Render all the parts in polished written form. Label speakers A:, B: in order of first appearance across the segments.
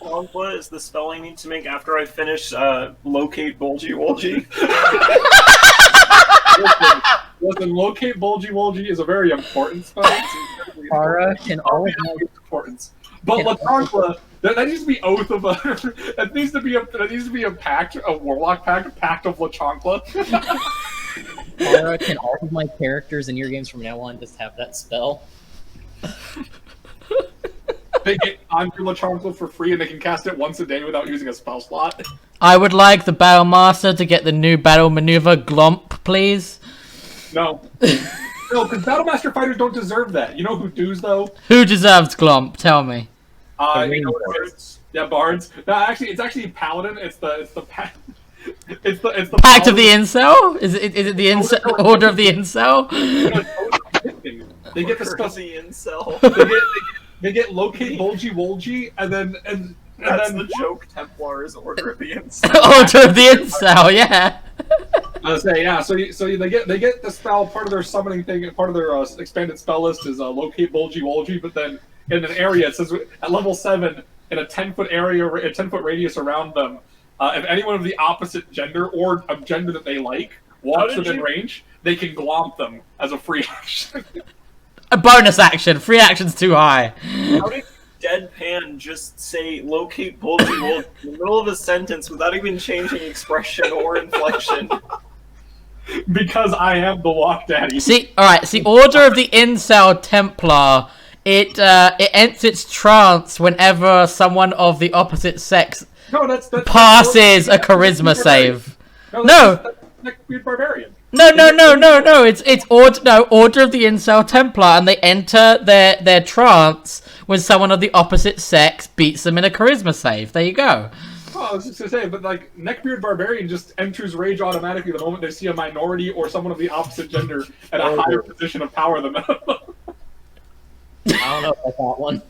A: Conqua is the spell I need to make after I finish locate Bulgy Wolgy.
B: Listen, locate Bulgy Wolgy is a very important spell.
C: Kara can always have
B: importance. But Laconqua, that needs to be oath of a that needs to be a pact, a warlock pact of Laconqua.
C: Kara, can all of my characters in your games from now on just have that spell?
B: They get onto Laconqua for free and they can cast it once a day without using a spell slot.
D: I would like the Battle Master to get the new battle maneuver Glomp, please.
B: No. No, because Battlemaster fighters don't deserve that. You know who does, though?
D: Who deserves Glomp? Tell me.
B: You know what it is? Yeah, bards. No, actually, it's actually Paladin. It's the pact. It's the
D: Pact of the Incel? Is it the incel Order of the Incel?
B: They get the stuff.
A: The Incel.
B: They get locate Bulgy Wolgy, and then
A: That's
B: then
A: the joke. Templars Order of the Incel.
D: Order of the Incel, yeah.
B: I was saying, yeah. So they get the spell. Part of their summoning thing, part of their expanded spell list is locate Bulgy Wolgy. But then in an area, it says at level 7 in a 10-foot area, a 10-foot radius around them, if anyone of the opposite gender or a gender that they like walks within range, they can glomp them as a free action.
D: A bonus action. Free action's too high.
A: How did Deadpan just say locate Bulgy Wolgy in the middle of a sentence without even changing expression or inflection?
B: Because I am the Walk Daddy.
D: See, alright, Order of the Incel Templar, it ends its trance whenever someone of the opposite sex passes a charisma save. No!
B: That's Weird Barbarian.
D: No, it's Order of the Incel Templar, and they enter their trance when someone of the opposite sex beats them in a charisma save. There you go.
B: Oh, I was just gonna say, but like Neckbeard Barbarian just enters rage automatically the moment they see a minority or someone of the opposite gender at a higher position of power than them.
C: I don't know about that one.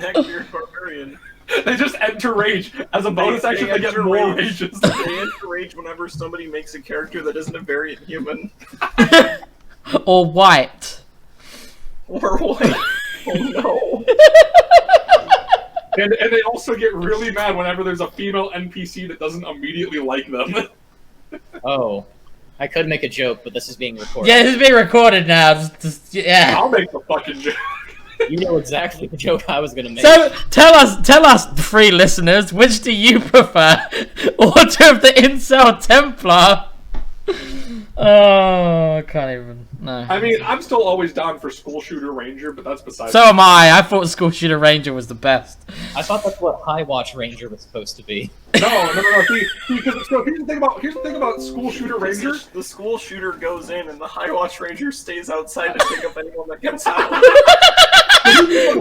A: Neckbeard Barbarian.
B: They just enter rage. As a bonus action, they get more rages.
A: They enter rage whenever somebody makes a character that isn't a variant human.
D: Or white.
A: Or white. Oh no.
B: And they also get really mad whenever there's a female NPC that doesn't immediately like them.
C: Oh. I could make a joke, but this is being recorded.
D: Yeah, this is being recorded now. Yeah.
B: I'll make the fucking joke.
C: You know exactly the joke I was gonna make.
D: So tell us, free listeners, which do you prefer? Order of the Incel Templar? Oh, I can't even. No.
B: I mean, I'm still always down for School Shooter Ranger, but that's besides.
D: So am I. I thought School Shooter Ranger was the best.
C: I thought that's what High Watch Ranger was supposed to be.
B: No. See, because here's the thing about School Shooter Ranger.
A: The School Shooter goes in, and the High Watch Ranger stays outside to pick up anyone that gets out.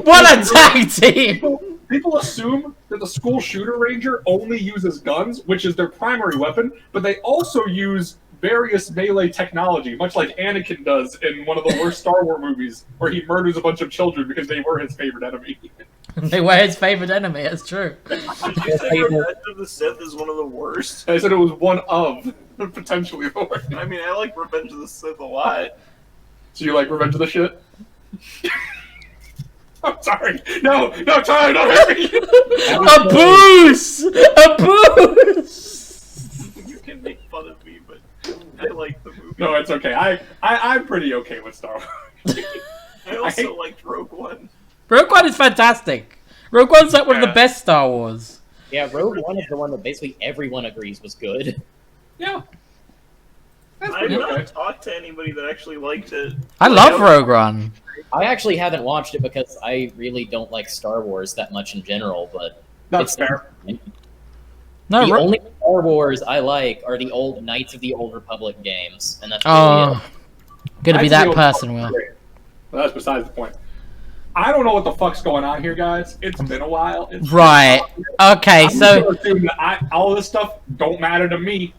D: What a tag team!
B: People assume that the School Shooter Ranger only uses guns, which is their primary weapon, but they also use various melee technology, much like Anakin does in one of the worst Star Wars movies, where he murders a bunch of children because they were his favorite enemy.
D: They were his favorite enemy, it's true.
A: Did you say Revenge of the Sith is one of the worst?
B: I said it was one of, potentially the worst.
A: I mean, I like Revenge of the Sith a lot.
B: So you like Revenge of the Shit? I'm sorry. No, Tyler, don't hurt me.
D: A boost! A boost!
A: You can make fun of me, but I like the movie.
B: No, it's okay. I'm pretty okay with Star Wars.
A: I also liked Rogue One.
D: Rogue One is fantastic. Rogue One's like one of the best Star Wars.
C: Yeah, Rogue One is the one that basically everyone agrees was good.
B: Yeah.
A: I've not talked to anybody that actually liked it.
D: I love Rogue One.
C: I actually haven't watched it because I really don't like Star Wars that much in general, but
B: That's fair.
D: No,
C: the only Star Wars I like are the old Knights of the Old Republic games, and that's really it.
D: Gonna be that person, Will.
B: Well, that's besides the point. I don't know what the fuck's going on here, guys. It's been a while.
D: Right. Okay, so
B: assume that all this stuff don't matter to me.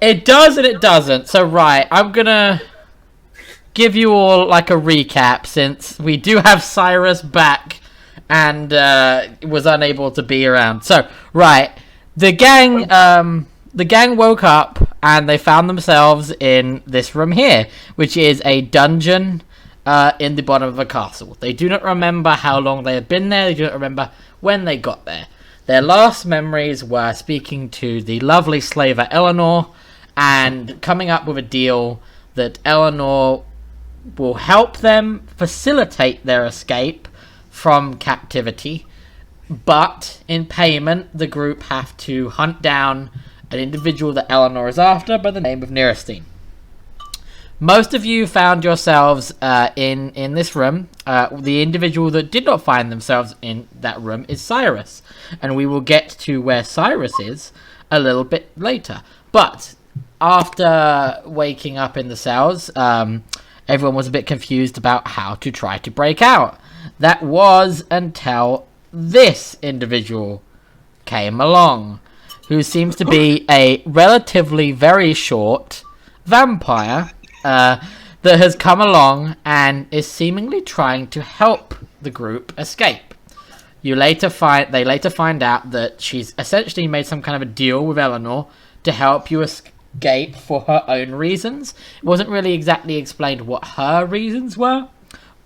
D: It does and it doesn't. So right, I'm gonna give you all like a recap since we do have Cyrus back and was unable to be around. So right, the gang woke up and they found themselves in this room here, which is a dungeon in the bottom of a castle. They do not remember how long they have been there. They do not remember when they got there. Their last memories were speaking to the lovely slaver Eleanor and coming up with a deal that Eleanor will help them facilitate their escape from captivity, but in payment the group have to hunt down an individual that Eleanor is after by the name of Nerestein. Most of you found yourselves in this room. The individual that did not find themselves in that room is Cyrus, and we will get to where Cyrus is a little bit later. But after waking up in the cells, everyone was a bit confused about how to try to break out. That was until this individual came along, who seems to be a relatively very short vampire that has come along and is seemingly trying to help the group escape. They later find out that she's essentially made some kind of a deal with Eleanor to help you escape for her own reasons. It wasn't really exactly explained what her reasons were,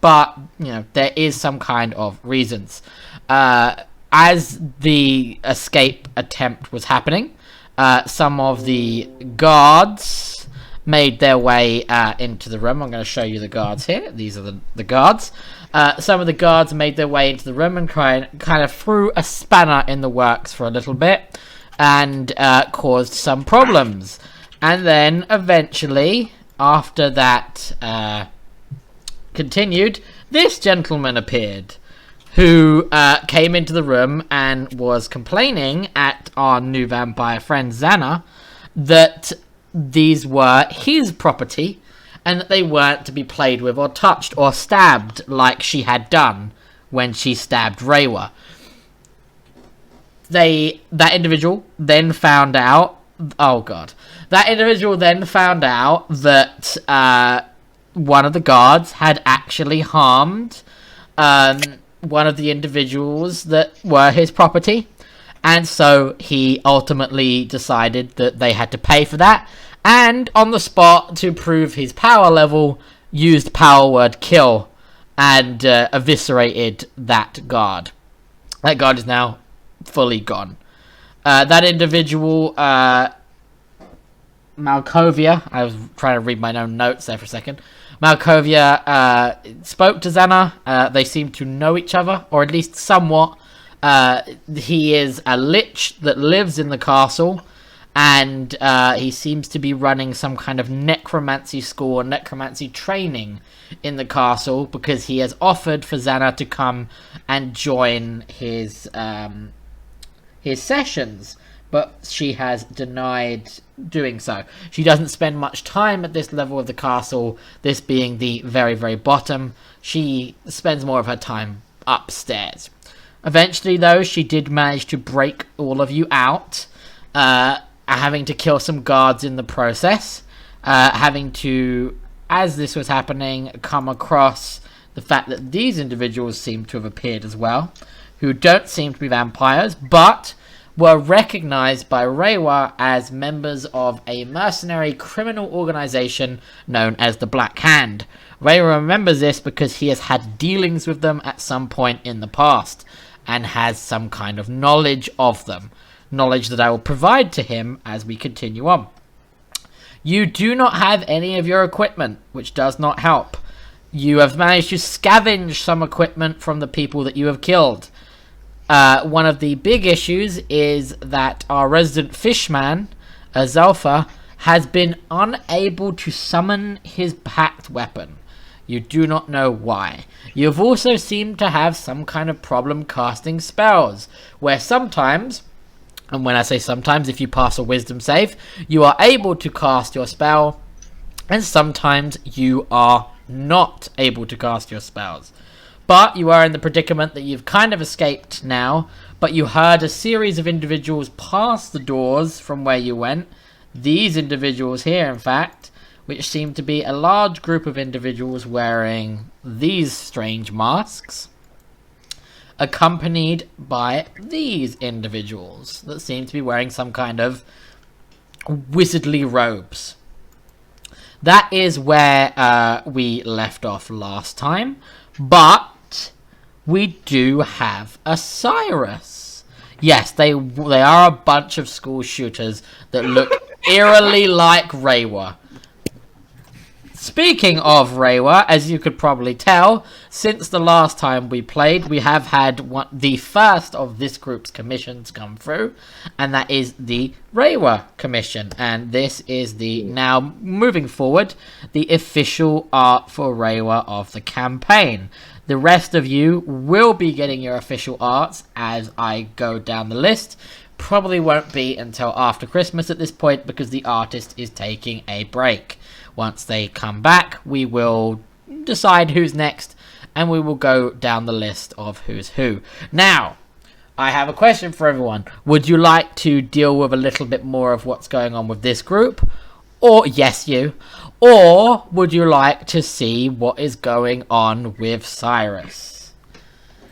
D: but there is some kind of reasons. As the escape attempt was happening, some of the guards made their way into the room. I'm going to show you the guards here. These are the guards. Some of the guards made their way into the room and kind of threw a spanner in the works for a little bit and caused some problems. And then eventually, after that continued, this gentleman appeared, who came into the room and was complaining at our new vampire friend Xana that these were his property and that they weren't to be played with or touched or stabbed like she had done when she stabbed Reiwa. That individual then found out that one of the guards had actually harmed one of the individuals that were his property, and so he ultimately decided that they had to pay for that, and on the spot, to prove his power level, used power word kill and eviscerated that guard. That guard is now fully gone. That individual, Malkovia, I was trying to read my own notes there for a second. Malkovia spoke to Xana. They seem to know each other, or at least somewhat. He is a lich that lives in the castle, and he seems to be running some kind of necromancy school or necromancy training in the castle, because he has offered for Xana to come and join his sessions, but she has denied doing so. She doesn't spend much time at this level of the castle, this being the very, very bottom. She spends more of her time upstairs. Eventually, though, she did manage to break all of you out, having to kill some guards in the process, having to, as this was happening, come across the fact that these individuals seem to have appeared as well, who don't seem to be vampires, but were recognized by Reiwa as members of a mercenary criminal organization known as the Black Hand. Reiwa remembers this because he has had dealings with them at some point in the past, and has some kind of knowledge of them. Knowledge that I will provide to him as we continue on. You do not have any of your equipment, which does not help. You have managed to scavenge some equipment from the people that you have killed. One of the big issues is that our resident fishman, Azalfa, has been unable to summon his packed weapon. You do not know why. You have also seemed to have some kind of problem casting spells, where sometimes, and when I say sometimes, if you pass a wisdom save, you are able to cast your spell, and sometimes you are not able to cast your spells. But you are in the predicament that you've kind of escaped now, but you heard a series of individuals pass the doors from where you went. These individuals here, in fact, which seem to be a large group of individuals wearing these strange masks, accompanied by these individuals that seem to be wearing some kind of wizardly robes. That is where we left off last time. But we do have a Cyrus. Yes, they are a bunch of school shooters that look eerily like Reiwa. Speaking of Reiwa, as you could probably tell, since the last time we played, we have had the first of this group's commissions come through, and that is the Reiwa commission. And this is the, now moving forward, the official art for Reiwa of the campaign. The rest of you will be getting your official arts as I go down the list. Probably won't be until after Christmas at this point because the artist is taking a break. Once they come back, we will decide who's next, and we will go down the list of who's who. Now, I have a question for everyone. Would you like to deal with a little bit more of what's going on with this group? Or, yes, you. Or would you like to see what is going on with Cyrus?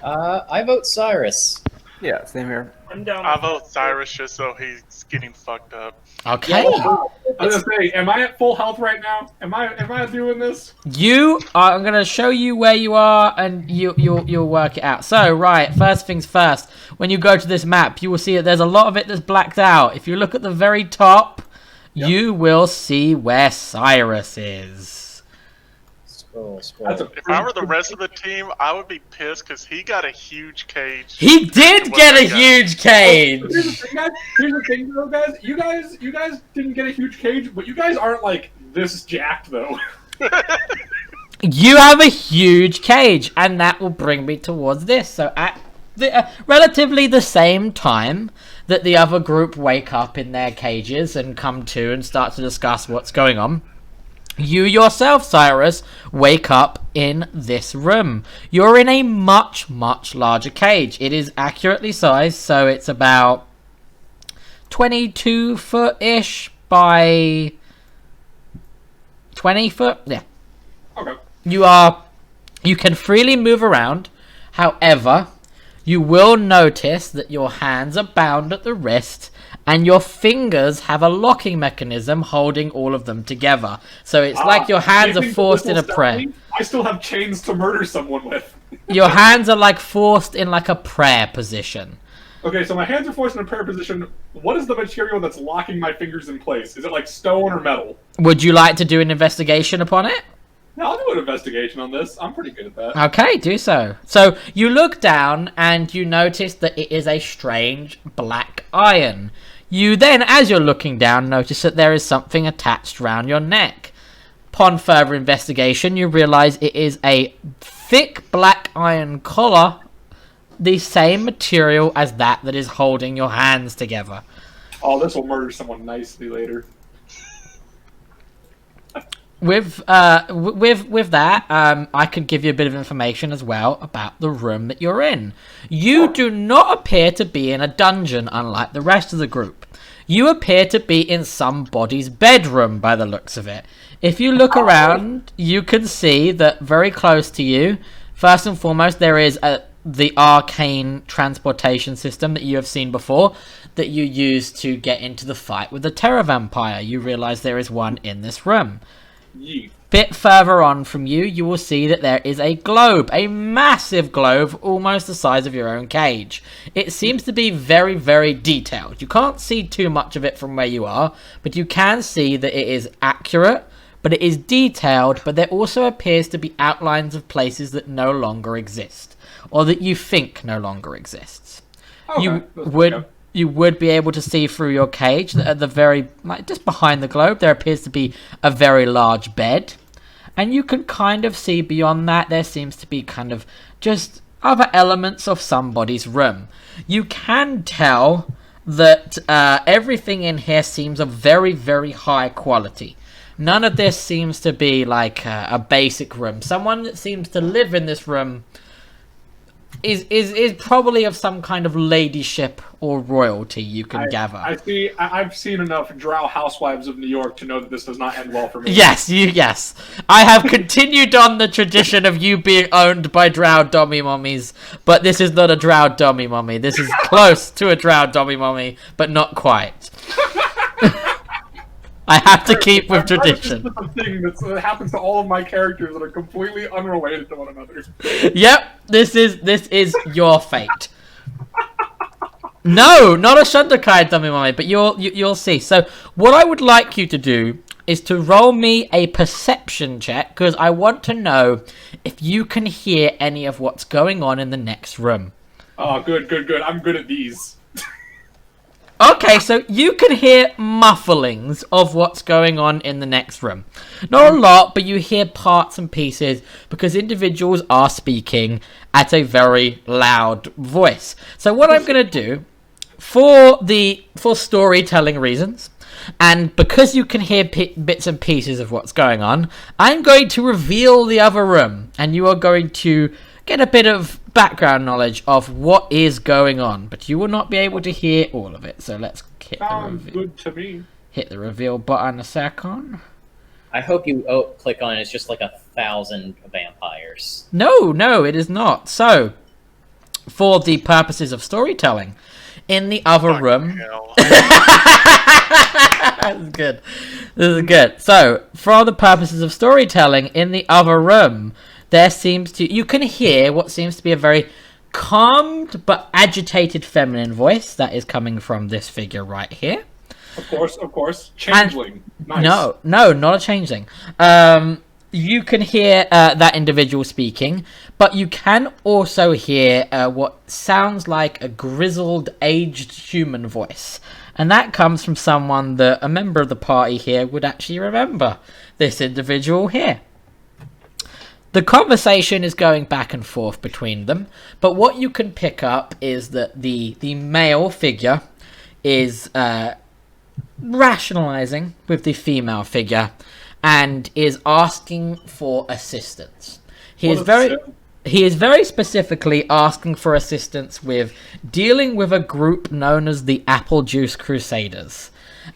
C: I vote Cyrus.
E: Yeah, same here.
A: I'm down.
F: I vote Cyrus just so he's getting fucked up.
D: Okay.
B: I was gonna say, am I at full health right now? Am I doing this?
D: You are. I'm gonna show you where you are, and you'll work it out. So, right, first things first. When you go to this map, you will see that there's a lot of it that's blacked out. If you look at the very top, you will see where Cyrus is.
C: Scroll.
F: If I were the rest of the team, I would be pissed because he got a huge cage.
D: He did get a huge cage.
B: Here's the thing, though, guys. You guys didn't get a huge cage, but you guys aren't like this jacked though.
D: You have a huge cage, and that will bring me towards this. So at the, relatively the same time that the other group wake up in their cages and come to and start to discuss what's going on, you yourself, Cyrus, wake up in this room. You're in a much, much larger cage. It is accurately sized, so it's about 22 foot-ish by 20 foot. Yeah.
B: Okay.
D: You can freely move around. However, you will notice that your hands are bound at the wrist and your fingers have a locking mechanism holding all of them together. So it's like your hands are forced in a prayer.
B: I still have chains to murder someone with.
D: Your hands are like forced in like a prayer position.
B: Okay, so my hands are forced in a prayer position. What is the material that's locking my fingers in place? Is it like stone or metal?
D: Would you like to do an investigation upon it?
B: No, I'll do an investigation on this. I'm pretty good at that.
D: Okay, do so. So you look down and you notice that it is a strange black iron. You then, as you're looking down, notice that there is something attached around your neck. Upon further investigation, you realize it is a thick black iron collar, the same material as that is holding your hands together.
B: Oh, this will murder someone nicely later.
D: With that, I could give you a bit of information as well about the room that you're in. You do not appear to be in a dungeon, unlike the rest of the group. You appear to be in somebody's bedroom, by the looks of it. If you look around, you can see that very close to you, first and foremost, there is the arcane transportation system that you have seen before, that you use to get into the fight with the Terror Vampire. You realize there is one in this room.
B: Yeet.
D: Bit further on from you, you will see that there is a globe, a massive globe, almost the size of your own cage. It seems to be very, very detailed. You can't see too much of it from where you are, but you can see that it is accurate, but it is detailed, but there also appears to be outlines of places that no longer exist, or that you think no longer exists.
B: Okay.
D: You would be able to see through your cage that at the very, like just behind the globe, there appears to be a very large bed. And you can kind of see beyond that, there seems to be kind of just other elements of somebody's room. You can tell that everything in here seems of very, very high quality. None of this seems to be like a basic room. Someone that seems to live in this room is probably of some kind of ladyship or royalty, you can gather.
B: I've seen enough Drow housewives of New York to know that this does not end well for me.
D: Yes. I have continued on the tradition of you being owned by Drow Dommy Mommies, but this is not a Drow Dommy Mommy. This is close to a Drow Dommy Mommy, but not quite. I have to keep with
B: I'm trying to
D: tradition.
B: think of a thing that happens to all of my characters that are completely unrelated to one another.
D: Yep, this is your fate. No, not a Shundakai, Dommy Mommy, but you'll see. So what I would like you to do is to roll me a perception check, because I want to know if you can hear any of what's going on in the next room.
B: Oh, good. I'm good at these.
D: Okay, so you can hear mufflings of what's going on in the next room. Not a lot, but you hear parts and pieces because individuals are speaking at a very loud voice. So what I'm going to do, for storytelling reasons, and because you can hear bits and pieces of what's going on, I'm going to reveal the other room, and you are going to get a bit of background knowledge of what is going on, but you will not be able to hear all of it. So let's hit
B: Good to me.
D: hit the reveal button a second.
C: I hope you click on it. It's just like 1,000 vampires.
D: No, it is not. So, for the purposes of storytelling, in the other room...
F: Hell.
D: This is good. So, for the purposes of storytelling, in the other room, you can hear what seems to be a very calmed but agitated feminine voice that is coming from this figure right here.
B: Of course. Changeling. Nice.
D: No, not a changeling. You can hear that individual speaking, but you can also hear what sounds like a grizzled, aged human voice. And that comes from someone that a member of the party here would actually remember. This individual here. The conversation is going back and forth between them, but what you can pick up is that the male figure is rationalizing with the female figure and is asking for assistance. He is very specifically asking for assistance with dealing with a group known as the Apple Juice Crusaders,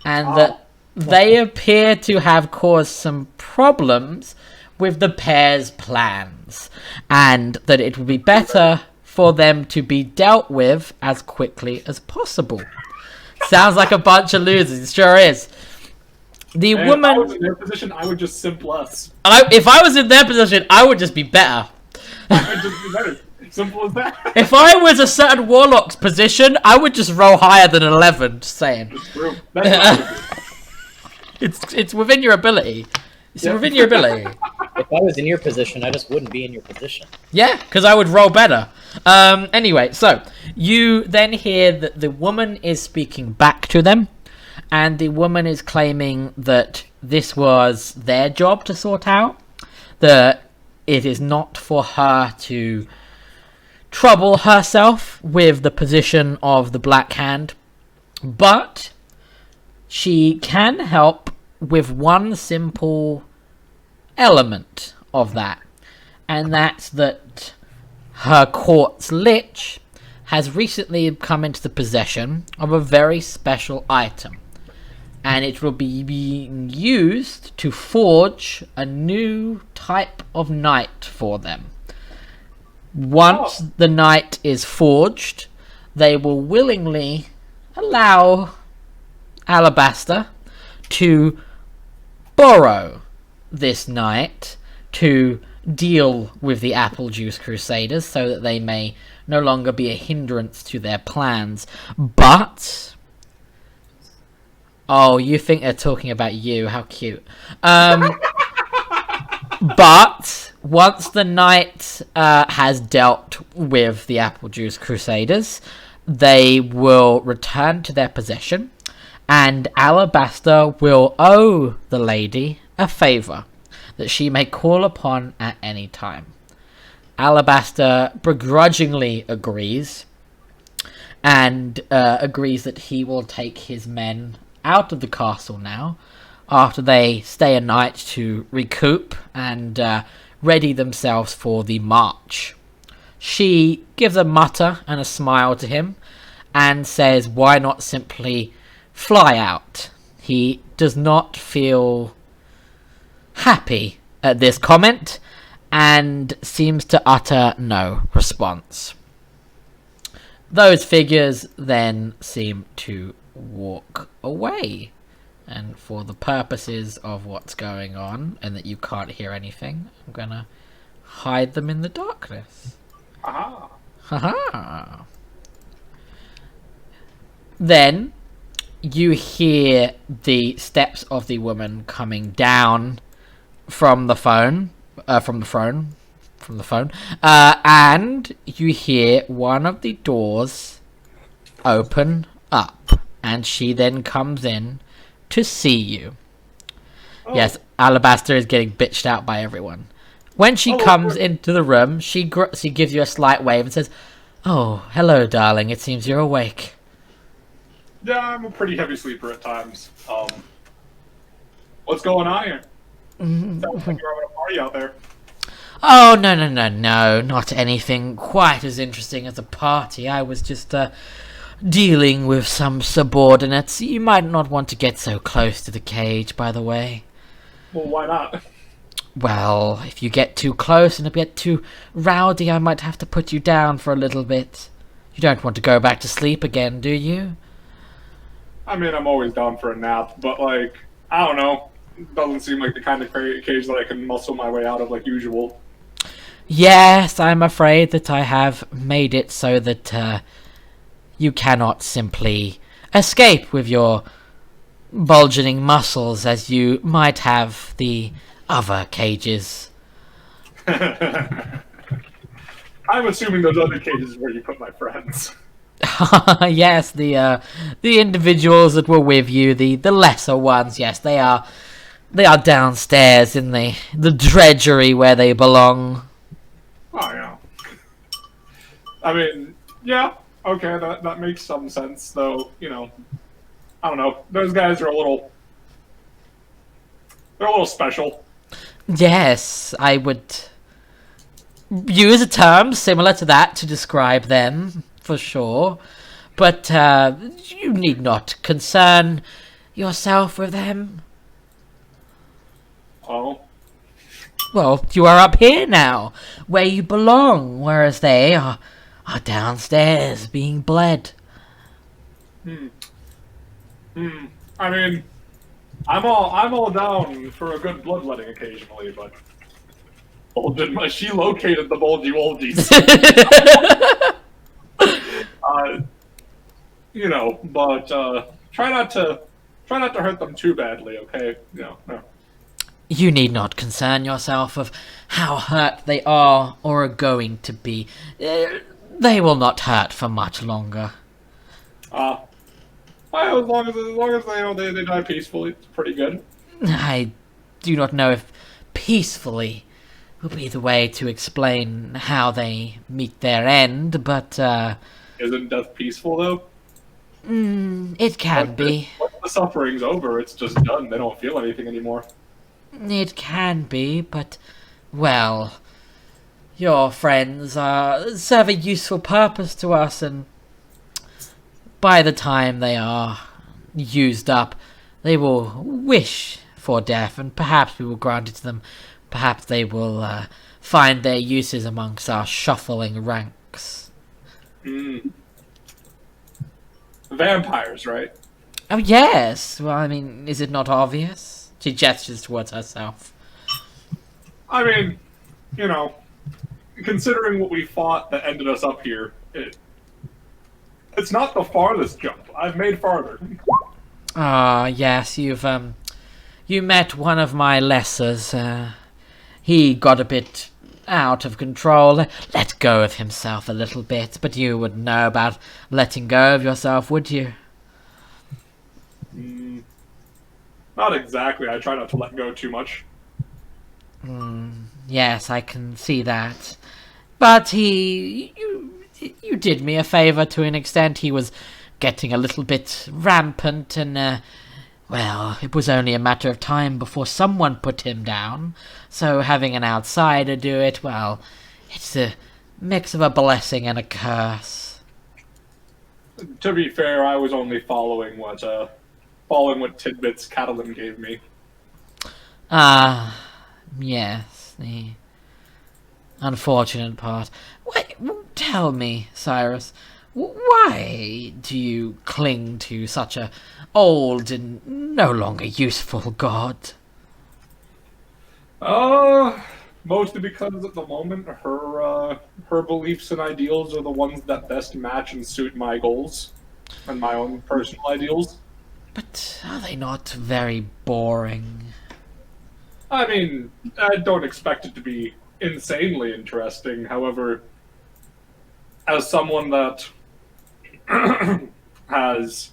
D: and that they appear to have caused some problems with the pair's plans, and that it would be better for them to be dealt with as quickly as possible. Sounds like a bunch of losers. It sure is. The woman...
B: If I was in their position, I would just simp less.
D: If I was in their position, I would just be better.
B: I would just be better. Simple as that.
D: If I was a certain warlock's position, I would just roll higher than 11, just saying.
B: It's true. That's
D: It's within your ability. It's within your ability.
C: If I was in your position, I just wouldn't be in your position.
D: Yeah, because I would roll better. Anyway, so you then hear that the woman is speaking back to them, and the woman is claiming that this was their job to sort out, that it is not for her to trouble herself with the position of the Black Hand, but she can help with one simple element of that, and that's that her quartz lich has recently come into the possession of a very special item, and it will be being used to forge a new type of knight for them. Once the knight is forged, they will willingly allow Alabaster to borrow this knight to deal with the Apple Juice Crusaders so that they may no longer be a hindrance to their plans. But... oh, you think they're talking about you. How cute. But once the knight has dealt with the Apple Juice Crusaders, they will return to their possession, and Alabaster will owe the lady a favor that she may call upon at any time. Alabaster begrudgingly agrees, and agrees that he will take his men out of the castle now, after they stay a night to recoup and ready themselves for the march. She gives a mutter and a smile to him, and says, why not simply fly out? He does not feel happy at this comment, and seems to utter no response. Those figures then seem to walk away. And for the purposes of what's going on, and that you can't hear anything, I'm gonna hide them in the darkness.
B: Aha.
D: Haha. Then you hear the steps of the woman coming down from the phone, and you hear one of the doors open up, and she then comes in to see you.
B: Oh.
D: Yes, Alabaster is getting bitched out by everyone. When she comes into the room, she gives you a slight wave and says, "Oh, hello, darling. It seems you're awake."
B: Yeah, I'm a pretty heavy sleeper at times. What's going on here? Sounds like you're having a party out there.
D: Oh, no, not anything quite as interesting as a party. I was just, dealing with some subordinates. You might not want to get so close to the cage, by the way.
B: Well, why not?
D: Well, if you get too close and a bit too rowdy, I might have to put you down for a little bit. You don't want to go back to sleep again, do you?
B: I mean, I'm always down for a nap, but, like, I don't know. It doesn't seem like the kind of cage that I can muscle my way out of like usual.
D: Yes, I'm afraid that I have made it so that, you cannot simply escape with your bulging muscles as you might have the other cages.
B: I'm assuming those other cages where you put my friends.
D: Yes, the individuals that were with you, the lesser ones, yes, they are downstairs in the drudgery where they belong.
B: Oh, yeah. I mean, yeah, okay, that makes some sense, though, you know, I don't know, those guys are a little special.
D: Yes, I would use a term similar to that to describe them, for sure. But, you need not concern yourself with them.
B: Oh?
D: Well, you are up here now, where you belong, whereas they are downstairs being bled.
B: I mean, I'm all down for a good bloodletting occasionally, but she located the bulgy wolgies. You know, but try not to hurt them too badly, okay? You know.
D: You need not concern yourself of how hurt they are or are going to be. They will not hurt for much longer.
B: Well, as long as they die peacefully, it's pretty good.
D: I do not know if peacefully will be the way to explain how they meet their end, but
B: Isn't death peaceful though?
D: It can be.
B: Once the suffering's over, it's just done. They don't feel anything anymore.
D: It can be, but, well, your friends serve a useful purpose to us, and by the time they are used up, they will wish for death, and perhaps we will grant it to them. Perhaps they will find their uses amongst our shuffling ranks.
B: Vampires, right?
D: Oh, yes. Well, I mean, is it not obvious? She gestures towards herself.
B: I mean, you know, considering what we fought that ended us up here, it's not the farthest jump. I've made farther.
D: Ah, yes, you met one of my lessers. He got a bit out of control, let go of himself a little bit, but you wouldn't know about letting go of yourself, would you?
B: Not exactly. I try not to let go too much.
D: Yes, I can see that. But you did me a favor to an extent. He was getting a little bit rampant, and, well, it was only a matter of time before someone put him down. So having an outsider do it, well, it's a mix of a blessing and a curse.
B: To be fair, I was only following what tidbits Catalan gave me.
D: Yes, the unfortunate part. Wait, tell me, Cyrus, Why do you cling to such a old and no longer useful god?
B: Mostly because at the moment her beliefs and ideals are the ones that best match and suit my goals and my own personal ideals.
D: But are they not very boring?
B: I mean, I don't expect it to be insanely interesting. However, as someone that has,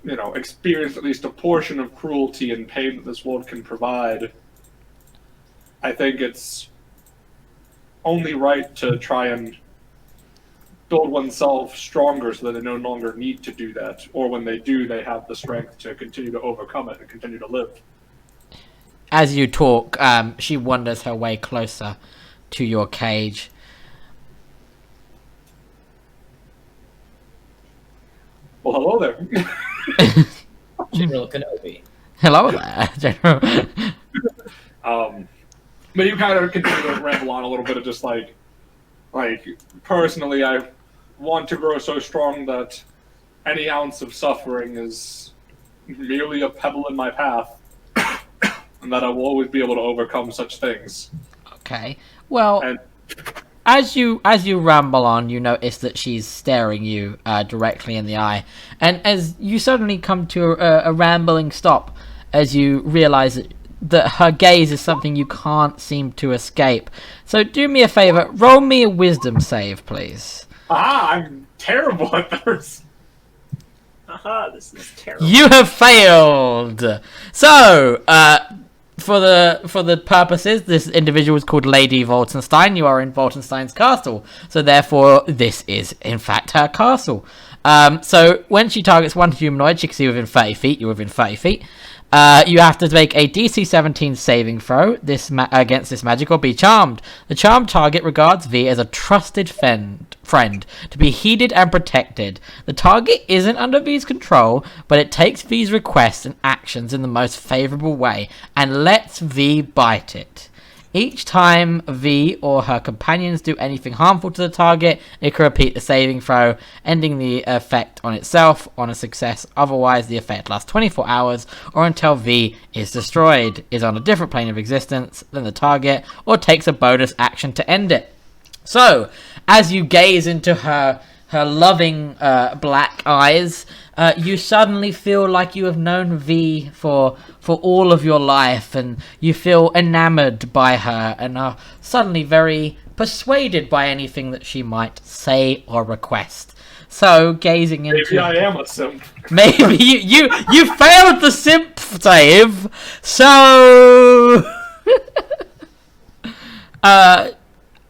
B: experienced at least a portion of cruelty and pain that this world can provide, I think it's only right to try and build oneself stronger so that they no longer need to do that, or when they do, they have the strength to continue to overcome it and continue to live.
D: As you talk, she wanders her way closer to your cage.
B: Well, hello there.
C: General Kenobi.
D: Hello there, General.
B: But you kind of continue to ramble on a little bit of just like personally, I want to grow so strong that any ounce of suffering is merely a pebble in my path, and that I will always be able to overcome such things.
D: Okay. Well,
B: And
D: as you ramble on, you notice that she's staring you directly in the eye, and as you suddenly come to a rambling stop, as you realize that her gaze is something you can't seem to escape. So do me a favor, roll me a wisdom save, please.
B: I'm terrible at this.
A: Haha, this is terrible.
D: You have failed. So, for the purposes, this individual is called Lady Woltenstein. You are in Woltenstein's castle, so therefore this is in fact her castle. So when she targets one humanoid, she can see within 30 feet. You're within 30 feet. You have to make a DC 17 saving throw against this magic or be charmed. The charmed target regards V as a trusted friend to be heeded and protected. The target isn't under V's control, but it takes V's requests and actions in the most favorable way and lets V bite it. Each time V or her companions do anything harmful to the target, it can repeat the saving throw, ending the effect on itself on a success. Otherwise, the effect lasts 24 hours or until V is destroyed, is on a different plane of existence than the target, or takes a bonus action to end it. So, as you gaze into her loving black eyes, you suddenly feel like you have known V for all of your life, and you feel enamored by her and are suddenly very persuaded by anything that she might say or request. So, gazing into...
B: Maybe I am a simp.
D: Maybe you failed the simp save, so...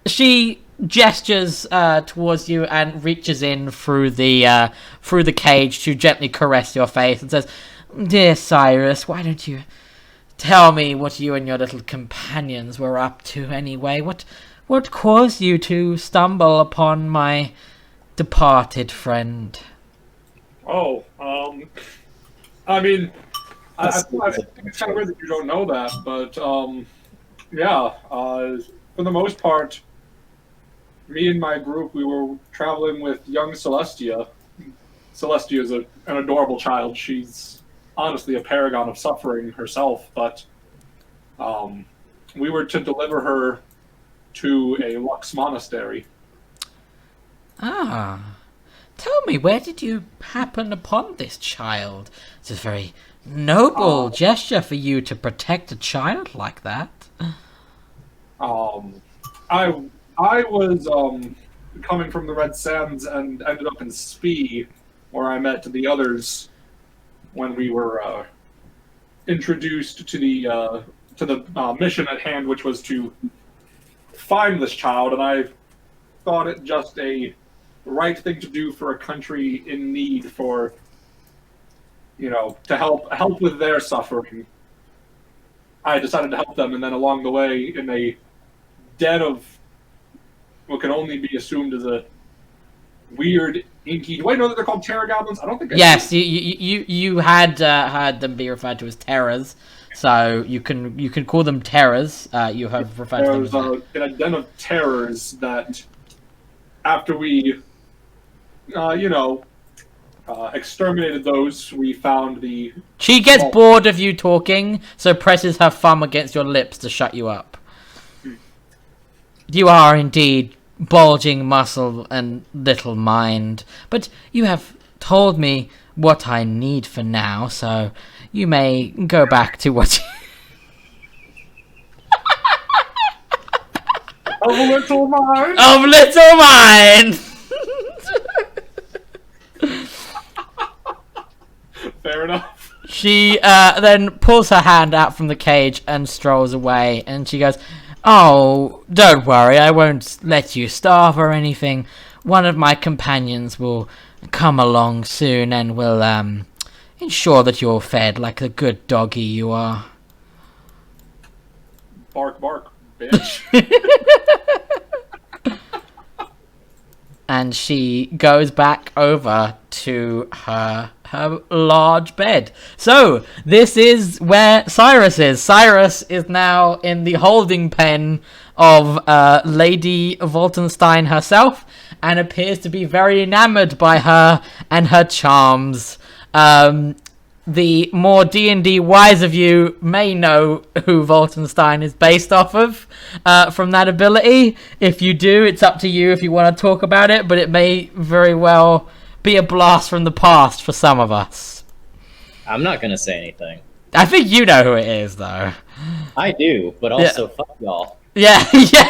D: she gestures towards you and reaches in through the cage to gently caress your face and says, "Dear Cyrus, why don't you tell me what you and your little companions were up to anyway? What caused you to stumble upon my departed friend?"
B: I mean, I think it's kind of weird that you don't know that, but for the most part, me and my group, we were traveling with young Celestia. Celestia is an adorable child. She's honestly a paragon of suffering herself, but we were to deliver her to a Lux monastery.
D: Ah. Tell me, where did you happen upon this child? It's a very noble gesture for you to protect a child like that.
B: I was coming from the Red Sands and ended up in Spee, where I met the others when we were introduced to the mission at hand, which was to find this child. And I thought it just a right thing to do for a country in need, for to help with their suffering. I decided to help them, and then along the way, in a den of what can only be assumed as a weird, inky... Do I know that they're called terror goblins? I don't think I
D: Yes,
B: do.
D: you had heard them be referred to as terrors, so you can call them terrors. You have referred to them
B: There's
D: as that.
B: in a den of terrors that, after we exterminated those, we found the...
D: She gets bored of you talking, so presses her thumb against your lips to shut you up. You are indeed bulging muscle and little mind, but you have told me what I need for now, so you may go back to what
B: Of little mind!
D: Of little mind!
B: Fair enough.
D: She then pulls her hand out from the cage and strolls away, and she goes, "Oh, don't worry, I won't let you starve or anything. One of my companions will come along soon and will ensure that you're fed like the good doggy you are."
B: Bark, bark, bitch.
D: And she goes back over to her large bed. So, this is where Cyrus is. Cyrus is now in the holding pen of Lady Woltenstein herself, and appears to be very enamored by her and her charms. The more D&D wise of you may know who Woltenstein is based off of from that ability. If you do, it's up to you if you want to talk about it, but it may very well be a blast from the past for some of us.
C: I'm not gonna say anything.
D: I think you know who it is, though.
C: I do, but also fuck y'all.
D: Yeah, yeah.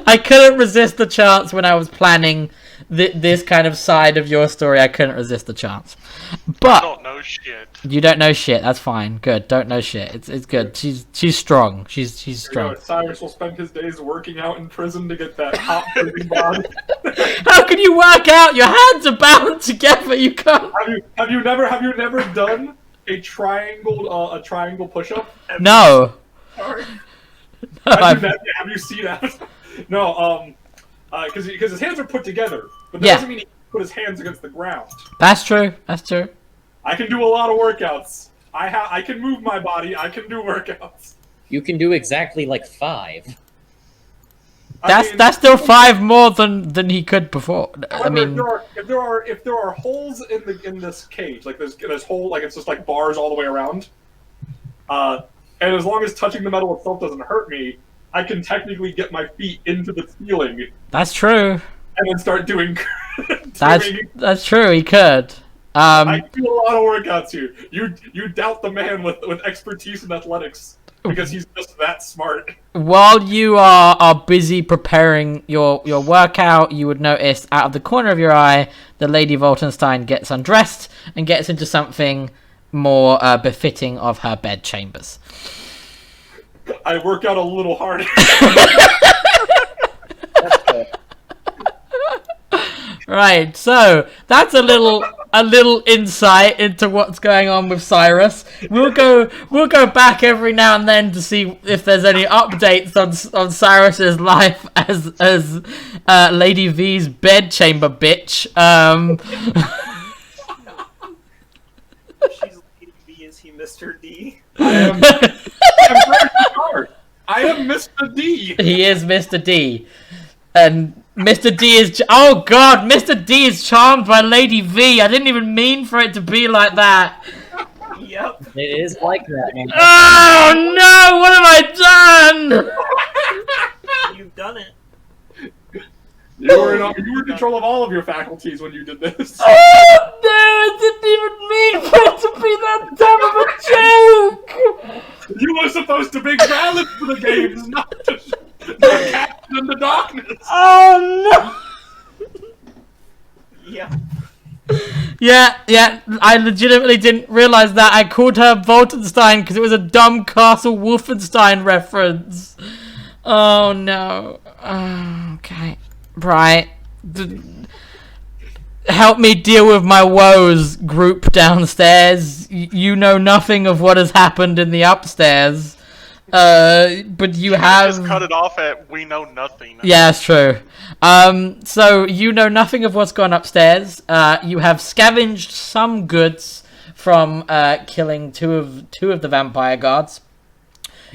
D: I couldn't resist the chance when I was planning this kind of side of your story. I couldn't resist the chance. But
F: I don't know shit.
D: you don't know shit. That's fine. Good. Don't know shit. It's good. She's strong. She's strong.
B: Cyrus will spend his days working out in prison to get that hot prison body.
D: How can you work out? Your hands are bound together. You can't.
B: Have you never done a triangle push-up?
D: No.
B: Sorry.
D: No,
B: Have you seen that? No, because his hands are put together, but that
D: Yeah.
B: doesn't mean he can put his hands against the ground.
D: That's true. That's true.
B: I can do a lot of workouts. I can move my body. I can do workouts.
C: You can do exactly like 5.
D: That's still 5 more than he could before. I
B: However,
D: mean,
B: if there are holes in this cage, like there's hole, like it's just like bars all the way around, and as long as touching the metal itself doesn't hurt me, I can technically get my feet into the ceiling
D: that's true.
B: and then start doing.
D: That's true. He could.
B: I do a lot of workouts here. You doubt the man with expertise in athletics because he's just that smart.
D: While you are busy preparing your workout, you would notice out of the corner of your eye, the Lady Woltenstein gets undressed and gets into something more befitting of her bed chambers.
B: I work out a little harder.
D: Right, so that's a little insight into what's going on with Cyrus. We'll go back every now and then to see if there's any updates on Cyrus's life as Lady V's bedchamber bitch.
A: She's Lady V, is he Mr. D?
B: I am Mr. D.
D: He is Mr. D, and Mr. D is oh god, Mr. D is charmed by Lady V. I didn't even mean for it to be like that.
A: Yep.
C: It is like that, man.
D: Oh no! What have I done?
A: You've done it.
B: You were in control of all of your faculties when you did this.
D: Oh no! I didn't even mean for it to be that dumb of a joke.
B: You were supposed to be valid for the games, not just captain in the darkness.
D: Oh no!
A: Yeah.
D: Yeah. I legitimately didn't realize that. I called her Woltenstein because it was a dumb Castle Wolfenstein reference. Oh no. Okay. Right. Help me deal with my woes, group downstairs. You know nothing of what has happened in the upstairs. But you have...
F: Just cut it off at we know nothing.
D: Yeah, that's true. So you know nothing of what's gone upstairs. You have scavenged some goods from killing two of the vampire guards.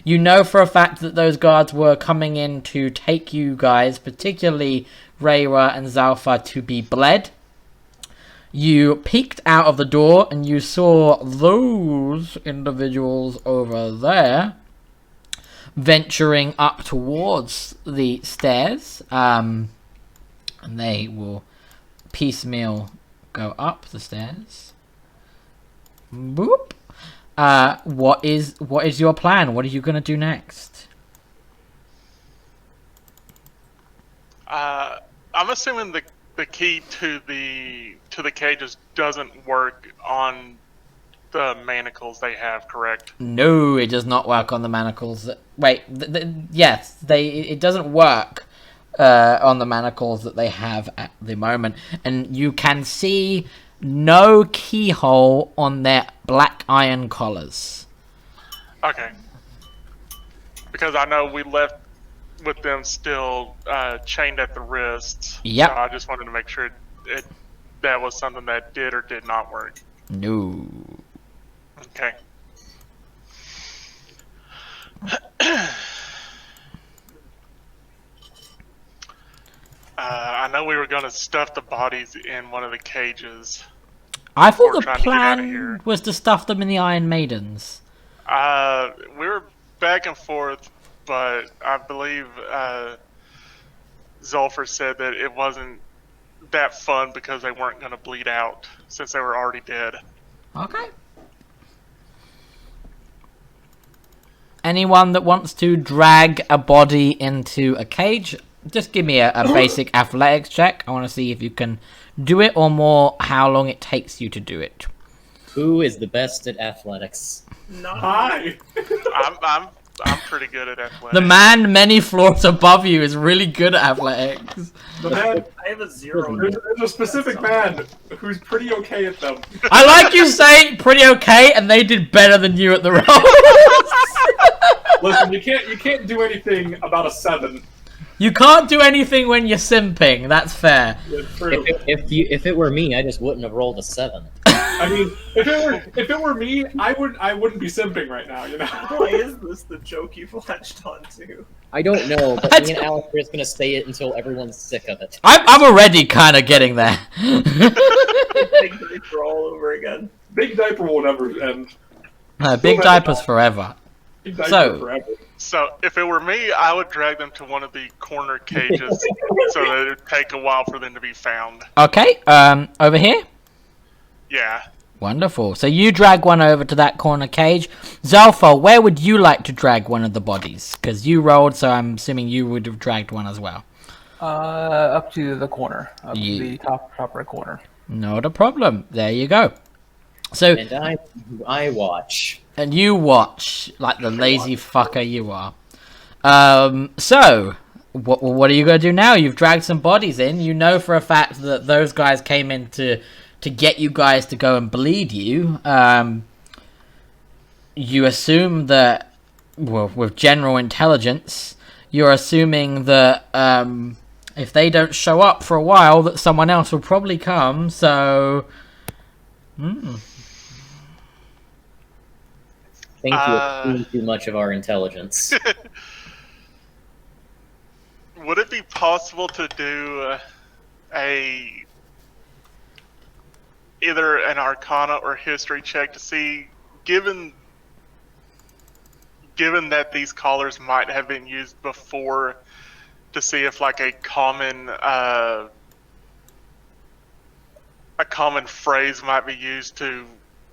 D: You know for a fact that those guards were coming in to take you guys, particularly Rayra and Zalfa, to be bled. You peeked out of the door and you saw those individuals over there venturing up towards the stairs. And they will piecemeal go up the stairs. Boop. What is your plan? What are you gonna do next?
F: I'm assuming the key to the cages doesn't work on the manacles they have, correct?
D: No, it does not work on the manacles. Wait, yes, it doesn't work on the manacles that they have at the moment, and you can see no keyhole on their black iron collars.
F: Okay. Because I know we left with them still chained at the wrists.
D: Yep.
F: So I just wanted to make sure that was something that did or did not work.
D: No.
F: Okay. I know we were going to stuff the bodies in one of the cages.
D: I thought
F: We're
D: the
F: trying to get outta
D: plan
F: here.
D: was to stuff them in the Iron Maidens.
F: We were back and forth, but I believe Zulfer said that it wasn't that fun because they weren't going to bleed out since they were already dead.
D: Okay. Anyone that wants to drag a body into a cage, just give me a basic athletics check. I want to see if you can do it, or more, how long it takes you to do it.
C: Who is the best at athletics?
A: Not
B: Hi.
F: I'm pretty good at athletics.
D: The man many floors above you is really good at athletics.
B: The man,
A: I have a 0.
B: there's a specific man who's pretty okay at them.
D: I like you saying pretty okay, and they did better than you at the rolls.
B: Listen, you can't do anything about a 7.
D: You can't do anything when you're simping. That's fair.
B: Yeah, true.
C: If it were me, I just wouldn't have rolled a 7.
B: I mean, if it were me, I wouldn't be simping right now, you know.
A: Why is this the joke you've latched onto?
C: I don't know, but me and Alex are just gonna say it until everyone's sick of it.
D: I'm already kind of getting there.
A: Big diaper all over again.
B: Big diaper will never end.
D: Big diapers forever.
B: Big diaper
D: So-
B: forever.
F: So if it were me, I would drag them to one of the corner cages so that it would take a while for them to be found.
D: Okay, over here.
F: Yeah.
D: Wonderful. So you drag one over to that corner cage. Zalfa, where would you like to drag one of the bodies? Because you rolled, so I'm assuming you would have dragged one as well.
E: Up to the corner,
D: Yeah.
E: the top right corner.
D: Not a problem. There you go. So,
C: And I watch.
D: and you watch like the lazy fucker you are. So, what are you going to do now? You've dragged some bodies in. You know for a fact that those guys came in to get you guys to go and bleed you. You assume that, well, with general intelligence, you're assuming that if they don't show up for a while, that someone else will probably come. So,
C: Think you assume too much of our intelligence.
F: Would it be possible to do either an Arcana or History check to see, given that these collars might have been used before, to see if like a common phrase might be used to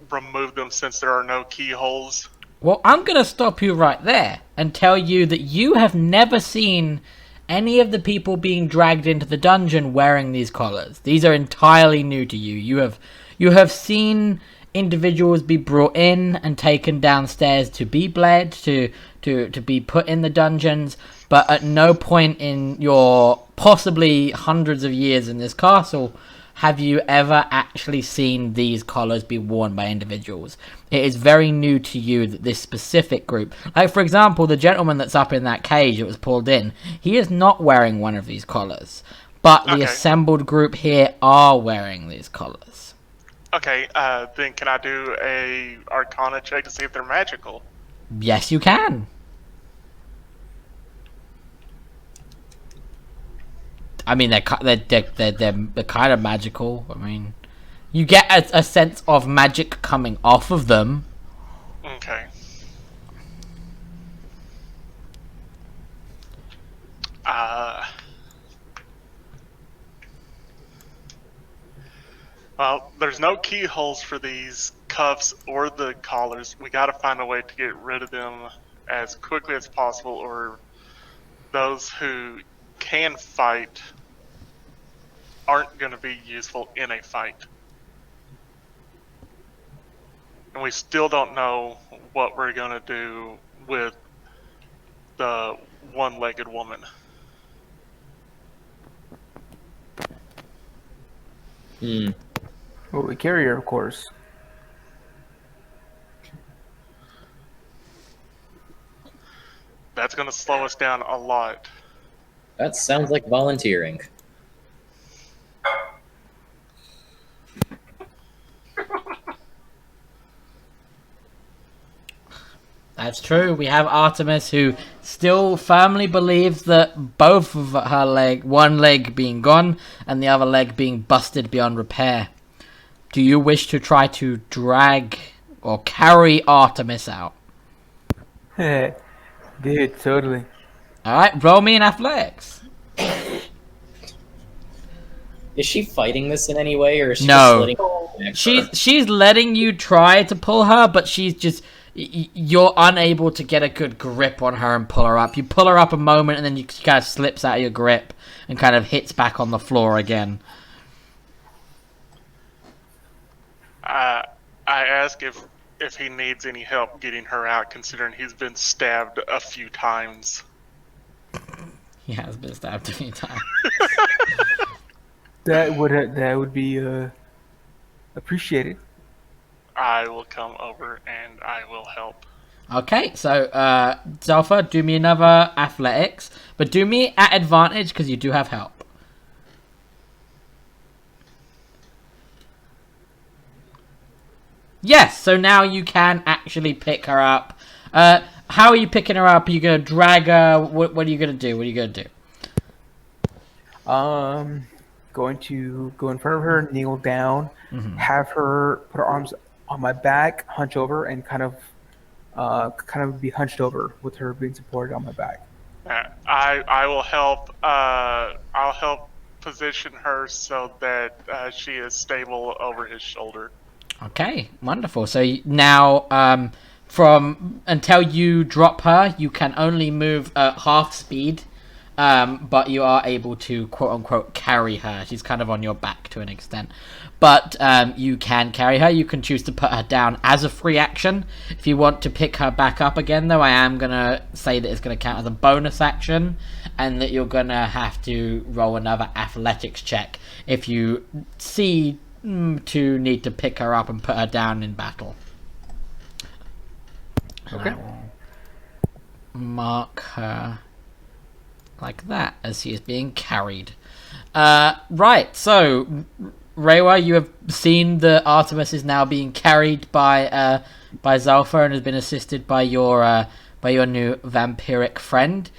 F: remove them since there are no keyholes?
D: well, I'm going to stop you right there and tell you that you have never seen any of the people being dragged into the dungeon wearing these collars. These are entirely new to you. You have seen individuals be brought in and taken downstairs to be bled, to be put in the dungeons, but at no point in your possibly hundreds of years in this castle have you ever actually seen these collars be worn by individuals. It is very new to you that this specific group, like for example, the gentleman that's up in that cage that was pulled in, he is not wearing one of these collars, but the
F: Okay.
D: assembled group here are wearing these collars.
F: Okay, then can I do a Arcana check to see if they're magical?
D: Yes, you can. I mean, they're kind of magical. I mean, you get a sense of magic coming off of them.
F: Okay. Well, there's no keyholes for these cuffs or the collars. We gotta find a way to get rid of them as quickly as possible, or those who can fight aren't gonna be useful in a fight. And we still don't know what we're gonna do with the one-legged woman.
E: Well, we carry her, of course.
F: That's gonna slow us down a lot.
C: That sounds like volunteering.
D: That's true. We have Artemis, who still firmly believes that both of her one leg being gone and the other leg being busted beyond repair. Do you wish to try to drag or carry Artemis out?
E: Dude, totally.
D: Alright, roll me in athletics.
C: Is she fighting this in any way, or is she
D: No.
C: just letting
D: She's letting you try to pull her, but she's just... You're unable to get a good grip on her and pull her up. You pull her up a moment, and then she kind of slips out of your grip and kind of hits back on the floor again.
F: I ask if he needs any help getting her out, considering he's been stabbed a few times.
D: He has been stabbed a few times.
E: That would be appreciated.
F: I will come over and I will help.
D: Okay, so Zalfa, do me another athletics, but do me at advantage because you do have help. Yes, so now you can actually pick her up. How are you picking her up? Are you gonna drag her? What are you gonna do? What are you gonna do?
E: Going to go in front of her, kneel down, have her put her arms on my back, hunch over, and kind of be hunched over with her being supported on my back.
F: I will help. I'll help position her so that she is stable over his shoulder.
D: Okay, wonderful. So now, from until you drop her, you can only move at half speed, but you are able to quote unquote carry her. She's kind of on your back to an extent, but you can carry her. You can choose to put her down as a free action. If you want to pick her back up again, though, I am gonna say that it's gonna count as a bonus action, and that you're gonna have to roll another athletics check if you see to need to pick her up and put her down in battle.
E: Okay.
D: Mark her like that as she is being carried. Right, so Reiwa, you have seen that Artemis is now being carried by Zalfa and has been assisted by your new vampiric friend.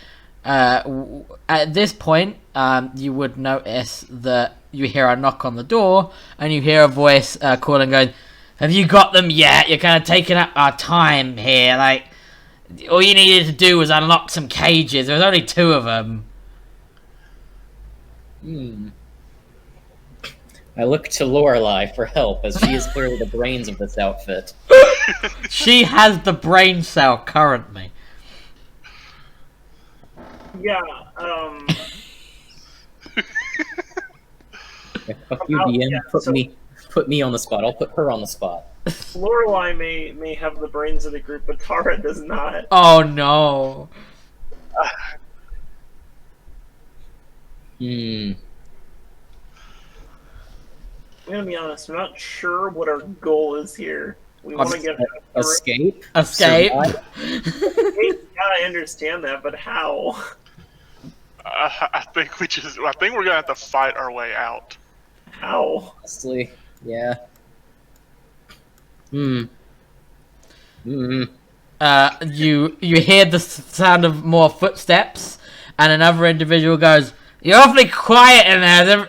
D: At this point, you would notice that you hear a knock on the door, and you hear a voice calling, going, "Have you got them yet? You're kind of taking up our time here. Like, all you needed to do was unlock some cages. There was only 2 of them."
C: I look to Lorelei for help, as she is clearly the brains of this outfit.
D: She has the brain cell currently.
A: Yeah,
C: Yeah, fuck you, DM.
A: yeah,
C: Put me on the spot. I'll put her on the spot.
A: Lorelei may have the brains of the group, but Tara does not.
D: Oh no.
A: I'm gonna be honest, I'm not sure what our goal is here. We want to get
C: Escape?
D: Escape.
C: Survive?
A: Yeah, I understand that, but how?
F: I think we're gonna have to fight our way out.
A: How?
C: Honestly, yeah.
D: You hear the sound of more footsteps, and another individual goes, You're awfully quiet in there.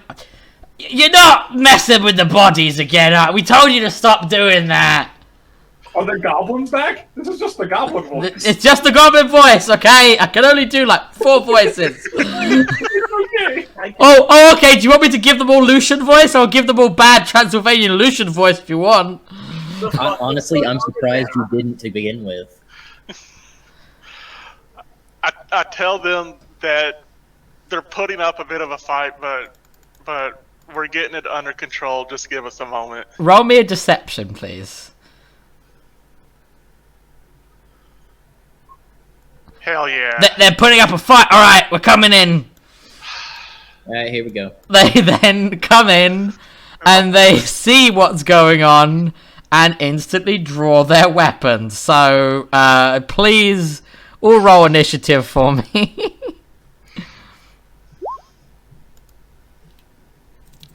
D: You're not messing with the bodies again. We told you to stop doing that.
B: Are there goblins back? This is just the goblin voice.
D: It's just the goblin voice, okay? I can only do like 4 voices.
B: Okay.
D: Oh, okay. Do you want me to give them all Lucian voice, or give them all bad Transylvanian Lucian voice if you want?
C: Honestly, I'm surprised you didn't to begin with.
F: I tell them that they're putting up a bit of a fight, but we're getting it under control. Just give us a moment.
D: Roll me a deception, please.
F: Hell yeah.
D: They're putting up a fight. All right, we're coming in.
C: Alright, here we go.
D: They then come in, and they see what's going on, and instantly draw their weapons. So, please, all roll initiative for me.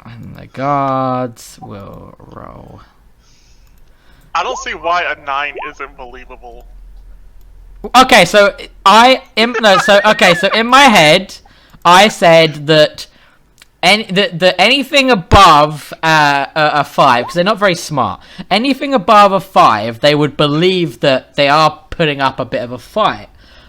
D: And the guards will roll.
F: I don't see why a 9 isn't believable.
D: Okay, so so in my head, I said that anything above a 5, because they're not very smart. Anything above a 5, they would believe that they are putting up a bit of a fight.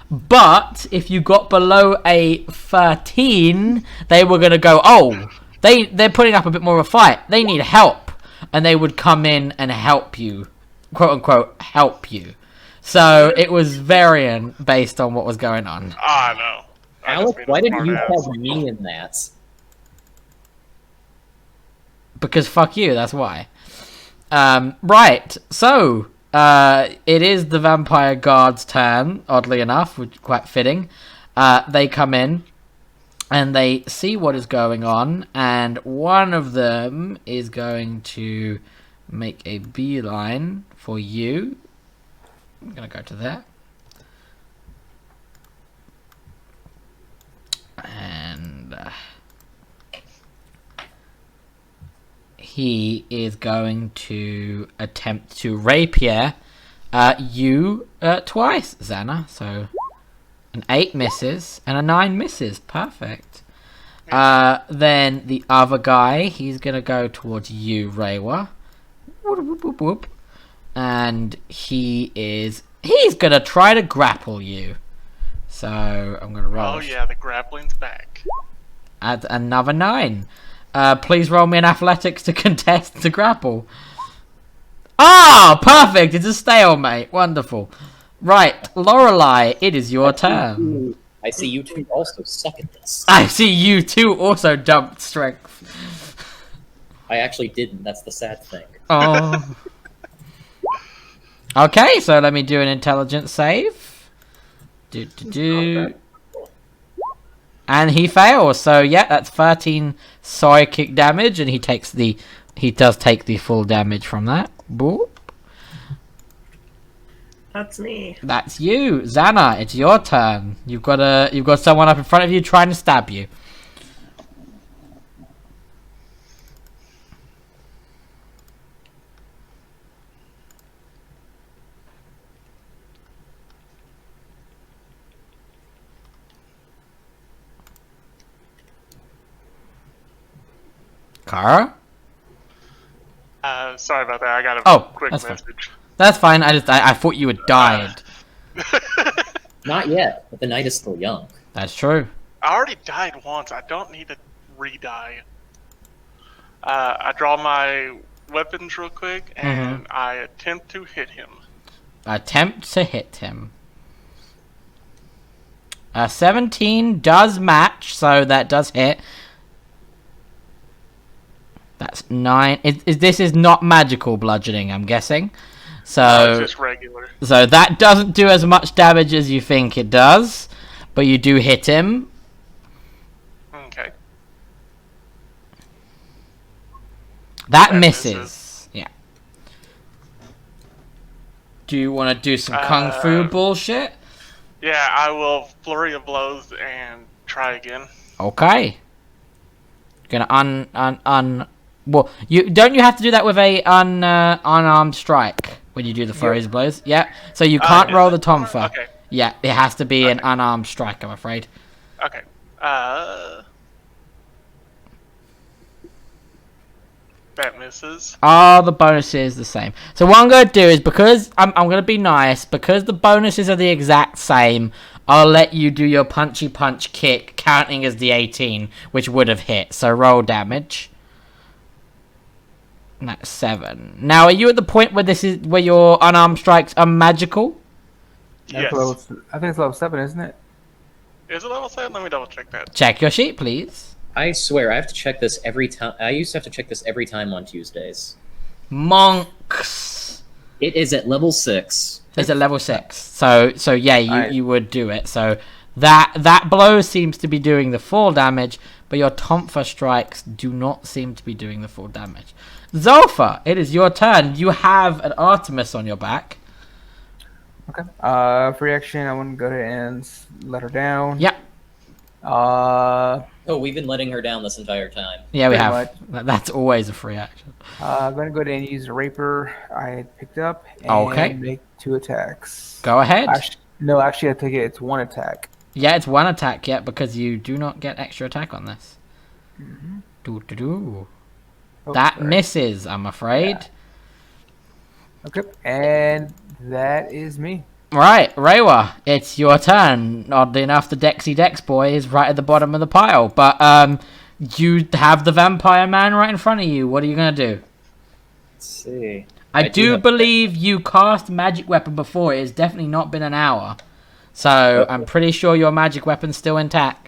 D: But if you got below a 13, they were gonna go, oh, they're putting up a bit more of a fight. They need help, and they would come in and help you, quote unquote, help you. So it was varying based on what was going on.
F: I know.
C: Alex, why didn't you tell me in that?
D: Because fuck you, that's why. Right, so it is the vampire guard's turn, oddly enough, which is quite fitting. They come in and they see what is going on, and one of them is going to make a beeline for you. I'm gonna go to there. And he is going to attempt to rapier you twice, Xana. So an 8 misses and a 9 misses. Perfect. Then the other guy, he's gonna go towards you, Reiwa. Whoop, whoop, whoop, whoop. And he's gonna try to grapple you. So I'm gonna roll.
F: Oh yeah, the grappling's back.
D: Add another 9. Please roll me an athletics to contest the grapple. Ah, perfect. It's a stalemate. Wonderful. Right, Lorelei, it is your turn.
C: I see you two also suck at this.
D: I see you too also dumped strength.
C: I actually didn't. That's the sad thing.
D: Oh. Okay, so let me do an intelligence save. And he fails. So yeah, that's 13 psychic damage, and he does take the full damage from that. Boop.
A: That's me.
D: That's you, Xana. It's your turn. You've got someone up in front of you trying to stab you. Kara?
F: Sorry about that. I got a quick
D: that's fine.
F: message.
D: That's fine. I thought you had died.
C: Not yet, but the night is still young.
D: That's true.
F: I already died once. I don't need to re-die. I draw my weapons real quick, and I attempt to hit him.
D: Attempt to hit him. 17 does match, so that does hit. That's 9. This is not magical bludgeoning, I'm guessing. So
F: It's just regular.
D: So that doesn't do as much damage as you think it does, but you do hit him.
F: Okay.
D: That misses. Yeah. Do you want to do some kung fu bullshit?
F: Yeah, I will flurry of blows and try again.
D: Okay. Gonna well, you have to do that with a unarmed strike when you do the flurries of blows. Yeah. So you can't roll the tonfa.
F: Okay.
D: Yeah, it has to be an unarmed strike, I'm afraid.
F: Okay. That misses.
D: Are the bonuses the same? So what I'm going to do is, because I'm going to be nice, because the bonuses are the exact same, I'll let you do your punchy punch kick, counting as the 18, which would have hit. So roll damage. And that's 7. Now, are you at the point where your unarmed strikes are magical?
F: Yes.
E: I think it's level 7, isn't it?
F: Is it level 7? Let me double check that.
D: Check your sheet, please.
C: I swear, I have to check this every time. I used to have to check this every time on Tuesdays.
D: Monks.
C: It is at level 6.
D: It's at level 6. So yeah, you would do it. So that blow seems to be doing the full damage, but your Tonfa strikes do not seem to be doing the full damage. Zolfa, it is your turn. You have an Artemis on your back.
E: Okay. Free action. I want to go ahead and let her down.
D: Yep.
C: Oh, we've been letting her down this entire time.
D: Yeah, we
E: Pretty
D: have. That's always a free action.
E: I'm gonna go ahead and use the rapier I picked up and
D: Okay.
E: make 2 attacks.
D: Go ahead.
E: Actually, I take it. It's 1 attack.
D: Yeah, it's 1 attack, yeah, because you do not get extra attack on this.
E: Oh,
D: That
E: sorry.
D: misses, I'm afraid.
E: Okay, and that is me.
D: Right, Reiwa, it's your turn. Oddly enough, the Dexy Dex boy is right at the bottom of the pile, but you have the vampire man right in front of you. What are you gonna do?
C: Let's see.
D: I do
C: have-
D: believe you cast magic weapon before. It has definitely not been an hour, so I'm pretty sure your magic weapon's still intact.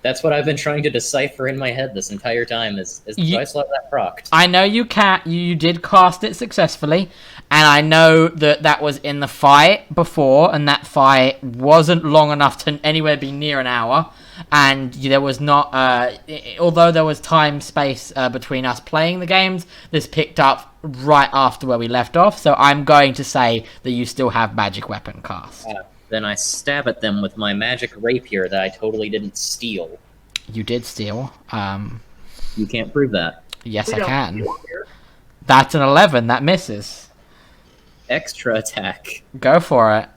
C: That's what I've been trying to decipher in my head this entire time. Is do I still have that procced?
D: I know you can't. You did cast it successfully, and I know that was in the fight before, and that fight wasn't long enough to anywhere be near an hour. And there was not, although there was time space between us playing the games, this picked up right after where we left off. So I'm going to say that you still have magic weapon cast.
C: Then I stab at them with my magic rapier that I totally didn't steal.
D: You did steal.
C: You can't prove that.
D: Yes, I can. That's an 11. That misses.
C: Extra attack.
D: Go for it.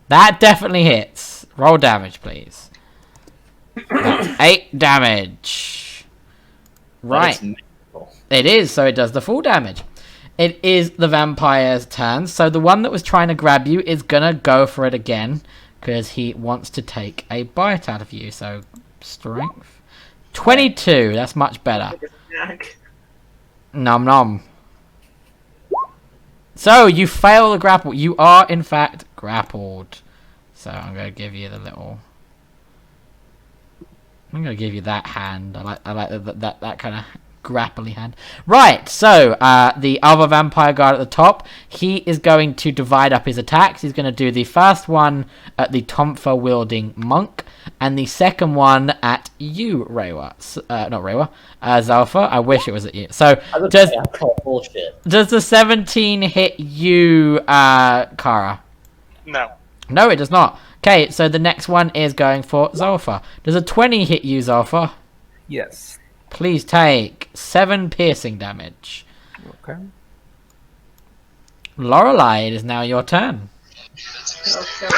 D: That definitely hits. Roll damage, please. That's 8 damage.
C: But
D: Right.
C: it's magical.
D: It is, so it does the full damage. It is the vampire's turn, so the one that was trying to grab you is gonna go for it again, because he wants to take a bite out of you, so strength. 22, that's much better. Nom nom. So, you fail the grapple. You are, in fact, grappled. So, I'm gonna give you the little... I'm gonna give you that hand. I like that kind of grapply hand. Right, so the other vampire guard at the top, he is going to divide up his attacks. He's going to do the first one at the Tonfa wielding monk, and the second one at you, Reiwa. Not Reiwa, Zalfa. I wish it was at you. So does
C: bullshit.
D: Does the 17 hit you, Kara?
F: No.
D: No, it does not. Okay, so the next one is going for Zalfa. Does a 20 hit you, Zalfa?
E: Yes.
D: Please take 7 piercing damage.
E: Okay.
D: Lorelei, it is now your turn.
A: Okay.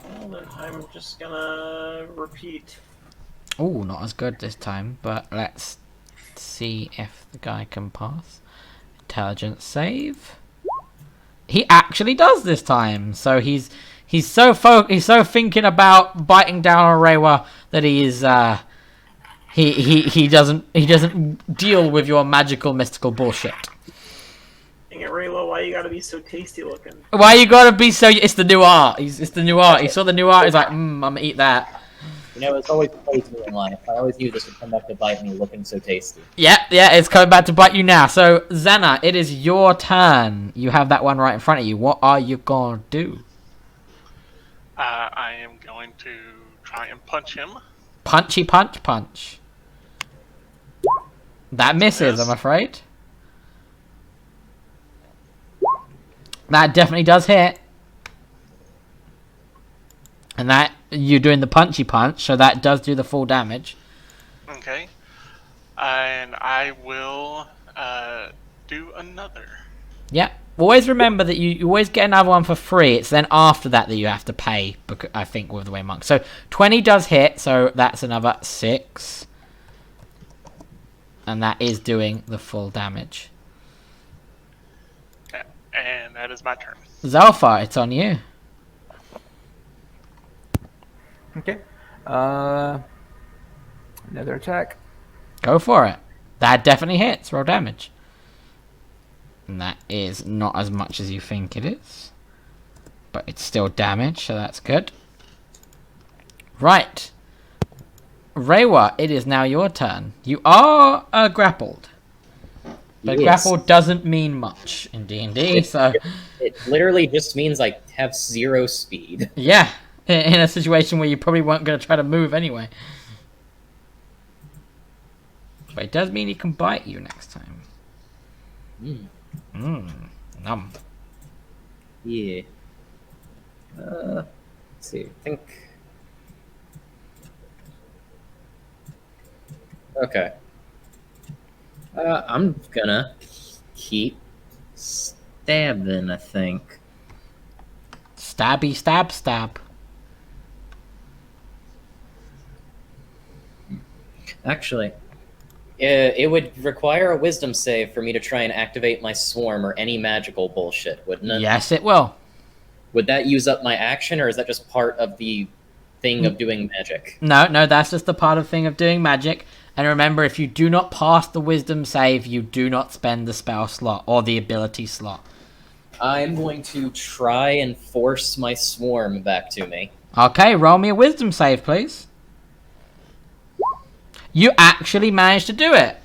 A: Well, then I'm just gonna repeat.
D: Oh, not as good this time, but let's see if the guy can pass. Intelligence save. He actually does this time, so he's so thinking about biting down on Reiwa that he is he doesn't deal with your magical mystical bullshit.
A: Dang it, Raylo, why you gotta be so tasty looking?
D: Why you gotta be so? It's the new art. It's the new art. He saw the new art. He's like, I'm gonna eat that.
C: You know, it's always plays me in life. I always knew this would come back to bite me looking so tasty.
D: Yeah, it's coming back to bite you now. So Xana, it is your turn. You have that one right in front of you. What are you gonna do?
F: I am going to try and punch him.
D: Punchy punch. That misses,
F: Yes.
D: I'm afraid. That definitely does hit. And that, you're doing the punchy punch, so that does do the full damage.
F: Okay. And I will do another.
D: Yeah. Always remember that you always get another one for free. It's then after that you have to pay, I think, with the way monk. So 20 does hit, so that's another 6. And that is doing the full damage.
F: And that is my turn.
D: Zalfar, it's on you.
E: Okay. Another attack.
D: Go for it. That definitely hits. Roll damage. And that is not as much as you think it is. But it's still damage, so that's good. Right. Reiwa, it is now your turn. You are grappled. But
C: Yes.
D: grapple doesn't mean much in D&D, so...
C: It literally just means I have 0 speed.
D: Yeah, in a situation where you probably weren't going to try to move anyway. But it does mean he can bite you next time. Nom.
C: Yeah. Let's see. I think. Okay. I'm gonna keep stabbing, I think.
D: Stabby stab stab.
C: Actually, it would require a wisdom save for me to try and activate my swarm or any magical bullshit, wouldn't it?
D: Yes, it will.
C: Would that use up my action, or is that just part of the thing of doing magic?
D: No, that's just the part of thing of doing magic. And remember, if you do not pass the wisdom save, you do not spend the spell slot or the ability slot.
C: I'm going to try and force my swarm back to me.
D: Okay, roll me a wisdom save, please. You actually managed to do it.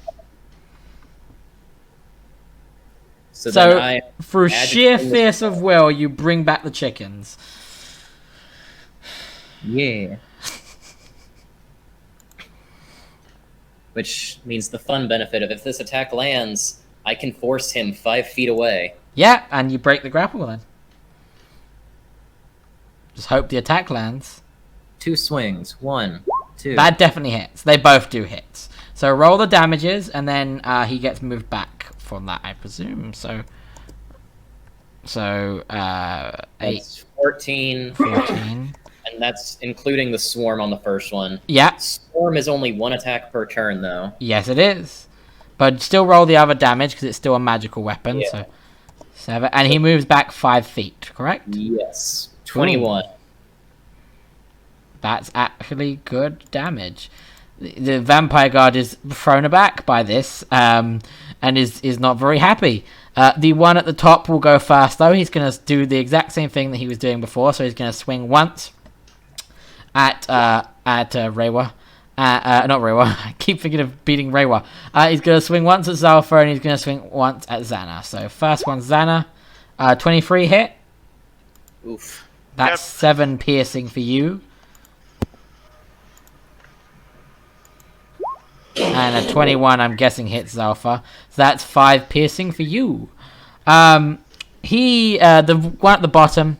C: So
D: So,
C: then I
D: through
C: add
D: sheer
C: to the
D: force of will, you bring back the chickens.
C: Yeah. Which means the fun benefit of if this attack lands, I can force him 5 feet away.
D: Yeah, and you break the grapple then. Just hope the attack lands.
C: 2 swings. 1, 2.
D: That definitely hits. They both do hits. So roll the damages, and then he gets moved back from that, I presume. So 8,
C: That's 14,
D: 14.
C: and that's including the swarm on the first one.
D: Yeah,
C: Swarm is only 1 attack per turn, though.
D: yes it is. But still roll the other damage, because it's still a magical weapon.
C: Yeah.
D: So 7. And he moves back 5 feet, correct?
C: Yes. 21.
D: That's actually good damage. The vampire guard is thrown aback by this, and is not very happy. The one at the top will go first, though. He's going to do the exact same thing that he was doing before. So he's going to swing once at Reiwa. Not Reiwa. I keep thinking of beating Reiwa. He's going to swing once at Zalfa, and he's going to swing once at Xana. So first one's Xana. 23 hit.
C: Oof.
D: That's
F: Yep.
D: 7 piercing for you. And a 21, I'm guessing, hits Zalfa. So that's 5 piercing for you. The one at the bottom,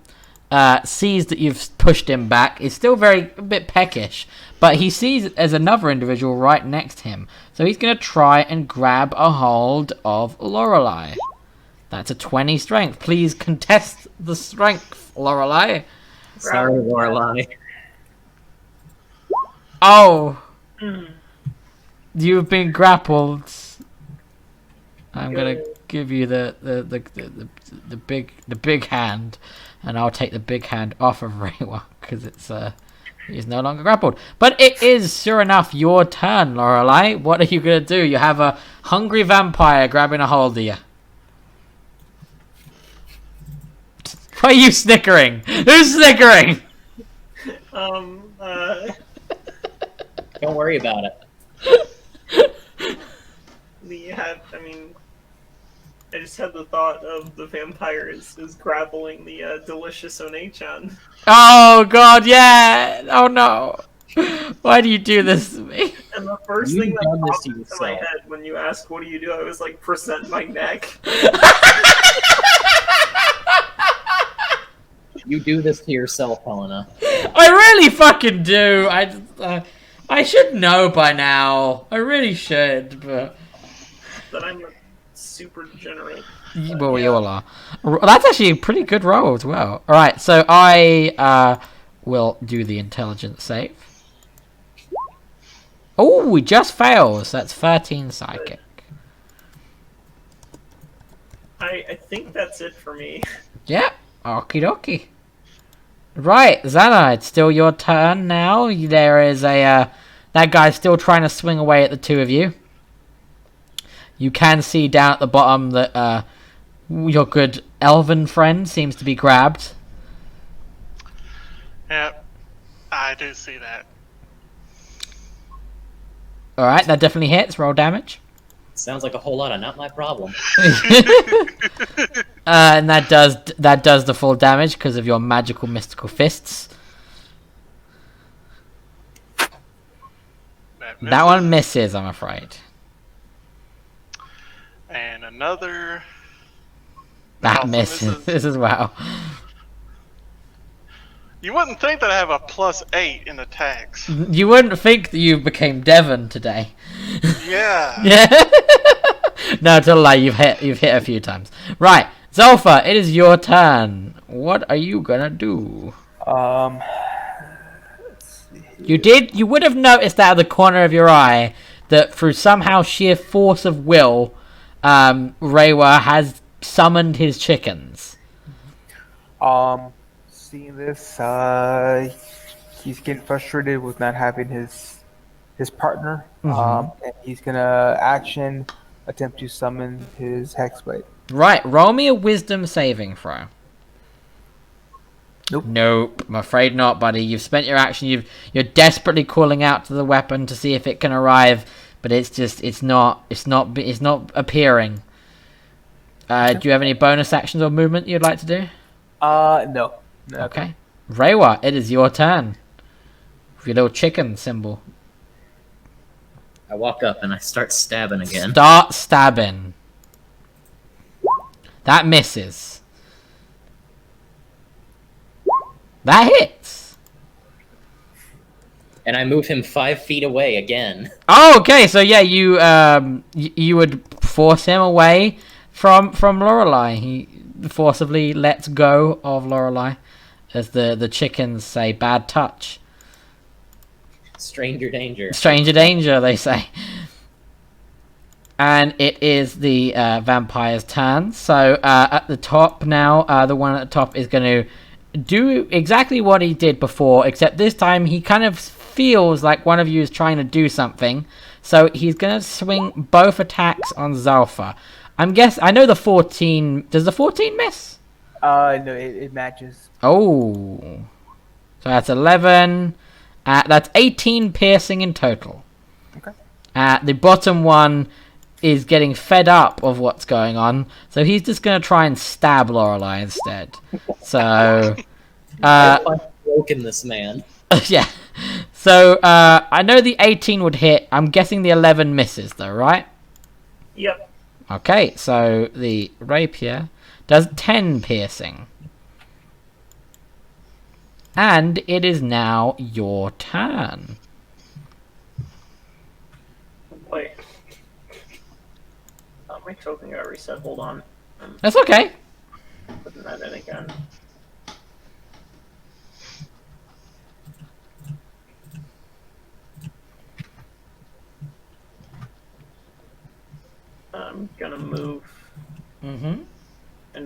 D: sees that you've pushed him back. Is still a bit peckish, but he sees there's another individual right next to him. So he's going to try and grab a hold of Lorelei. That's a 20 strength. Please contest the strength, Lorelei.
C: Sorry, Lorelei.
D: Oh. You've been grappled. I'm gonna give you the big hand, and I'll take the big hand off of Reiwa because he's no longer grappled. But it is sure enough your turn, Lorelei. What are you gonna do? You have a hungry vampire grabbing a hold of you. Why are you snickering? Who's snickering?
C: Don't worry about it.
A: I just had the thought of the vampire is grappling the delicious One-chan.
D: Oh god, yeah! Oh no! Why do you do this to me?
A: And the first
C: You've
A: thing that
C: done this
A: popped
C: to
A: into my
C: yourself.
A: head when you asked what do you do, I was like, present my neck.
C: You do this to yourself, Helena.
D: I really fucking do. I should know by now. I really should, but
A: That I'm a super degenerate.
D: well, we all are. That's actually a pretty good roll as well. All right, so I will do the intelligence save. Oh, he just fails. That's 13 psychic.
A: I think that's it for me.
D: Yep. Okie dokie. Right, Xana, it's still your turn now. There is a that guy's still trying to swing away at the two of you. You can see down at the bottom that your good elven friend seems to be grabbed.
F: Yep, I do see that.
D: Alright, that definitely hits. Roll damage.
C: Sounds like a whole lot of not my problem.
D: And that does the full damage because of your magical mystical fists. That one misses, I'm afraid.
F: And another.
D: That
F: also
D: misses as well.
F: You wouldn't think that I have a +8 in attacks.
D: You wouldn't think that you became Devon today.
F: Yeah.
D: Yeah. No, it's a lie. You've hit a few times. Right, Zolfa, it is your turn. What are you gonna do?
E: Let's see.
D: You would have noticed out of the corner of your eye that through somehow sheer force of will, Reiwa has summoned his chickens.
E: Seeing this, he's getting frustrated with not having his partner. And he's gonna attempt to summon his Hexblade.
D: Right, roll me a wisdom saving throw. Nope, I'm afraid not, buddy. You've spent your action. You're desperately calling out to the weapon to see if it can arrive, but it's not appearing. Do you have any bonus actions or movement you'd like to do?
E: No.
D: Okay. Reiwa, it is your turn. With your little chicken symbol.
C: I walk up and I start stabbing again.
D: Start stabbing. That misses. That hits.
C: And I move him 5 feet away again.
D: Oh, okay. So yeah, you would force him away from Lorelei. He forcibly lets go of Lorelei, as the chickens say, "Bad touch."
C: Stranger danger.
D: Stranger danger, they say. And it is the vampire's turn. So at the top now, the one at the top is going to do exactly what he did before, except this time he kind of feels like one of you is trying to do something. So he's going to swing both attacks on Zalfa. I know the 14... Does the 14 miss?
E: No, it matches.
D: Oh. So that's 11... that's 18 piercing in total.
E: Okay.
D: The bottom one is getting fed up of what's going on, so he's just going to try and stab Lorelei instead. So,
C: I've broken this man.
D: yeah. So, I know the 18 would hit. I'm guessing the 11 misses, though, right?
A: Yep.
D: Okay, so the rapier does 10 piercing. And it is now your turn.
A: Wait. My token got reset. Hold on.
D: That's okay.
A: Putting that in again. I'm gonna move and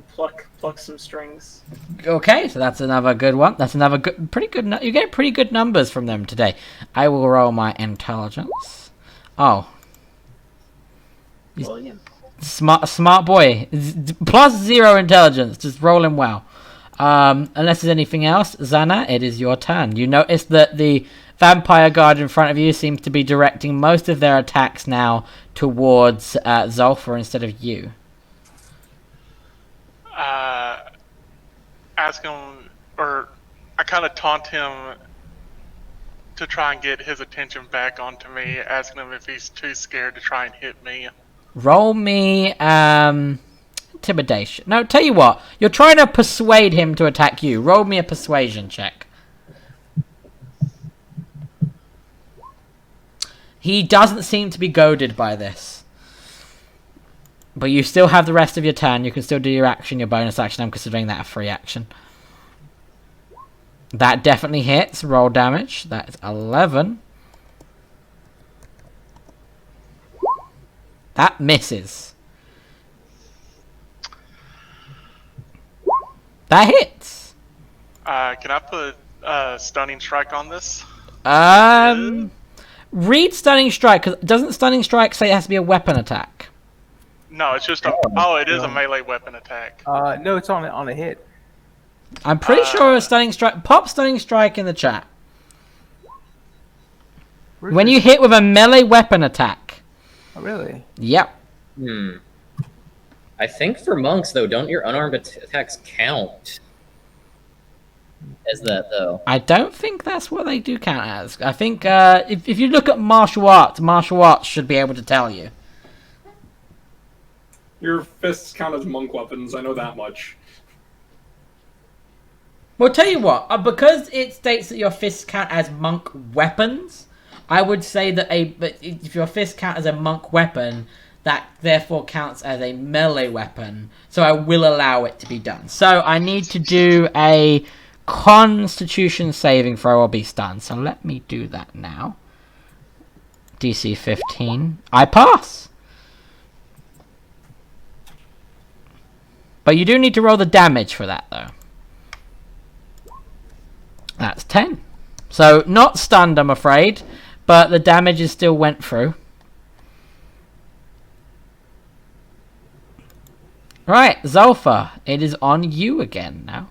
A: pluck some strings.
D: Okay, so that's another good one. That's another pretty good. You get pretty good numbers from them today. I will roll my intelligence. Oh,
A: William.
D: smart boy. +0 intelligence. Just rolling well. Unless there's anything else, Xana, it is your turn. You notice that the vampire guard in front of you seems to be directing most of their attacks now towards Zolfa instead of you.
F: Ask him, or I kind of taunt him to try and get his attention back onto me, asking him if he's too scared to try and hit me.
D: Roll me intimidation. No, tell you what. You're trying to persuade him to attack you. Roll me a persuasion check. He doesn't seem to be goaded by this. But you still have the rest of your turn. You can still do your action, your bonus action. I'm considering that a free action. That definitely hits. Roll damage. That's 11. That misses. That hits.
F: Can I put Stunning Strike on this?
D: Read Stunning Strike, because doesn't Stunning Strike say it has to be a weapon attack?
F: No, it's just a. Oh, it is a melee weapon attack.
E: No, it's on a hit.
D: I'm pretty sure a Stunning Strike... Pop Stunning Strike in the chat.
E: Where's
D: When
E: this?
D: you hit with a melee weapon attack.
E: Oh, really?
D: Yep.
C: I think for monks, though, don't your unarmed attacks count as that, though?
D: I don't think that's what they do count as. I think if you look at martial arts should be able to tell you.
B: Your fists count as monk weapons. I know that much.
D: Well, tell you what, because it states that your fists count as monk weapons, I would say that if your fists count as a monk weapon, that therefore counts as a melee weapon. So I will allow it to be done. So I need to do a Constitution saving throw or be stunned. So let me do that now. DC 15. I pass. But you do need to roll the damage for that, though. That's 10. So, not stunned, I'm afraid. But the damage is still went through. Right, Zolfa. It is on you again now.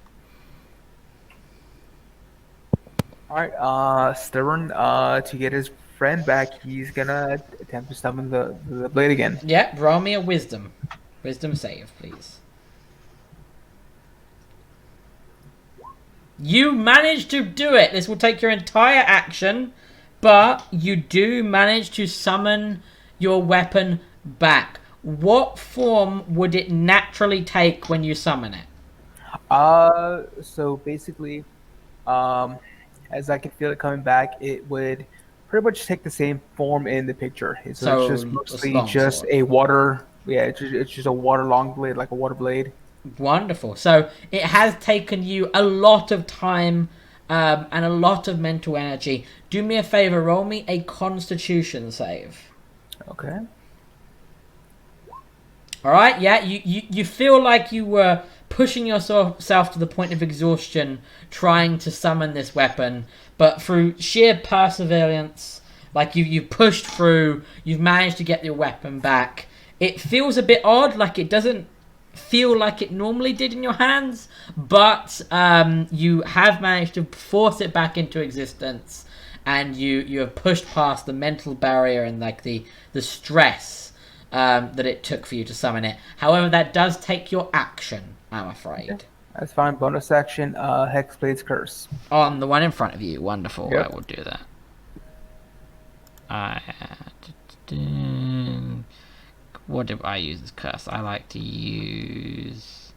E: Alright, Stubborn, to get his friend back, he's gonna attempt to summon the blade again.
D: Yeah, roll me a wisdom. Wisdom save, please. You managed to do it. This will take your entire action, but you do manage to summon your weapon back. What form would it naturally take when you summon it?
E: So basically, as I can feel it coming back, it would pretty much take the same form in the picture. So it's just mostly just a water, it's just a water long blade, like a water blade.
D: Wonderful. So it has taken you a lot of time and a lot of mental energy. Do me a favor, roll me a Constitution save.
E: Okay.
D: All right, yeah, you feel like you were pushing yourself to the point of exhaustion trying to summon this weapon, but through sheer perseverance, like you pushed through, you've managed to get your weapon back. It feels a bit odd, like it doesn't feel like it normally did in your hands, but you have managed to force it back into existence, and you have pushed past the mental barrier and like the stress that it took for you to summon it. However, that does take your action, I'm afraid.
E: Yeah, that's fine. Bonus action, Hexblade's Curse.
D: On the one in front of you. Wonderful.
E: Yep.
D: I will do that. What do I use as curse? I like to use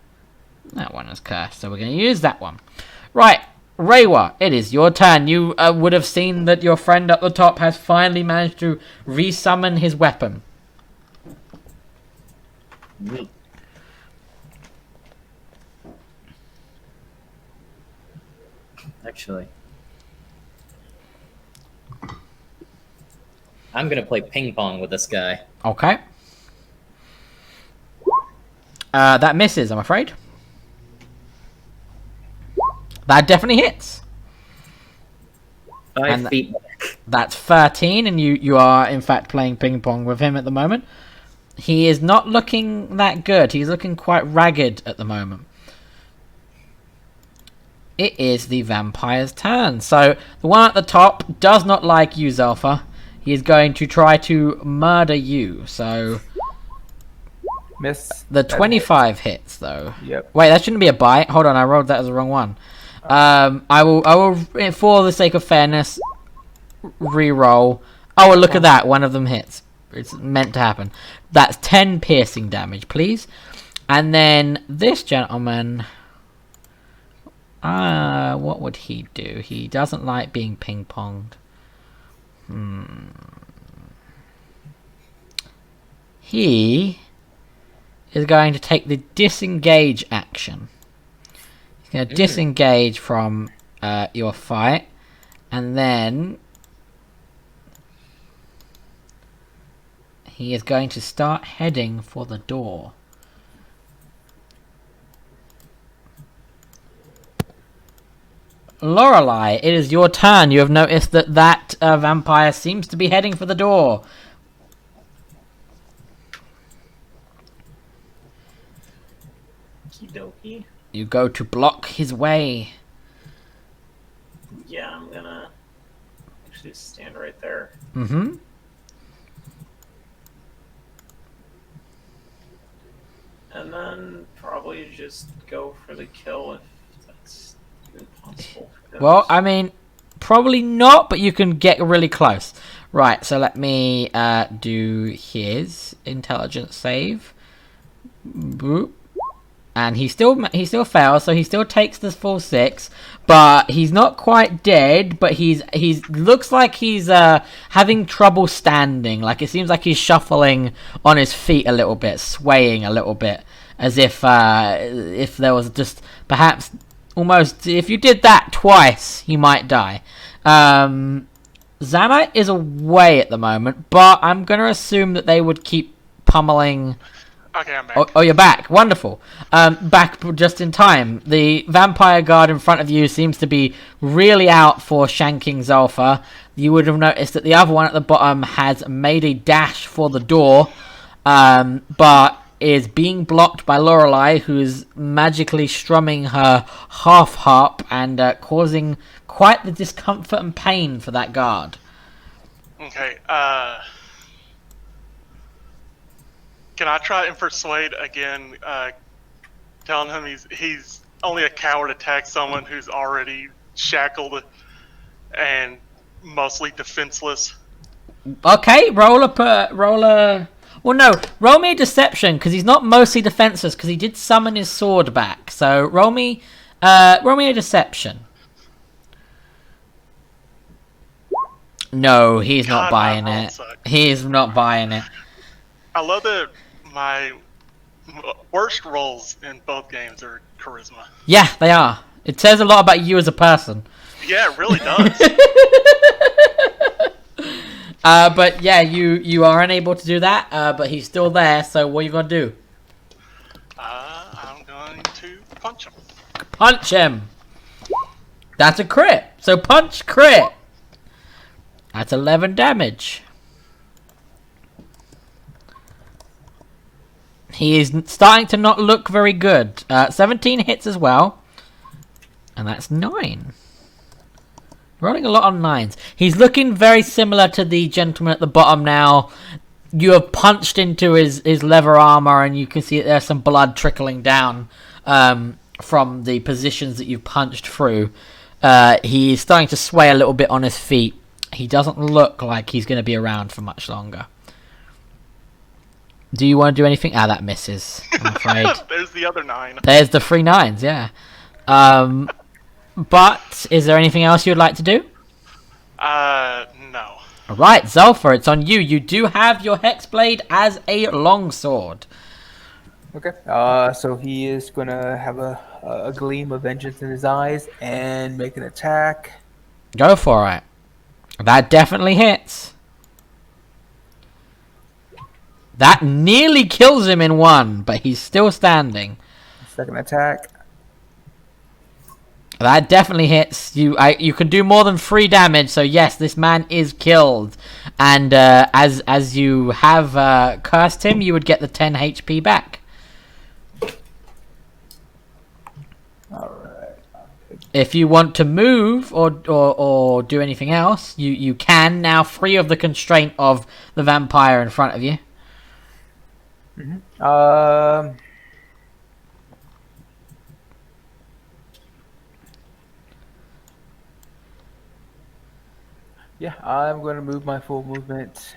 D: that one as curse. So we're going to use that one. Right. Reiwa, it is your turn. You would have seen that your friend up the top has finally managed to resummon his weapon.
C: Actually, I'm gonna play ping pong with this guy.
D: Okay. That misses, I'm afraid. That definitely hits.
C: 5 feet.
D: That's 13, and you are, in fact, playing ping pong with him at the moment. He is not looking that good. He's looking quite ragged at the moment. It is the vampire's turn. So, the one at the top does not like you, Zelfa. He is going to try to murder you. So,
E: Miss.
D: the 25 hits, though.
E: Yep.
D: Wait, that shouldn't be a bite. Hold on, I rolled that as the wrong one. I will, for the sake of fairness, re-roll. Oh, well, look at that. One of them hits. It's meant to happen. That's 10 piercing damage, please. And then this gentleman... what would he do? He doesn't like being ping-ponged. He is going to take the disengage action. He's going to disengage from your fight. And then... he is going to start heading for the door. Lorelei, it is your turn. You have noticed that vampire seems to be heading for the door.
A: Okey-dokey.
D: You go to block his way.
A: Yeah, I'm gonna actually stand right there.
D: Mm-hmm.
A: And then probably just go for the kill if that's even possible.
D: Well, I mean, probably not, but you can get really close. Right, so let me do his intelligence save. Boop. And he still fails, so he still takes the full 6, but he's not quite dead. But he's looks like he's having trouble standing. Like it seems like he's shuffling on his feet a little bit, swaying a little bit, as if there was just perhaps almost if you did that twice, you might die. Xanite is away at the moment, but I'm gonna assume that they would keep pummeling.
F: Okay, I'm back.
D: Oh, you're back. Wonderful. Back just in time. The vampire guard in front of you seems to be really out for shanking Zolfa. You would have noticed that the other one at the bottom has made a dash for the door, but is being blocked by Lorelei, who is magically strumming her half harp and causing quite the discomfort and pain for that guard.
F: Okay, can I try and persuade again, telling him he's only a coward to attack someone who's already shackled and mostly defenseless?
D: Okay, roll me a deception, because he's not mostly defenseless, because he did summon his sword back. So roll me a deception. No, he's not buying it. He's not buying it.
F: I love that my worst rolls in both games are charisma.
D: Yeah, they are. It says a lot about you as a person.
F: Yeah, it really does.
D: But yeah, you are unable to do that, but he's still there, so what are you going to do?
F: I'm going to punch him.
D: Punch him! That's a crit! So punch crit! That's 11 damage. He is starting to not look very good. 17 hits as well. And that's 9. Rolling a lot on 9s. He's looking very similar to the gentleman at the bottom now. You have punched into his leather armor, and you can see that there's some blood trickling down from the positions that you've punched through. He's starting to sway a little bit on his feet. He doesn't look like he's going to be around for much longer. Do you want to do anything? Ah, that misses, I'm afraid.
F: There's the other 9.
D: There's the 3 9s, yeah. But is there anything else you'd like to do?
F: No.
D: Alright, Zolfa, it's on you. You do have your Hexblade as a longsword.
E: Okay. So he is gonna have a gleam of vengeance in his eyes and make an attack.
D: Go for it. That definitely hits. That nearly kills him in one, but he's still standing.
E: Second attack.
D: That definitely hits. You can do more than 3 damage, so yes, this man is killed. And as you have cursed him, you would get the 10 HP back.
E: Alright.
D: If you want to move or do anything else, you can now, free of the constraint of the vampire in front of you.
E: Yeah, I'm going to move my full movement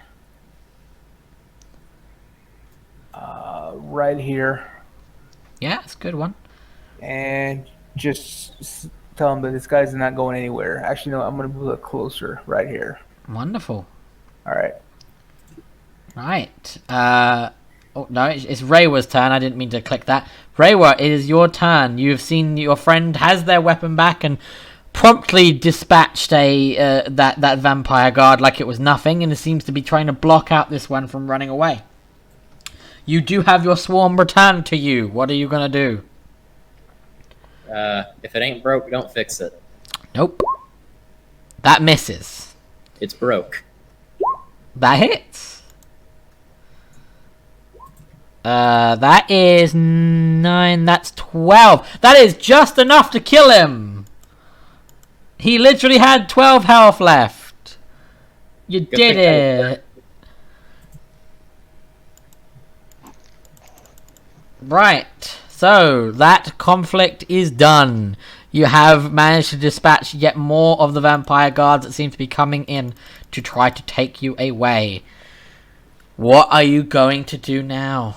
E: right here
D: Yeah, it's a good one.
E: and just tell him that this guy's not going anywhere. Actually, no, I'm going to move it closer right here.
D: Wonderful.
E: All right.
D: Right. Oh, no, it's Reiwa's turn. I didn't mean to click that. Reiwa, it is your turn. You've seen your friend has their weapon back, and promptly dispatched that vampire guard like it was nothing, and it seems to be trying to block out this one from running away. You do have your swarm returned to you. What are you gonna do?
C: If it ain't broke, don't fix it.
D: Nope. That misses.
C: It's broke.
D: That hits. That is 9. That's 12. That is just enough to kill him. He literally had 12 health left. You did it. Right. So, that conflict is done. You have managed to dispatch yet more of the vampire guards that seem to be coming in to try to take you away. What are you going to do now?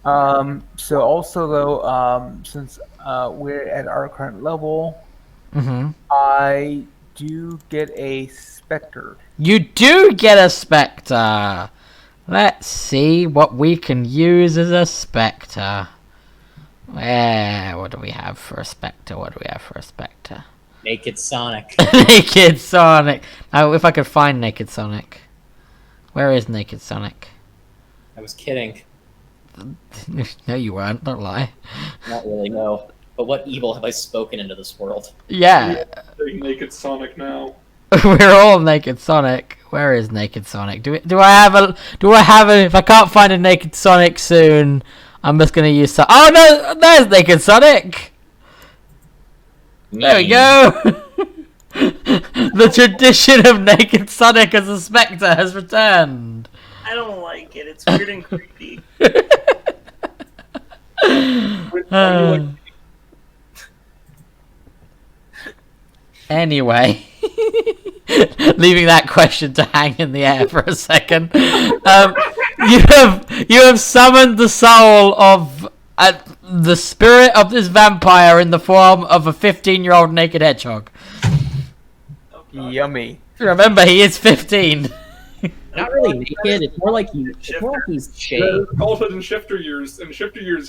E: So also though, since we're at our current level, I do get a specter.
D: You do get a specter. Let's see what we can use as a specter. What do we have for a specter?
C: Naked Sonic.
D: Naked Sonic. Now, if I could find Naked Sonic. Where is Naked Sonic?
C: I was kidding.
D: No, you weren't. Don't lie.
C: Not really, no. But what evil have I spoken into this world?
D: Yeah.
B: Naked Sonic now.
D: We're all Naked Sonic. Where is Naked Sonic? Do I have a? If I can't find a Naked Sonic soon, I'm just gonna use some. Oh no! There's Naked Sonic. There we go. The tradition of Naked Sonic as a specter has returned.
A: I don't like it. It's weird and creepy.
D: Anyway, leaving that question to hang in the air for a second, you have summoned the soul of the spirit of this vampire in the form of a 15-year-old naked hedgehog.
E: Yummy.
D: Remember, he is 15.
C: Not really naked. It's more like he's shaved.
B: Also, in Shifter years,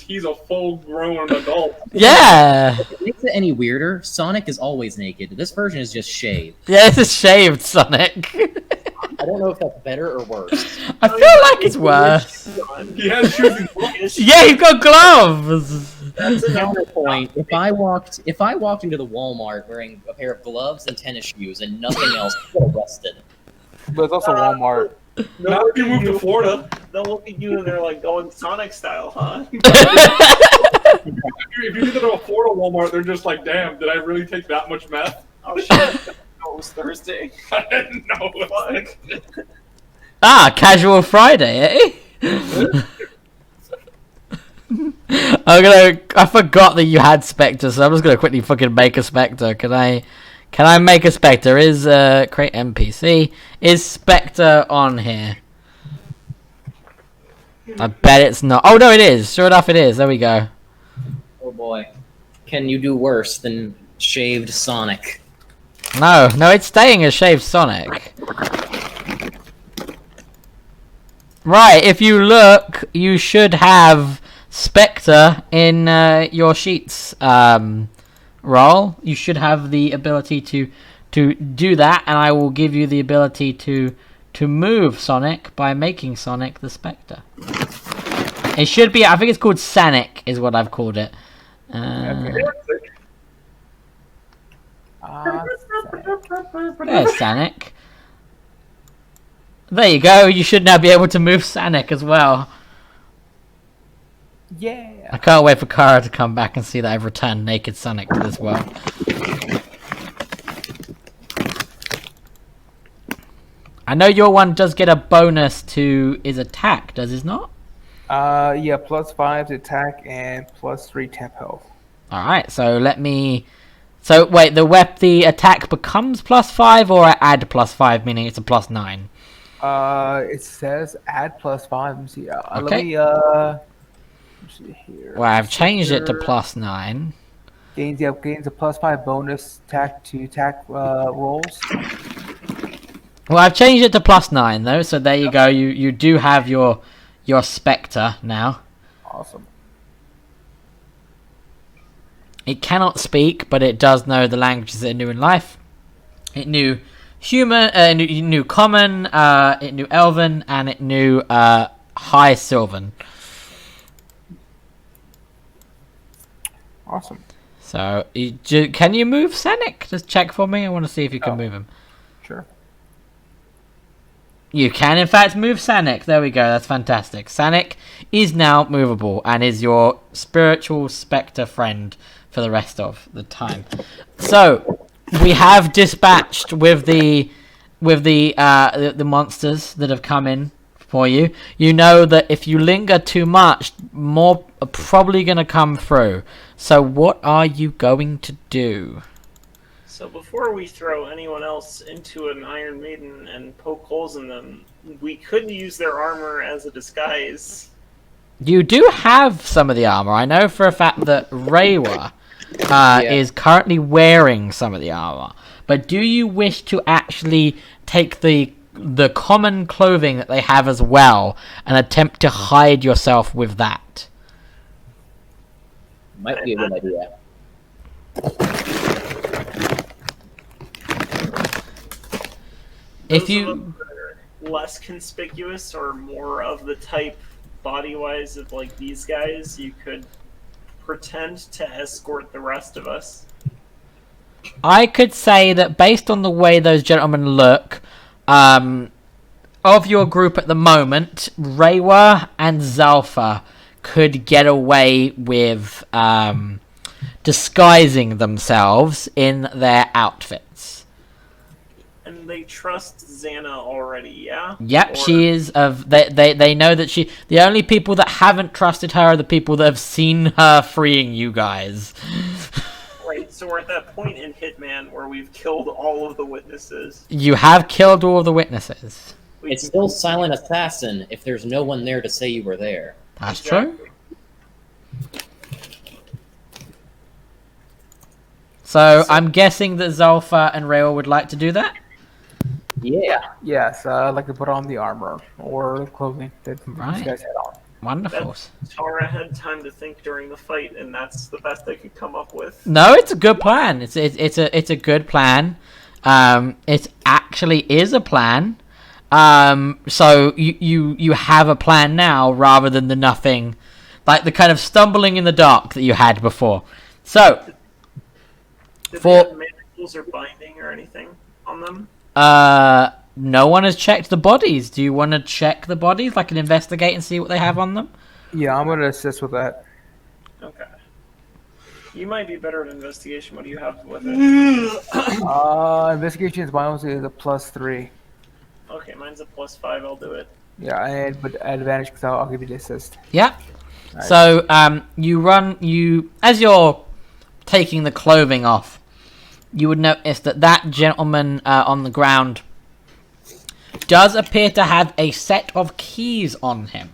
B: he's a full-grown adult.
D: Yeah.
C: If it makes it any weirder, Sonic is always naked. This version is just shaved.
D: Yeah, this is shaved Sonic.
C: I don't know if that's better or worse.
D: I feel like it's worse.
B: He has shoes and gloves.
D: Yeah, he's got gloves.
A: That's a
C: Counterpoint: if I walked into the Walmart wearing a pair of gloves and tennis shoes and nothing else, I'd get arrested.
E: But it's also Walmart.
B: Now we can move to Florida.
A: They'll look at you and they're like going Sonic style, huh?
B: If you get to a Florida Walmart, they're just like, damn, did I really take that much meth?
A: Oh shit. No, it was Thursday.
B: I didn't know.
A: Fuck.
D: Casual Friday, eh? I forgot that you had Spectre, so I'm just gonna quickly fucking make a Spectre. Can I make a Spectre? Is create NPC? Is Spectre on here? I bet it's not. Oh no, it is. Sure enough, it is. There we go.
C: Oh boy, can you do worse than shaved Sonic?
D: No, it's staying as shaved Sonic. Right, if you look, you should have Spectre in your sheets roll. You should have the ability to do that, and I will give you the ability to move Sonic by making Sonic the Spectre. It should be, I think it's called Sanic, is what I've called it. There's Sanic. There you go, you should now be able to move Sanic as well.
E: Yeah.
D: I can't wait for Kara to come back and see that I've returned Naked Sonic to this world. I know your one does get a bonus to his attack, does it not?
E: Yeah, +5 to attack and +3 temp health.
D: Alright, so let me... So, wait, the attack becomes +5 or I add +5, meaning it's a +9?
E: It says add +5. Let me see.
D: Okay.
E: Let me see here.
D: Well, I've changed it to +9.
E: Gains a +5 bonus attack to attack rolls.
D: Well, I've changed it to +9 though, so there you go. You do have your Spectre now.
E: Awesome.
D: It cannot speak, but it does know the languages that it knew in life. It knew human, it knew common, it knew elven, and it knew high sylvan.
E: Awesome.
D: So, can you move Senik? Just check for me. I want to see if you can move him.
E: Sure.
D: You can, in fact, move Sanik. There we go. That's fantastic. Sanik is now movable and is your spiritual spectre friend for the rest of the time. So we have dispatched with the monsters that have come in for you. You know that if you linger too much, more are probably going to come through. So what are you going to do?
A: So before we throw anyone else into an Iron Maiden and poke holes in them, we could use their armor as a disguise.
D: You do have some of the armor. I know for a fact that Reiwa is currently wearing some of the armor. But do you wish to actually take the common clothing that they have as well and attempt to hide yourself with that?
C: Might be a good idea.
D: If
A: Those
D: you
A: of us that are less conspicuous or more of the type body-wise of like these guys, you could pretend to escort the rest of us.
D: I could say that based on the way those gentlemen look, of your group at the moment, Reiwa and Zalfa could get away with disguising themselves in their outfits.
A: And they trust Xana already, yeah?
D: Yep,
A: Or-
D: she is of they know that she the only people that haven't trusted her are the people that have seen her freeing you guys.
A: Right, so we're at that point in Hitman where we've killed all of the witnesses.
D: You have killed all of the witnesses.
A: We
C: It's
A: can-
C: still silent assassin if there's no one there to say you were there.
D: That's true.
A: Exactly.
D: So I'm guessing that Zalfa and Reiwa would like to do that.
C: Yeah.
E: Yes, I'd like to put on the armor or the clothing that
D: Right.
E: these guys had on.
D: Wonderful.
A: Tara had time to think during the fight, and that's the best they could come up with.
D: No, it's a good plan. It's a good plan. It actually is a plan. So you have a plan now rather than the nothing, like the kind of stumbling in the dark that you had before. So
A: Did
D: For-
A: they have manacles or binding or anything on them?
D: no one has checked the bodies. Do you want to check the bodies, like, and investigate and see what they have on them?
E: Yeah, I'm gonna assist with that.
A: Okay. You might be better at investigation. What do you have with it?
E: Investigation is mine is a +3.
A: Okay, mine's a +5. I'll do it.
E: Yeah, and but advantage because I'll give you the assist.
D: Yeah.
E: Nice.
D: So you as you're taking the clothing off, you would notice that gentleman on the ground does appear to have a set of keys on him.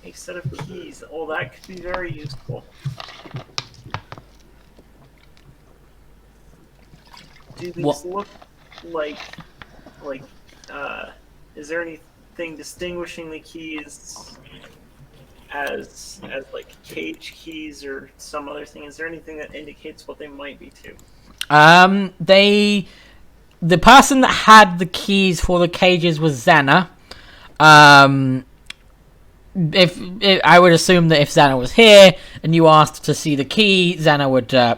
A: A set of keys. Oh, that could be very useful. Do these
D: What-
A: look like, is there anything distinguishing the keys as like cage keys or some other thing? Is there anything that indicates what they might be too?
D: The person that had the keys for the cages was Xana. If I would assume that if Xana was here and you asked to see the key, Xana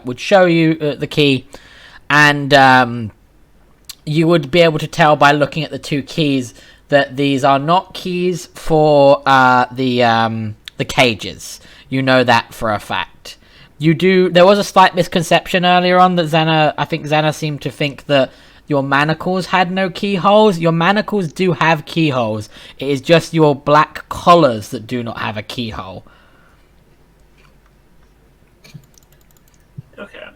D: would show you the key, and you would be able to tell by looking at the two keys that these are not keys for the cages. You know that for a fact. There was a slight misconception earlier on that Xana seemed to think that your manacles had no keyholes. Your manacles do have keyholes. It is just your black collars that do not have a keyhole.
A: Okay.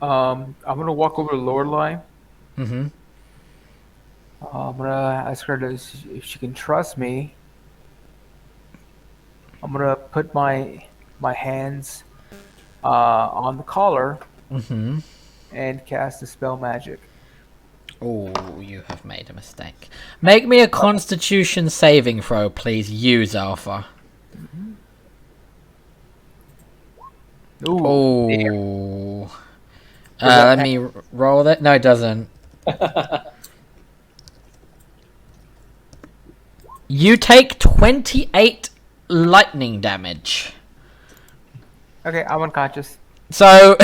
E: I'm gonna walk over to Lorelei.
D: Mm-hmm.
E: I'm gonna ask her if she can trust me. I'm gonna put my hands on the collar
D: Mm-hmm.
E: and cast a spell magic.
D: Oh, you have made a mistake. Make me a Constitution saving throw, please. Use Alpha.
E: Ooh. Damn.
D: Oh.
E: that
D: Let me roll that. No, it doesn't. You take 28 lightning damage.
E: Okay, I'm unconscious.
D: So,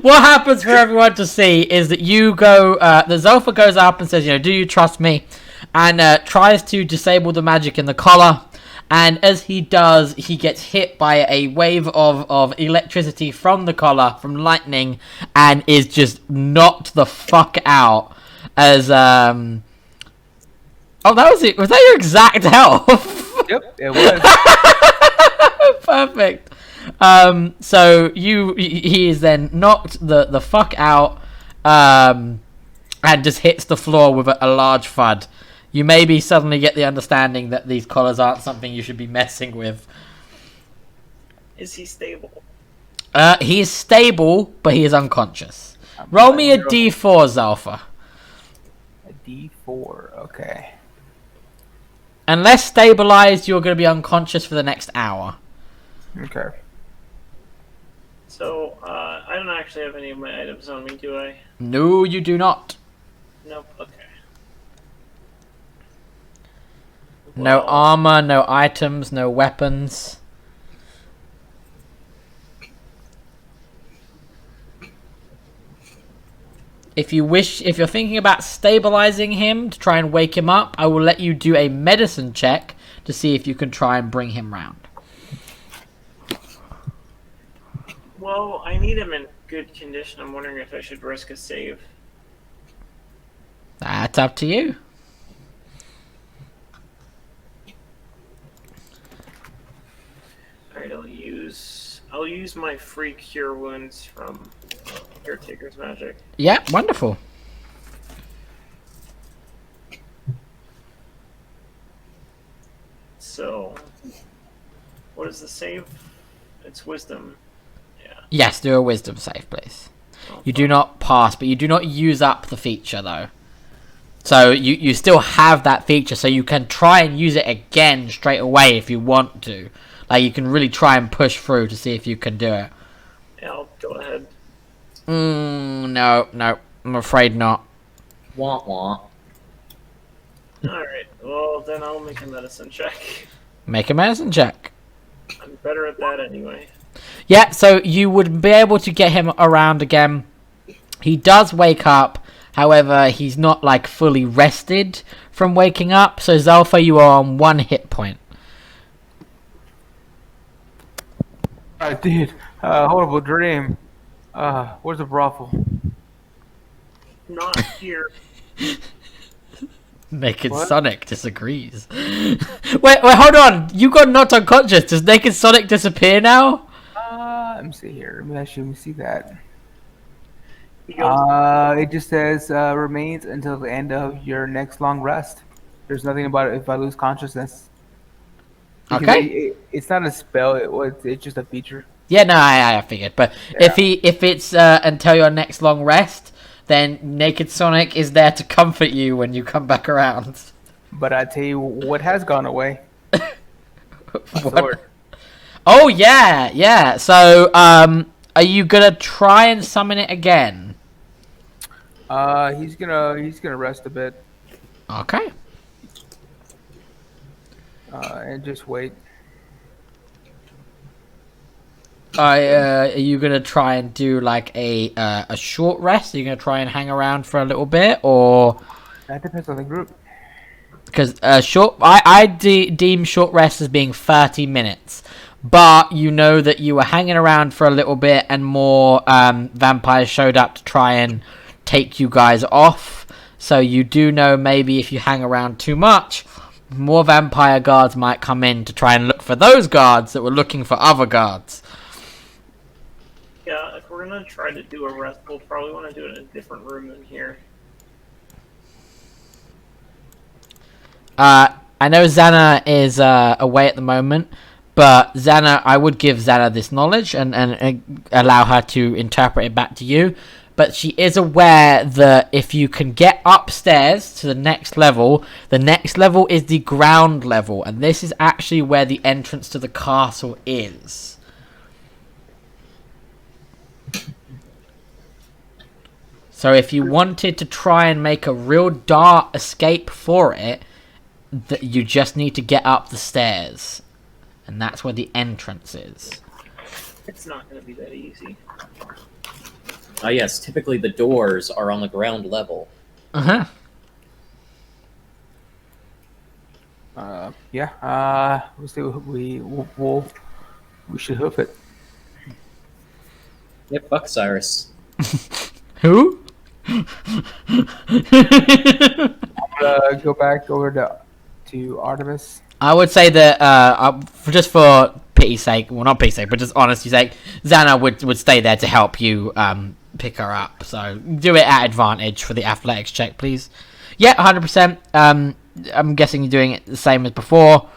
D: what happens for everyone to see is that you go, the Zolfa goes up and says, do you trust me? And tries to disable the magic in the collar. And as he does, he gets hit by a wave of electricity from the collar, from lightning, and is just knocked the fuck out. As, oh, that was it. Was that your exact health?
E: Yep, it was.
D: Perfect. So he is then knocked the fuck out, and just hits the floor with a large thud. You maybe suddenly get the understanding that these collars aren't something you should be messing with.
A: Is he stable?
D: He is stable, but he is unconscious. Roll me a d4, Zalfa.
E: A D4, okay.
D: Unless stabilized, you're going to be unconscious for the next hour.
E: Okay.
A: So, I don't actually have any of my items on me, do I?
D: No, you do not.
A: Nope, okay.
D: No
A: Well,
D: armor, no items, no weapons. If you're thinking about stabilizing him to try and wake him up, I will let you do a medicine check to see if you can try and bring him round.
A: Well, I need him in good condition. I'm wondering if I should risk a save.
D: That's up to you.
A: Alright, I'll use my free cure wounds from Caretaker's magic.
D: Yeah, wonderful.
A: So, what is the save? It's wisdom. Yeah.
D: Yes, do a wisdom save, please. You do not pass, but you do not use up the feature, though. So you still have that feature, so you can try and use it again straight away if you want to. Like, you can really try and push through to see if you can do it.
A: Yeah, I'll go ahead.
D: No, I'm afraid not.
C: Wah wah.
A: Alright, well, then I'll make a medicine check.
D: Make a medicine check.
A: I'm better at that anyway.
D: Yeah, so you would be able to get him around again. He does wake up. However, he's not, like, fully rested from waking up. So, Zalfa, you are on 1 hit point.
E: I did. Horrible dream. Where's the brothel?
A: Not here.
D: Naked
E: What?
D: Sonic disagrees. wait, hold on. You got knocked unconscious. Does Naked Sonic disappear now?
E: Let me see here. Let me see that.
A: He goes,
E: It just says remains until the end of your next long rest. There's nothing about it if I lose consciousness. Because
D: Okay.
E: it's not a spell. It's just a feature.
D: Yeah, no, I figured. But
E: Yeah.
D: if it's until your next long rest, then Naked Sonic is there to comfort you when you come back around.
E: But I tell you what has gone away. My
D: What?
E: sword.
D: Oh yeah. So are you gonna try and summon it again?
E: He's gonna rest a bit.
D: Okay.
E: And just wait.
D: Are you gonna try and do like a short rest? Are you gonna try and hang around for a little bit, or
E: That depends on the group.
D: because I deem short rest as being 30 minutes, but you know that you were hanging around for a little bit, and more vampires showed up to try and take you guys off. So you do know maybe if you hang around too much, more vampire guards might come in to try and look for those guards that were looking for other guards.
A: yeah, if we're gonna try to do a rest, we'll probably want to do it in a different room than here.
D: I know Xana is away at the moment, but Xana, I would give Xana this knowledge and allow her to interpret it back to you. But she is aware that if you can get upstairs to the next level is the ground level, and this is actually where the entrance to the castle is. So if you wanted to try and make a real dart escape for it, you just need to get up the stairs. And that's where the entrance is.
A: It's not going to be that easy.
C: Yes, typically the doors are on the ground level.
D: Uh-huh.
E: Yeah. We'll see. We should hoof it.
C: Yeah, fuck Cyrus.
D: Who?
E: Go back over to Artemis.
D: I would say that, just for pity's sake, well, not pity's sake, but just honesty's sake, Xana would stay there to help you pick her up. So do it at advantage for the athletics check, please. Yeah, 100%. I'm guessing you're doing it the same as before.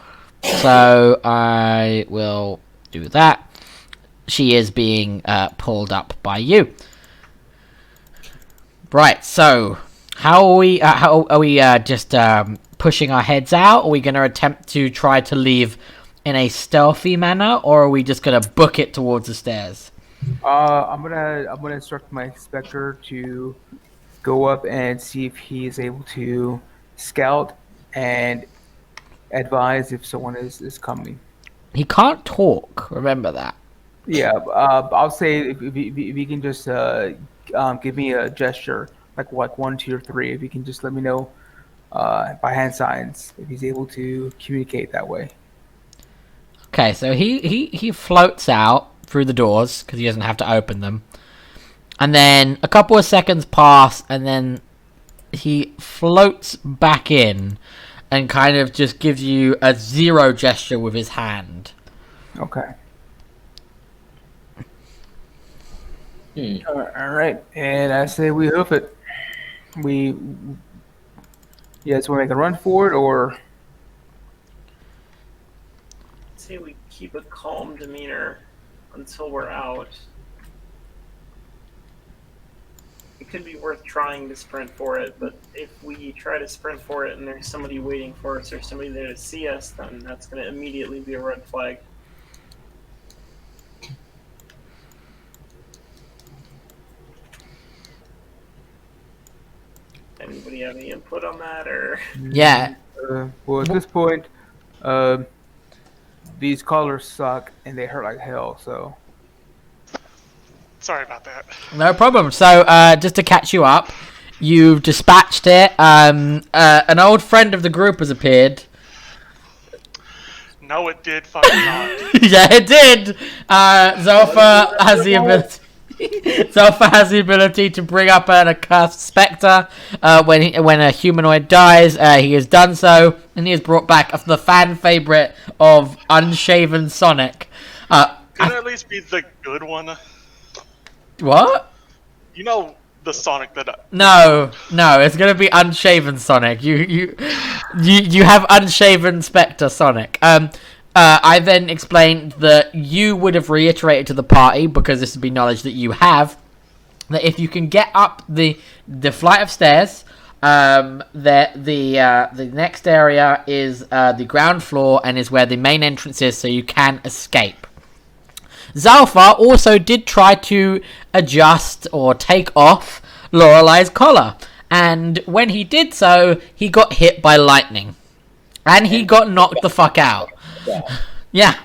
D: So I will do that. She is being pulled up by you. Right, so how are we just pushing our heads out? Are we going to attempt to try to leave in a stealthy manner, or are we just going to book it towards the stairs?
E: I'm gonna instruct my inspector to go up and see if he is able to scout and advise if someone is coming.
D: He can't talk, remember that.
E: Yeah, I'll say if you can just give me a gesture, like 1, 2, or 3. If you can just let me know by hand signs if he's able to communicate that way.
D: Okay, so he floats out through the doors because he doesn't have to open them, and then a couple of seconds pass, and then he floats back in and kind of just gives you a 0 gesture with his hand.
E: Okay.
C: Hmm.
E: All right, and I say we hoof it. You guys want to make a run for it, or?
A: Say we keep a calm demeanor until we're out. It could be worth trying to sprint for it, but if we try to sprint for it and there's somebody waiting for us or somebody there to see us, then that's going to immediately be a red flag. Anybody have any input on that, or?
D: Yeah.
E: Well, at this point, these collars suck and they hurt like hell. So.
F: Sorry about that.
D: No problem. So, just to catch you up, you've dispatched it. An old friend of the group has appeared.
F: No, it did fucking not.
D: Yeah, it did. Zolfa has the ability. Zolfa has the ability to bring up an accursed spectre when a humanoid dies. He has done so, and he has brought back the fan favorite of Unshaven Sonic.
F: Could it at least be the good one?
D: What?
F: You know the Sonic that.
D: No, it's gonna be Unshaven Sonic. You have Unshaven Spectre Sonic. I then explained that you would have reiterated to the party, because this would be knowledge that you have, that if you can get up the flight of stairs, the next area is the ground floor and is where the main entrance is, so you can escape. Zalfa also did try to adjust or take off Lorelai's collar, and when he did so, he got hit by lightning, and he got knocked the fuck out. Yeah.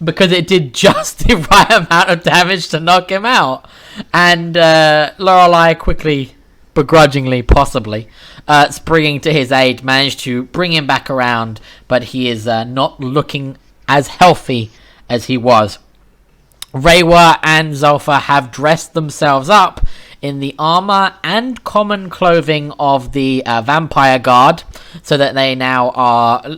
D: Because it did just the right amount of damage to knock him out. And Lorelai quickly, begrudgingly, possibly, springing to his aid, managed to bring him back around, but he is not looking as healthy as he was. Reiwa and Zolfa have dressed themselves up in the armor and common clothing of the vampire guard, so that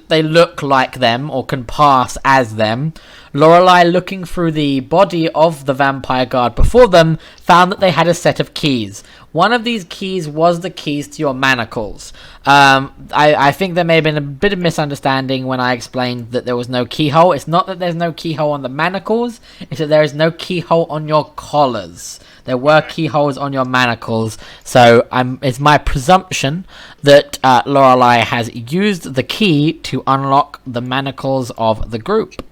D: they look like them or can pass as them. Lorelai, looking through the body of the vampire guard before them, found that they had a set of keys. One of these keys was the keys to your manacles. I think there may have been a bit of misunderstanding when I explained that there was no keyhole. It's not that there's no keyhole on the manacles, it's that there is no keyhole on your collars. There were keyholes on your manacles, so it's my presumption that Lorelai has used the key to unlock the manacles of the group.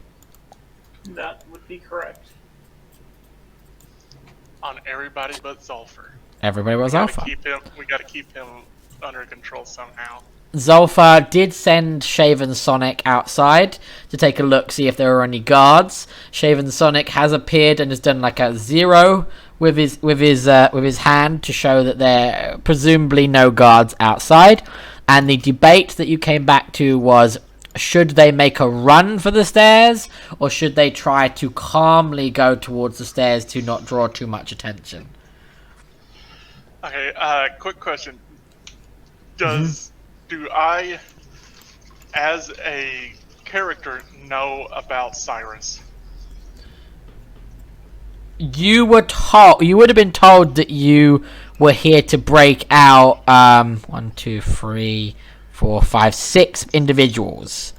A: That would be correct.
F: on everybody but Zulfur.
D: Everybody was Alpha.
F: We gotta keep him under control somehow.
D: Zulfa did send Shaven Sonic outside to take a look, see if there were any guards. Shaven Sonic has appeared and has done like a 0 with his hand to show that there are presumably no guards outside. And the debate that you came back to was, should they make a run for the stairs, or should they try to calmly go towards the stairs to not draw too much attention?
F: Okay, quick question. Do I, as a character, know about Cyrus?
D: You would have been told that you were here to break out 1, 2, 3, 4, 5, 6 individuals,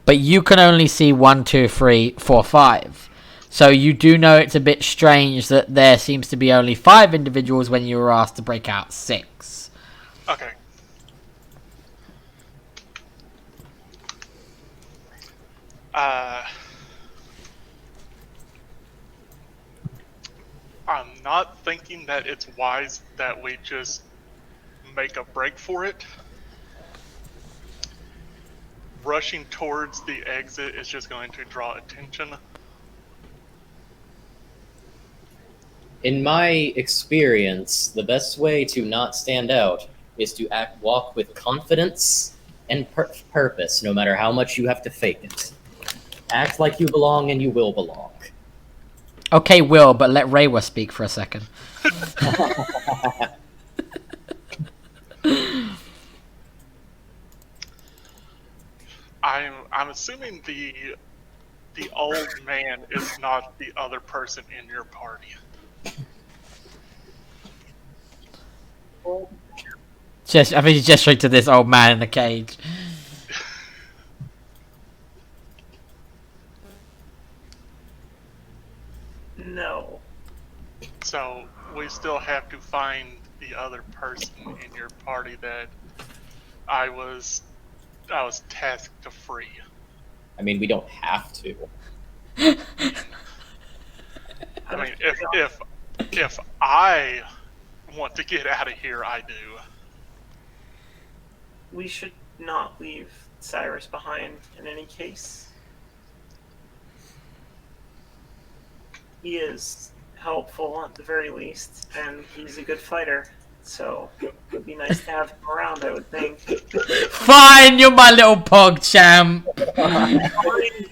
D: but you can only see 1, 2, 3, 4, 5. So you do know it's a bit strange that there seems to be only 5 individuals when you were asked to break out 6.
F: Okay. I'm not thinking that it's wise that we just make a break for it. Rushing towards the exit is just going to draw attention.
C: In my experience, the best way to not stand out is to walk with confidence and purpose, no matter how much you have to fake it. Act like you belong and you will belong.
D: Okay, Will, but let Reiwa speak for a second.
F: I'm assuming the old man is not the other person in your party.
D: I think he's gesturing to this old man in the cage.
A: No.
F: So we still have to find the other person in your party that I was tasked to free.
C: I mean, we don't have to.
F: I mean, if I want to get out of here, I do.
A: We should not leave Cyrus behind in any case. He is helpful at the very least, and he's a good fighter, so it'd be nice to have him around, I would think.
D: Fine, you're my little pog champ.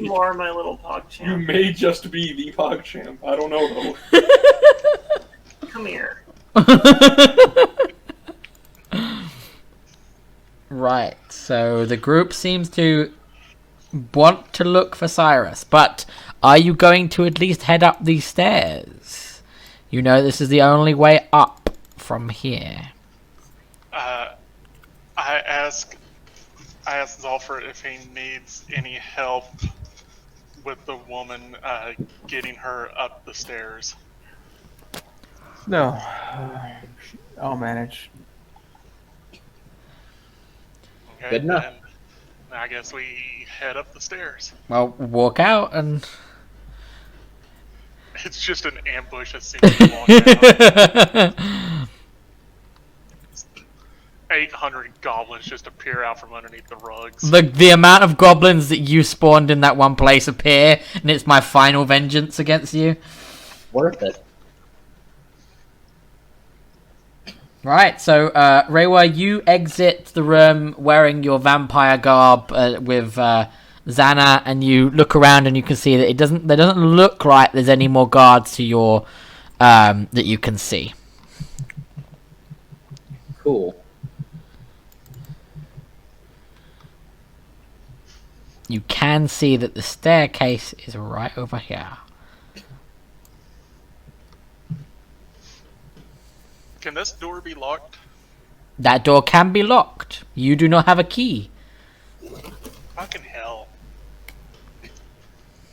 A: You are my little pog
B: You
A: champ.
B: may just be the PogChamp. I don't know, though.
A: Come here.
D: Right, so the group seems to want to look for Cyrus, but are you going to at least head up these stairs? You know this is the only way up from here.
F: I ask Zulfur if he needs any help with the woman getting her up the stairs.
E: No, I'll manage.
F: Okay,
C: Good enough.
F: then I guess we head up the stairs.
D: Well, walk out and...
F: It's just an ambush as soon as you walk out. 800 goblins just appear out from underneath the rugs.
D: The amount of goblins that you spawned in that one place appear, and it's my final vengeance against you.
C: Worth it.
D: Right, so Reiwa, you exit the room wearing your vampire garb with Xana, and you look around and you can see that there doesn't look like there's any more guards to your that you can see.
C: Cool.
D: You can see that the staircase is right over here.
F: Can this door be locked?
D: That door can be locked. You do not have a key.
F: Fucking hell.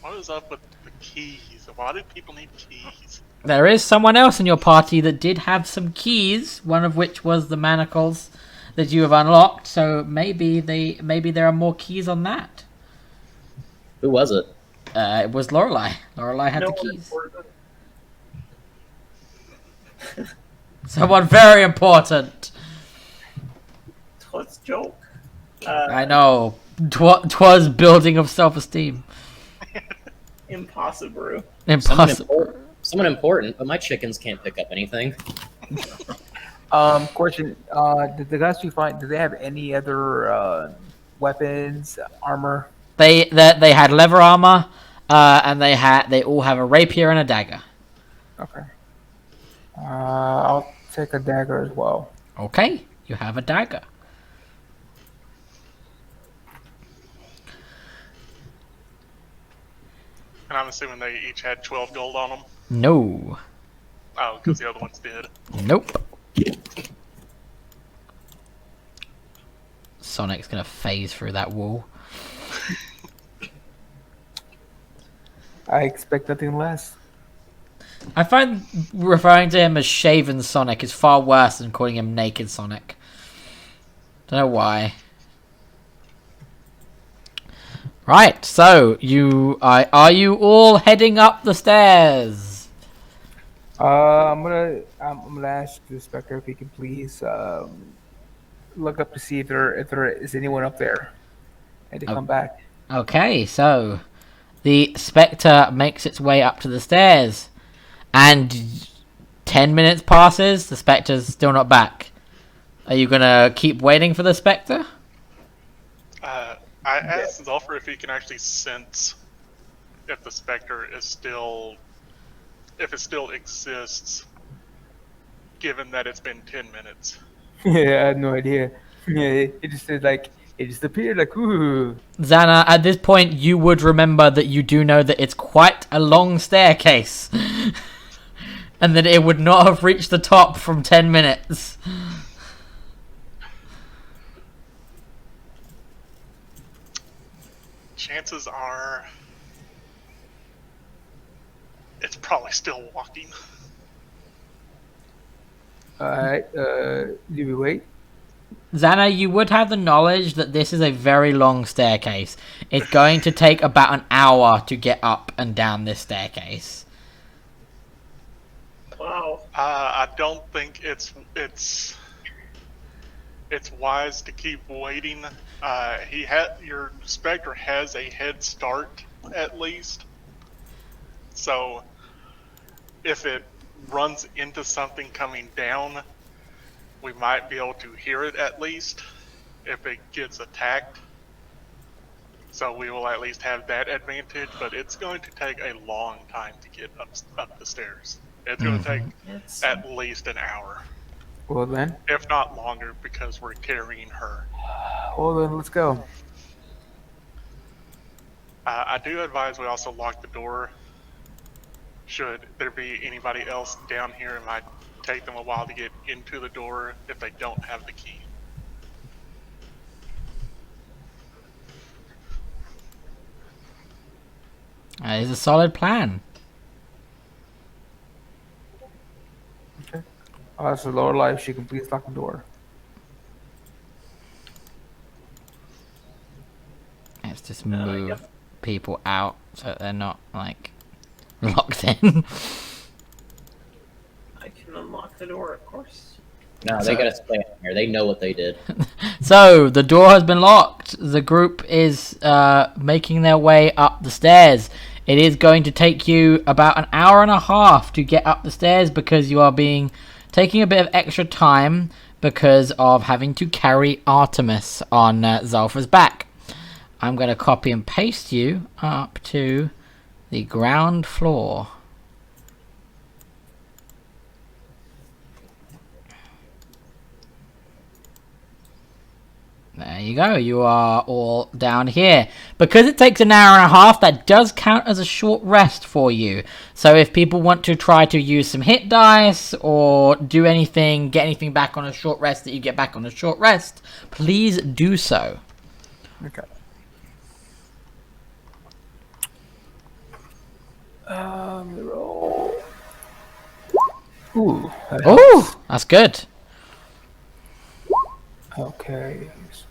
F: What is up with the keys? Why do people need keys?
D: There is someone else in your party that did have some keys, one of which was the manacles that you have unlocked, so maybe there are more keys on that.
C: Who was it?
D: It was Lorelei. Lorelei had the keys. Someone very important.
A: Let's joke.
D: I know. Twas building of self-esteem.
A: Impossible.
D: Impossible.
C: Someone important, but my chickens can't pick up anything.
E: Question: did the guys we find, do they have any other weapons, armor?
D: They had leather armor, and they all have a rapier and a dagger.
E: Okay. I'll take a dagger as well.
D: Okay, you have a dagger.
F: And I'm assuming they each had 12 gold on them.
D: No.
F: Oh, because the other ones did.
D: Nope. Sonic's gonna phase through that wall.
E: I expect nothing less.
D: I find referring to him as Shaven Sonic is far worse than calling him Naked Sonic. Don't know why. Right, so are you all heading up the stairs?
E: I'm gonna ask the Spectre if he can please look up to see if there is anyone up there, and to come back.
D: Okay, so the Spectre makes its way up to the stairs, and 10 minutes passes. The Spectre's still not back. Are you gonna keep waiting for the Spectre?
F: I asked Zulfer if he can actually sense if the Spectre is still, if it still exists, given that it's been 10 minutes.
E: Yeah, I had no idea. Yeah, it just said like it just appeared like ooh.
D: Xana, at this point, you would remember that you do know that it's quite a long staircase. And that it would not have reached the top from 10 minutes.
F: Chances are it's probably still walking.
E: Alright, do we wait?
D: Xana, you would have the knowledge that this is a very long staircase. It's going to take about an hour to get up and down this staircase.
A: Wow.
F: I don't think it's wise to keep waiting. Your Spectre has a head start at least. So if it runs into something coming down, we might be able to hear it at least if it gets attacked. So we will at least have that advantage, but it's going to take a long time to get up the stairs. It's going to take at least an hour,
E: Well then,
F: if not longer, because we're carrying her.
E: let's go.
F: I do advise we also lock the door. Should there be anybody else down here, it might take them a while to get into the door if they don't have the key.
D: That is a solid plan.
E: So Lorelai, if she can please lock the door.
D: Let's just move people out so that they're not, like, locked in.
A: I can unlock the door, of course.
C: No, they gotta stay in here. They know what they did.
D: So, the door has been locked. The group is making their way up the stairs. It is going to take you about an hour and a half to get up the stairs because you are taking a bit of extra time because of having to carry Artemis on Zulfa's back. I'm going to copy and paste you up to the ground floor. There you go, you are all down here. Because it takes an hour and a half, that does count as a short rest for you. So if people want to try to use some hit dice or do anything, get anything back on a short rest that you get back on a short rest, please do so.
E: Okay. Roll. Ooh.
D: Ooh, that's good.
E: Okay, so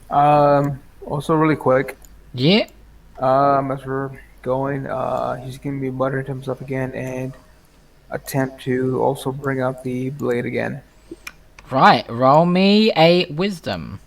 E: Also really quick.
D: Yeah.
E: As we're going, he's gonna be muttering to himself again and attempt to also bring out the blade again.
D: Right. Roll me a wisdom.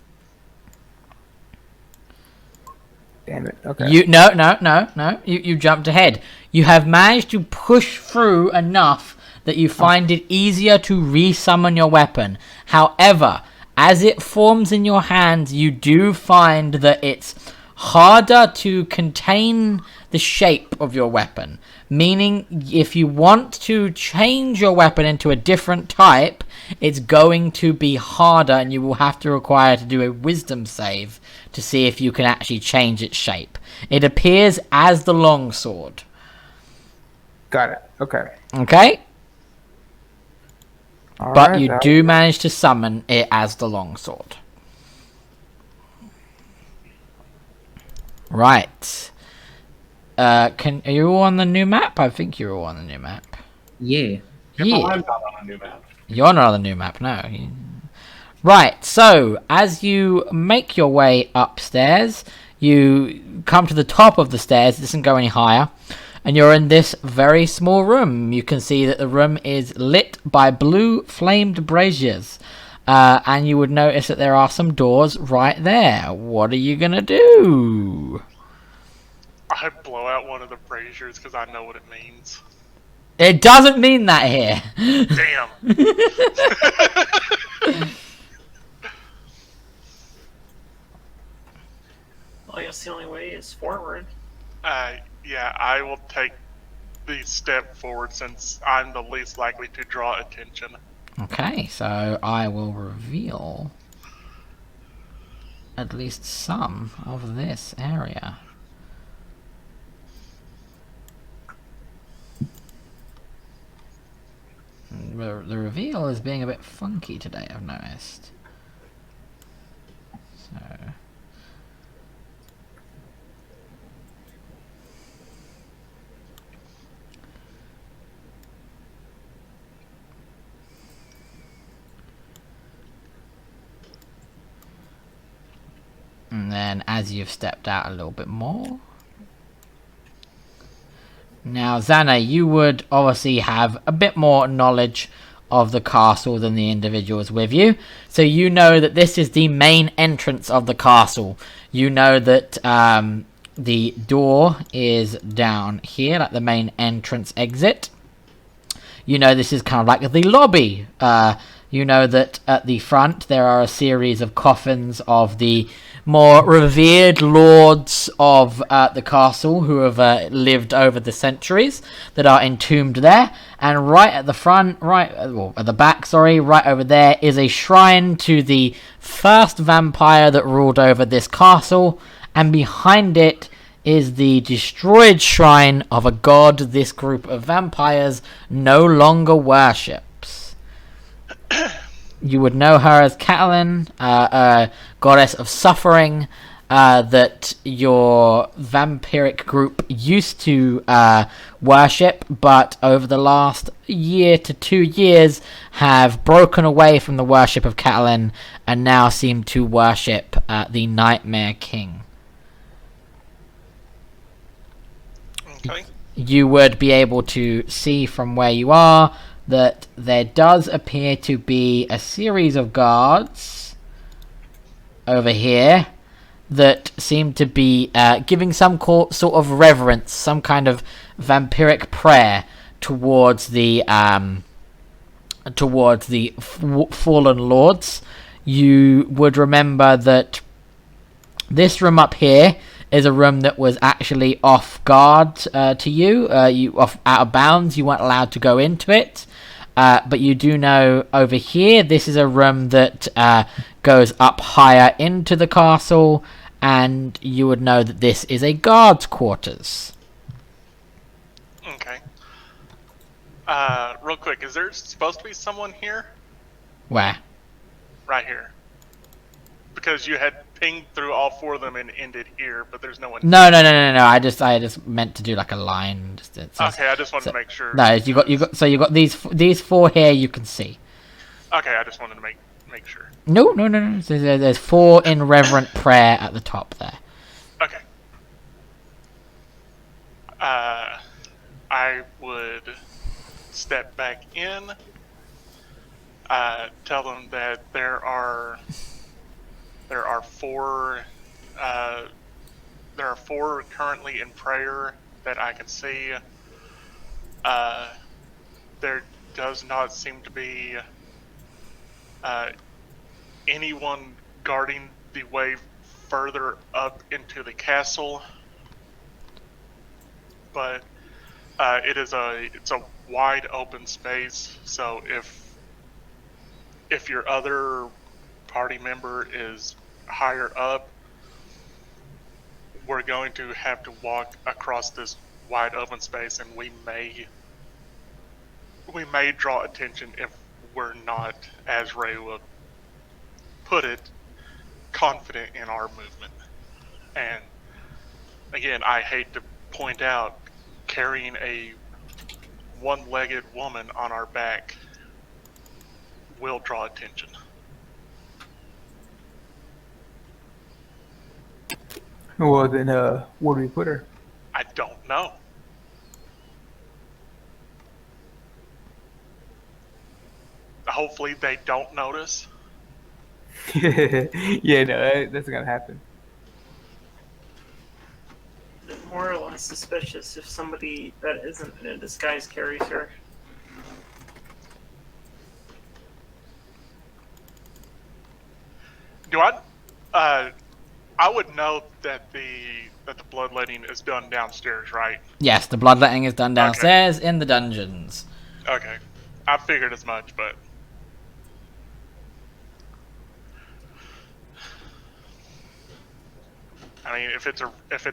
E: Damn it. Okay.
D: No. You jumped ahead. You have managed to push through enough that you find it easier to resummon your weapon. However, as it forms in your hands, you do find that it's harder to contain the shape of your weapon. Meaning, if you want to change your weapon into a different type, it's going to be harder, and you will have to require to do a wisdom save to see if you can actually change its shape. It appears as the longsword.
E: Got it. Okay.
D: Okay?
E: All
D: But
E: right,
D: you do manage to summon it as the longsword. Right. Are you all on the new map? I think you're all on the new map.
C: Yeah.
D: Yeah.
B: I'm not on a new map.
D: You're not on the new map, no. Right, so as you make your way upstairs, you come to the top of the stairs. It doesn't go any higher. And you're in this very small room. You can see that the room is lit by blue flamed braziers. And you would notice that there are some doors right there. What are you going to do?
F: I blow out one of the braziers because I know what it means.
D: It doesn't mean that here.
F: Damn.
A: Well, I guess the only way is forward.
F: Yeah, I will take the step forward since I'm the least likely to draw attention.
D: Okay, so I will reveal at least some of this area. The reveal is being a bit funky today, I've noticed. So... And then as you've stepped out a little bit more. Now, Xana, you would obviously have a bit more knowledge of the castle than the individuals with you. So you know that this is the main entrance of the castle. You know that the door is down here, like the main entrance exit. You know this is kind of like the lobby. You know that at the front there are a series of coffins of the more revered lords of the castle who have lived over the centuries that are entombed there. And right at the front, at the back, right over there is a shrine to the first vampire that ruled over this castle. And behind it is the destroyed shrine of a god this group of vampires no longer worships. You would know her as Catelyn, a goddess of suffering, that your vampiric group used to worship, but over the last year to 2 years have broken away from the worship of Catelyn and now seem to worship the Nightmare King.
F: Okay.
D: You would be able to see from where you are that there does appear to be a series of guards over here that seem to be giving some sort of reverence, some kind of vampiric prayer towards the fallen lords. You would remember that this room up here is a room that was actually off guard to you. Out of bounds. You weren't allowed to go into it. But you do know over here, this is a room that goes up higher into the castle, and you would know that this is a guard's quarters.
F: Okay. Real quick, is there supposed to be someone here?
D: Where?
F: Right here. Because you had pinged through all 4 of them and ended here, but there's no one.
D: No. I just meant to do like a line.
F: Okay, I just wanted to make sure.
D: No, you got these 4 here. You can see.
F: Okay, I just wanted to make make sure.
D: No. There's 4 in reverent prayer at the top there.
F: Okay. I would step back in, tell them that there are 4 currently in prayer that I can see. There does not seem to be anyone guarding the way further up into the castle, but it's a wide open space. So if your other party member is higher up, we're going to have to walk across this wide open space, and we may draw attention if we're not, as Ray would put it, confident in our movement. And again, I hate to point out, carrying a one-legged woman on our back will draw attention.
E: Well, then, where do we put her?
F: I don't know. Hopefully they don't notice.
E: Yeah, no, that's gonna happen.
A: Is it more or less suspicious if somebody that isn't in a disguise carries her?
F: Do I would know that the bloodletting is done downstairs, right?
D: Yes, the bloodletting is done downstairs in the dungeons.
F: Okay. I figured as much, but I mean, if it's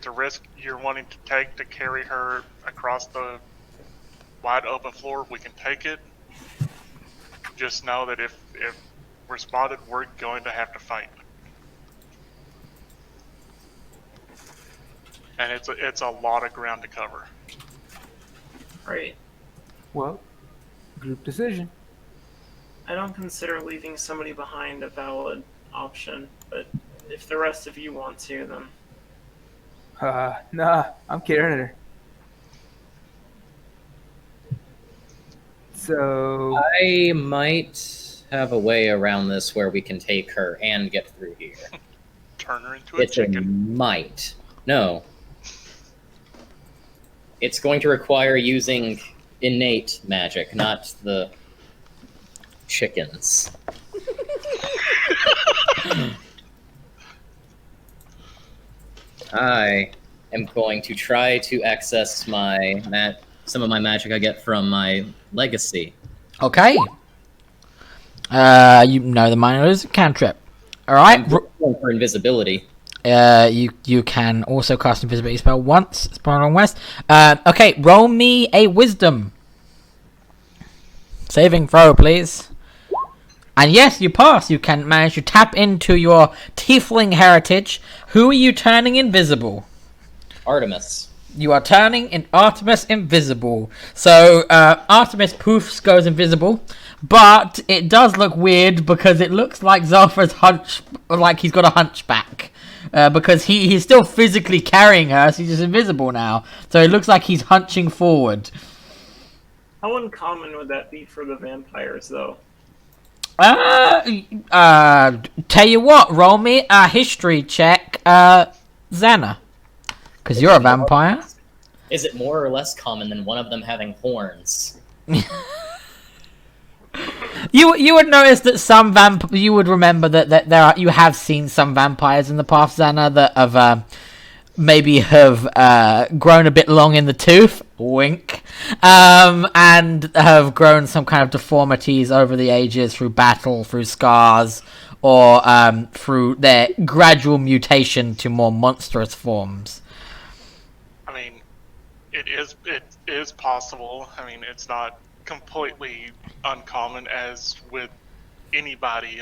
F: a risk you're wanting to take to carry her across the wide open floor, we can take it. Just know that if we're spotted, we're going to have to fight. And it's a lot of ground to cover.
A: Right.
E: Well, group decision.
A: I don't consider leaving somebody behind a valid option, but if the rest of you want to, then...
E: Nah, I'm carrying her. So...
C: I might have a way around this where we can take her and get through here.
F: Turn her into a
C: It's a
F: chicken.
C: might. No. It's going to require using innate magic, not the chickens. I am going to try to access some of my magic I get from my legacy.
D: Okay. You know the minor is a cantrip. Alright.
C: I'm going for invisibility.
D: You can also cast invisibility spell once. Spell on west. Okay, roll me a wisdom. Saving throw, please. And yes, you pass. You can manage to tap into your tiefling heritage. Who are you turning invisible?
C: Artemis.
D: You are turning Artemis invisible. So Artemis poofs goes invisible, but it does look weird because it looks like Zalfa's like he's got a hunchback. Because he's still physically carrying her, so he's just invisible now. So it looks like he's hunching forward.
A: How uncommon would that be for the vampires, though?
D: Tell you what, roll me a history check, Xana. Because you're a vampire.
C: Is it more or less common than one of them having horns?
D: You would notice that you would remember that you have seen some vampires in the past, Xana, that have maybe have grown a bit long in the tooth, wink, and have grown some kind of deformities over the ages through battle, through scars, or through their gradual mutation to more monstrous forms.
F: I mean, it is possible. I mean, it's not completely uncommon as with anybody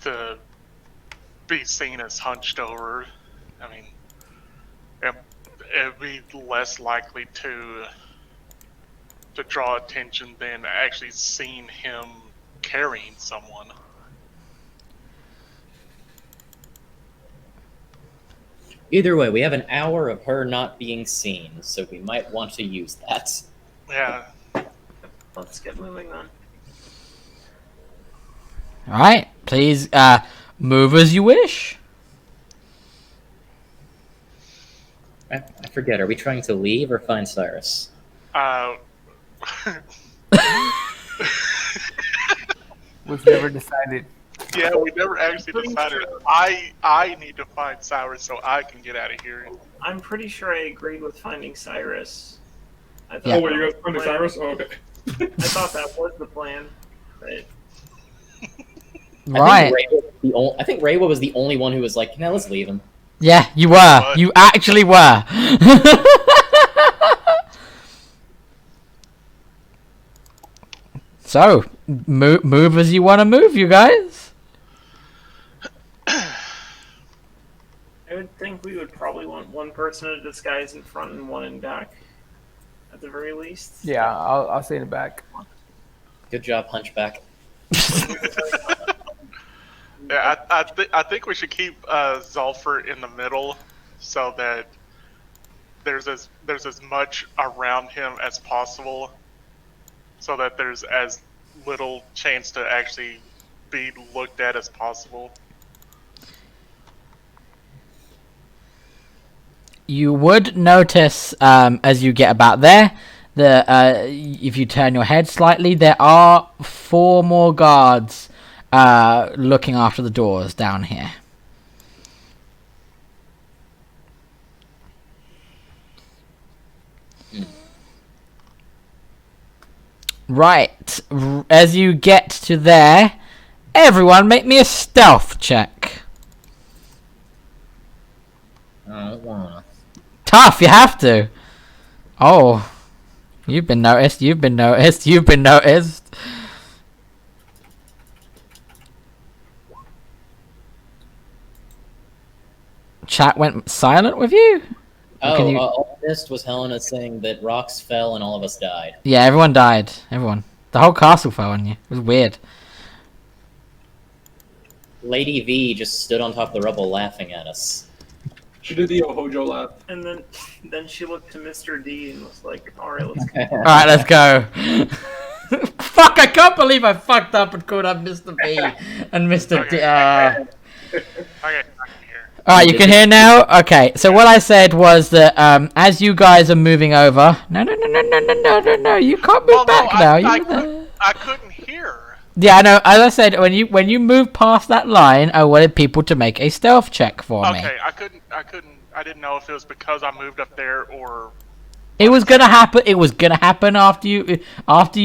F: to be seen as hunched over. I mean, it'd be less likely to draw attention than actually seeing him carrying someone.
C: Either way, we have an hour of her not being seen, so we might want to use that.
F: Yeah.
A: Let's get moving then.
D: All right, please move as you wish.
C: I forget, are we trying to leave or find Cyrus?
E: We've never decided.
F: Yeah, we never actually decided. I need to find Cyrus so I can get out of here.
A: I'm pretty sure I agreed with finding Cyrus. I thought
D: Yeah.
B: Oh, wait,
A: that
B: you
A: was
B: guys
A: the
B: finding
A: plan.
B: Cyrus? Oh, okay.
A: I thought that was the plan. But
D: Right.
C: I think Reiwa was the only one who was like, "Yeah, let's leave him."
D: Yeah, you were.
F: What?
D: You actually were. So, move as you want to move, you guys.
A: I would think we would probably want one person to disguise in front and one in back, at the very least.
E: Yeah, I'll stay in the back.
C: Good job, Hunchback.
F: Yeah, I think we should keep Zulfur in the middle so that there's as much around him as possible, so that there's as little chance to actually be looked at as possible.
D: You would notice as you get about there, if you turn your head slightly, there are 4 more guards looking after the doors down here. Right, as you get to there, everyone make me a stealth check.
C: I don't wanna.
D: Tough, you have to. Oh, you've been noticed, you've been noticed, you've been noticed. Chat went silent with you? Can you-
C: All I missed was Helena saying that rocks fell and all of us died.
D: Yeah, everyone died. Everyone. The whole castle fell on you. It was weird.
C: Lady V just stood on top of the rubble laughing at us.
B: She did the Hojo laugh.
A: And then she looked to Mr. D and was like, "All right, let's go."
D: Alright, let's go. Fuck, I can't believe I fucked up and called up Mr. B and Mr. D.
F: Okay, I can hear.
D: Alright, you can hear now? Okay, so what I said was that as you guys are moving over... No, you can't move back now.
F: I couldn't hear.
D: Yeah, I know. As I said, when you move past that line, I wanted people to make a stealth check for me.
F: Okay, I didn't know if it was because I moved up there or...
D: It was gonna happen. It was gonna happen after you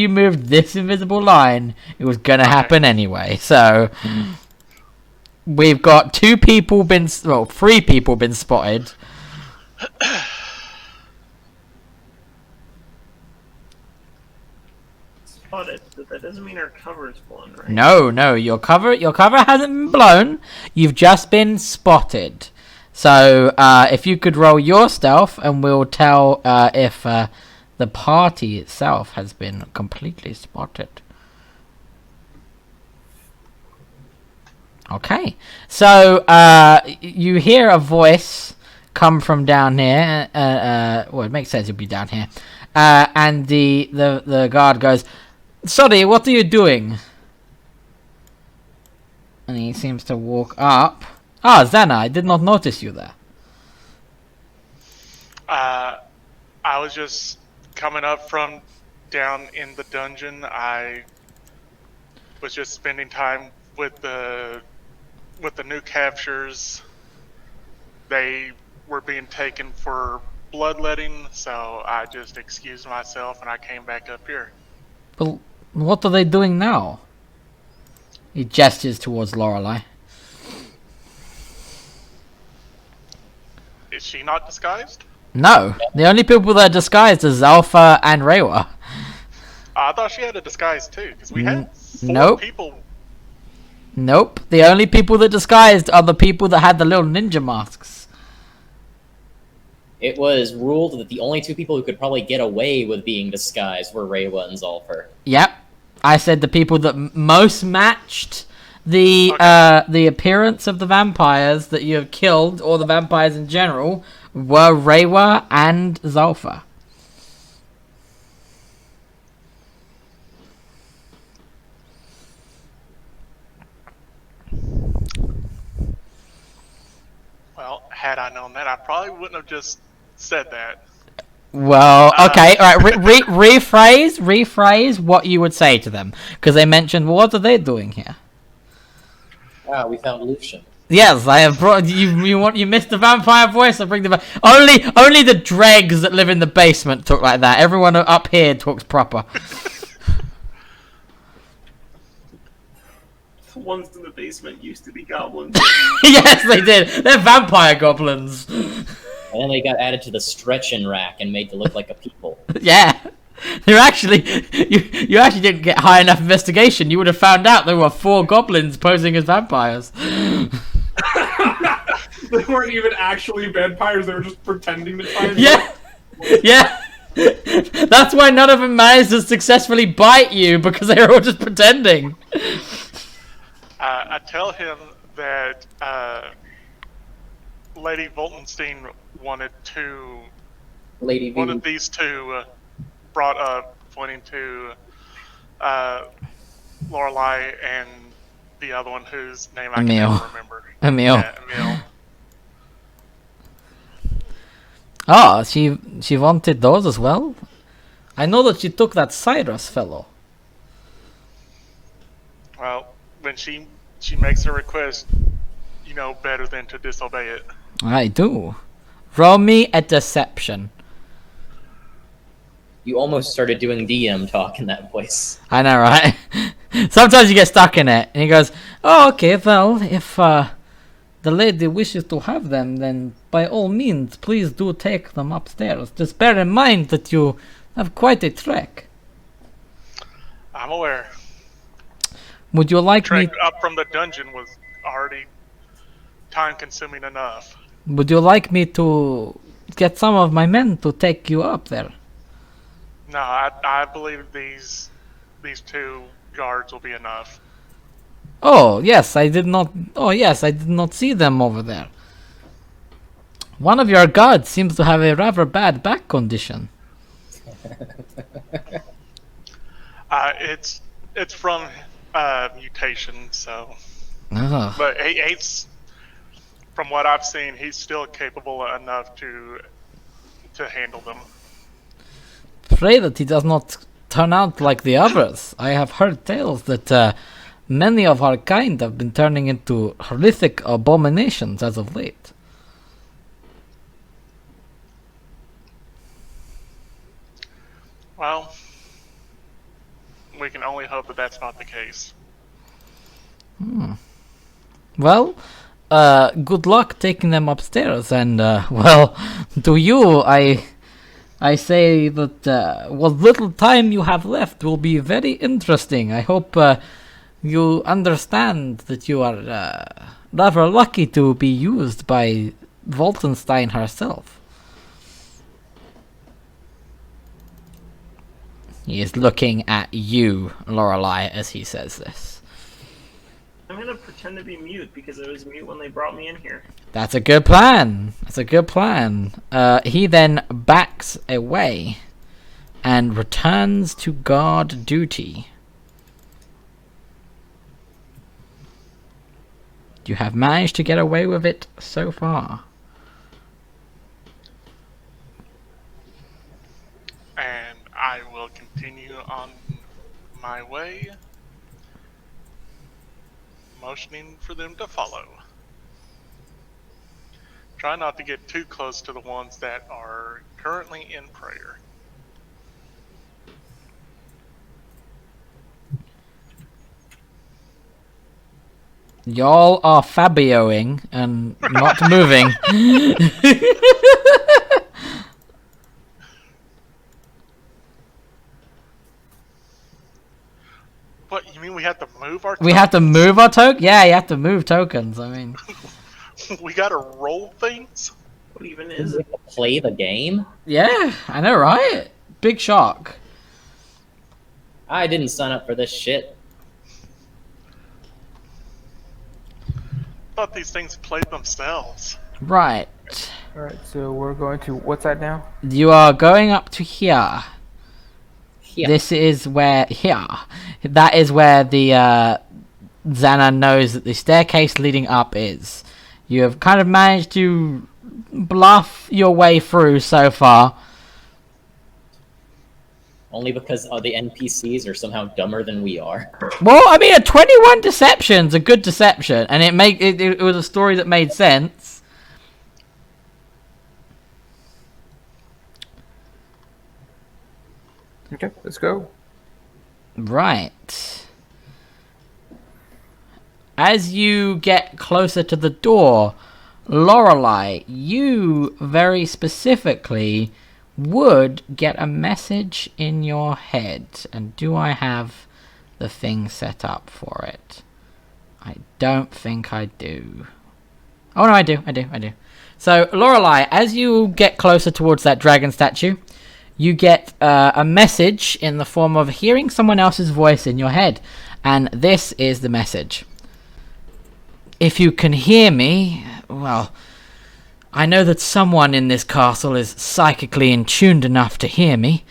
D: moved this invisible line. It was gonna happen anyway. So we've got 3 people been spotted.
A: Spotted, but that doesn't mean our cover's blown, right?
D: No, your cover hasn't been blown. You've just been spotted. So if you could roll your stealth, and we'll tell if the party itself has been completely spotted. Okay, so you hear a voice come from down here. Well, it makes sense. You'll be down here, and the guard goes, "Sorry, what are you doing?" And he seems to walk up. Ah, Zana, I did not notice you there.
F: I was just coming up from down in the dungeon. I was just spending time with the new captures. They were being taken for bloodletting, so I just excused myself and I came back up here.
D: But what are they doing now? He gestures towards Lorelei.
F: Is she not disguised?
D: No, the only people that are disguised are Zalfa and Reiwa.
F: I thought she had a disguise too, because we had 4
D: nope.
F: people.
D: Nope, the only people that disguised are the people that had the little ninja masks.
C: It was ruled that the only 2 people who could probably get away with being disguised were Reiwa and Zulfur.
D: Yep, I said the people that most matched the appearance of the vampires that you have killed, or the vampires in general, were Reiwa and Zalfa.
F: Well, had I known that, I probably wouldn't have just said that.
D: Well, okay, all right. Rephrase what you would say to them, because they mentioned, what are they doing here?
C: Ah, we found Lucian.
D: Yes, I have brought you. You missed the vampire voice. I bring the only the dregs that live in the basement talk like that. Everyone up here talks proper.
A: The ones in the basement used to be goblins.
D: Yes, they did. They're vampire goblins.
C: And then they got added to the stretching rack and made to look like a people.
D: Yeah, they're actually you actually didn't get high enough investigation. You would have found out there were 4 goblins posing as vampires.
B: They weren't even actually vampires, they were just pretending to try and
D: Yeah, yeah. That's why none of them managed to successfully bite you, because they were all just pretending.
F: I tell him that Lady Voltenstein wanted
C: Lady
F: one
C: V.
F: of these two brought up, pointing to Lorelei and the other one whose name I can
D: Emil.
F: never remember.
D: Emil.
F: Yeah, Emil.
D: Oh, she wanted those as well? I know that she took that Cyrus fellow.
F: Well, when she makes a request, you know better than to disobey it.
D: I do. Roll me a deception.
C: You almost started doing DM talk in that voice.
D: I know, right? Sometimes you get stuck in it. And he goes, oh, okay, well, if the lady wishes to have them, then by all means, please do take them upstairs. Just bear in mind that you have quite a trek.
F: I'm aware.
D: Would you like me...
F: Trek up from the dungeon was already time-consuming enough.
D: Would you like me to get some of my men to take you up there?
F: No, I believe these two guards will be enough.
D: Oh, yes, I did not... Oh, yes, I did not see them over there. One of your guards seems to have a rather bad back condition.
F: It's from mutation, so...
D: Oh.
F: But he's... From what I've seen, he's still capable enough to handle them.
D: Pray that he does not turn out like the others. I have heard tales that many of our kind have been turning into horrific abominations as of late.
F: Well, we can only hope that that's not the case.
D: Well, good luck taking them upstairs, and well, to you, I say that what little time you have left will be very interesting. I hope you understand that you are rather lucky to be used by Wolfenstein herself. He is looking at you, Lorelei, as he says this.
A: I'm gonna pretend to be mute because I was mute when they brought me in here.
D: That's a good plan. That's a good plan. He then backs away and returns to guard duty. You have managed to get away with it so far.
F: And I will continue on my way, motioning for them to follow. Try not to get too close to the ones that are currently in prayer.
D: Y'all are Fabioing and not moving.
F: What, you mean we have to move our
D: We have to move our token? Yeah, you have to move tokens, I mean.
F: We gotta roll things?
A: What even
C: We
A: is
C: have
A: it?
C: to play the game?
D: Yeah, I know, right? Big shock.
C: I didn't sign up for this shit.
F: Thought these things played themselves.
D: Right.
E: All right, so we're going to what side now?
D: You are going up to here.
C: Yeah.
D: This is where here. That is where the Xana knows that the staircase leading up is. You have kind of managed to bluff your way through so far.
C: Only because the NPCs are somehow dumber than we are.
D: Well, I mean, a 21 deception's a good deception, and it was a story that made sense.
E: Okay, let's go.
D: Right. As you get closer to the door, Lorelei, you very specifically would get a message in your head. And do I have the thing set up for it? I don't think I do. Oh no, I do. So, Lorelei, as you get closer towards that dragon statue, you get a message in the form of hearing someone else's voice in your head. And this is the message. If you can hear me, well, I know that someone in this castle is psychically in tuned enough to hear me.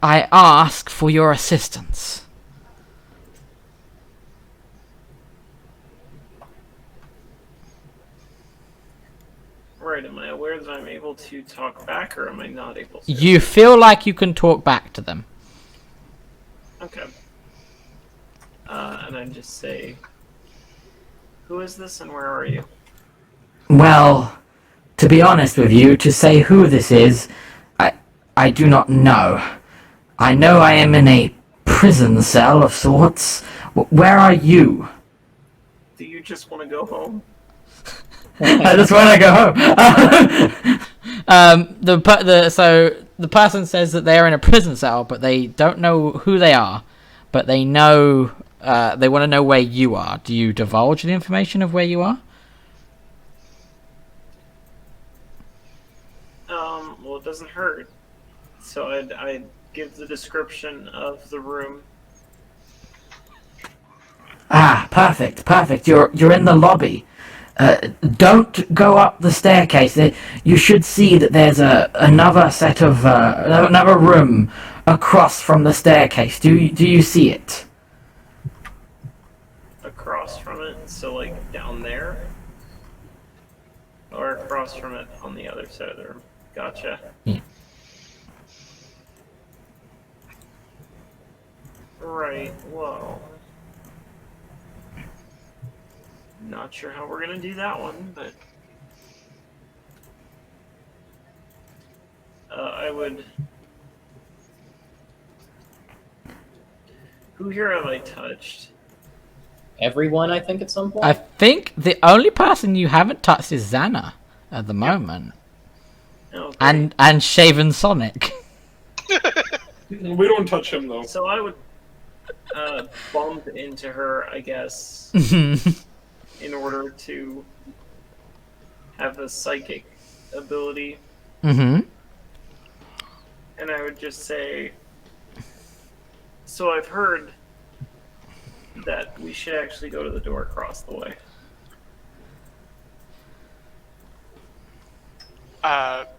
D: I ask for your assistance.
A: Right, am I aware that I'm able to talk back, or am I not able to?
D: You feel like you can talk back to them.
A: Okay. And I just say, who is this and where are you?
D: Well, to be honest with you, to say who this is, I do not know. I know I am in a prison cell of sorts. Where are you?
A: Do you just want to go home?
D: I just want to go home. So the person says that they are in a prison cell, but they don't know who they are. But they know they want to know where you are. Do you divulge the information of where you are?
A: Well, it doesn't hurt. So I'd give the description of the room.
D: Ah, perfect. You're in the lobby. Don't go up the staircase. You should see that there's another set of another room across from the staircase. Do you see it?
A: Across from it, so like down there? Or across from it on the other side of the room? Gotcha.
D: Yeah.
A: Right, well... Not sure how we're gonna do that one, but... I would... Who here have I touched?
C: Everyone, I think, at some point?
D: I think the only person you haven't touched is Xana at the moment.
A: Oh, great.
D: And Shaven Sonic.
B: We don't touch him though.
A: So I would bump into her, I guess, in order to have a psychic ability.
D: Mm-hmm.
A: And I would just say, so I've heard that we should actually go to the door across the way.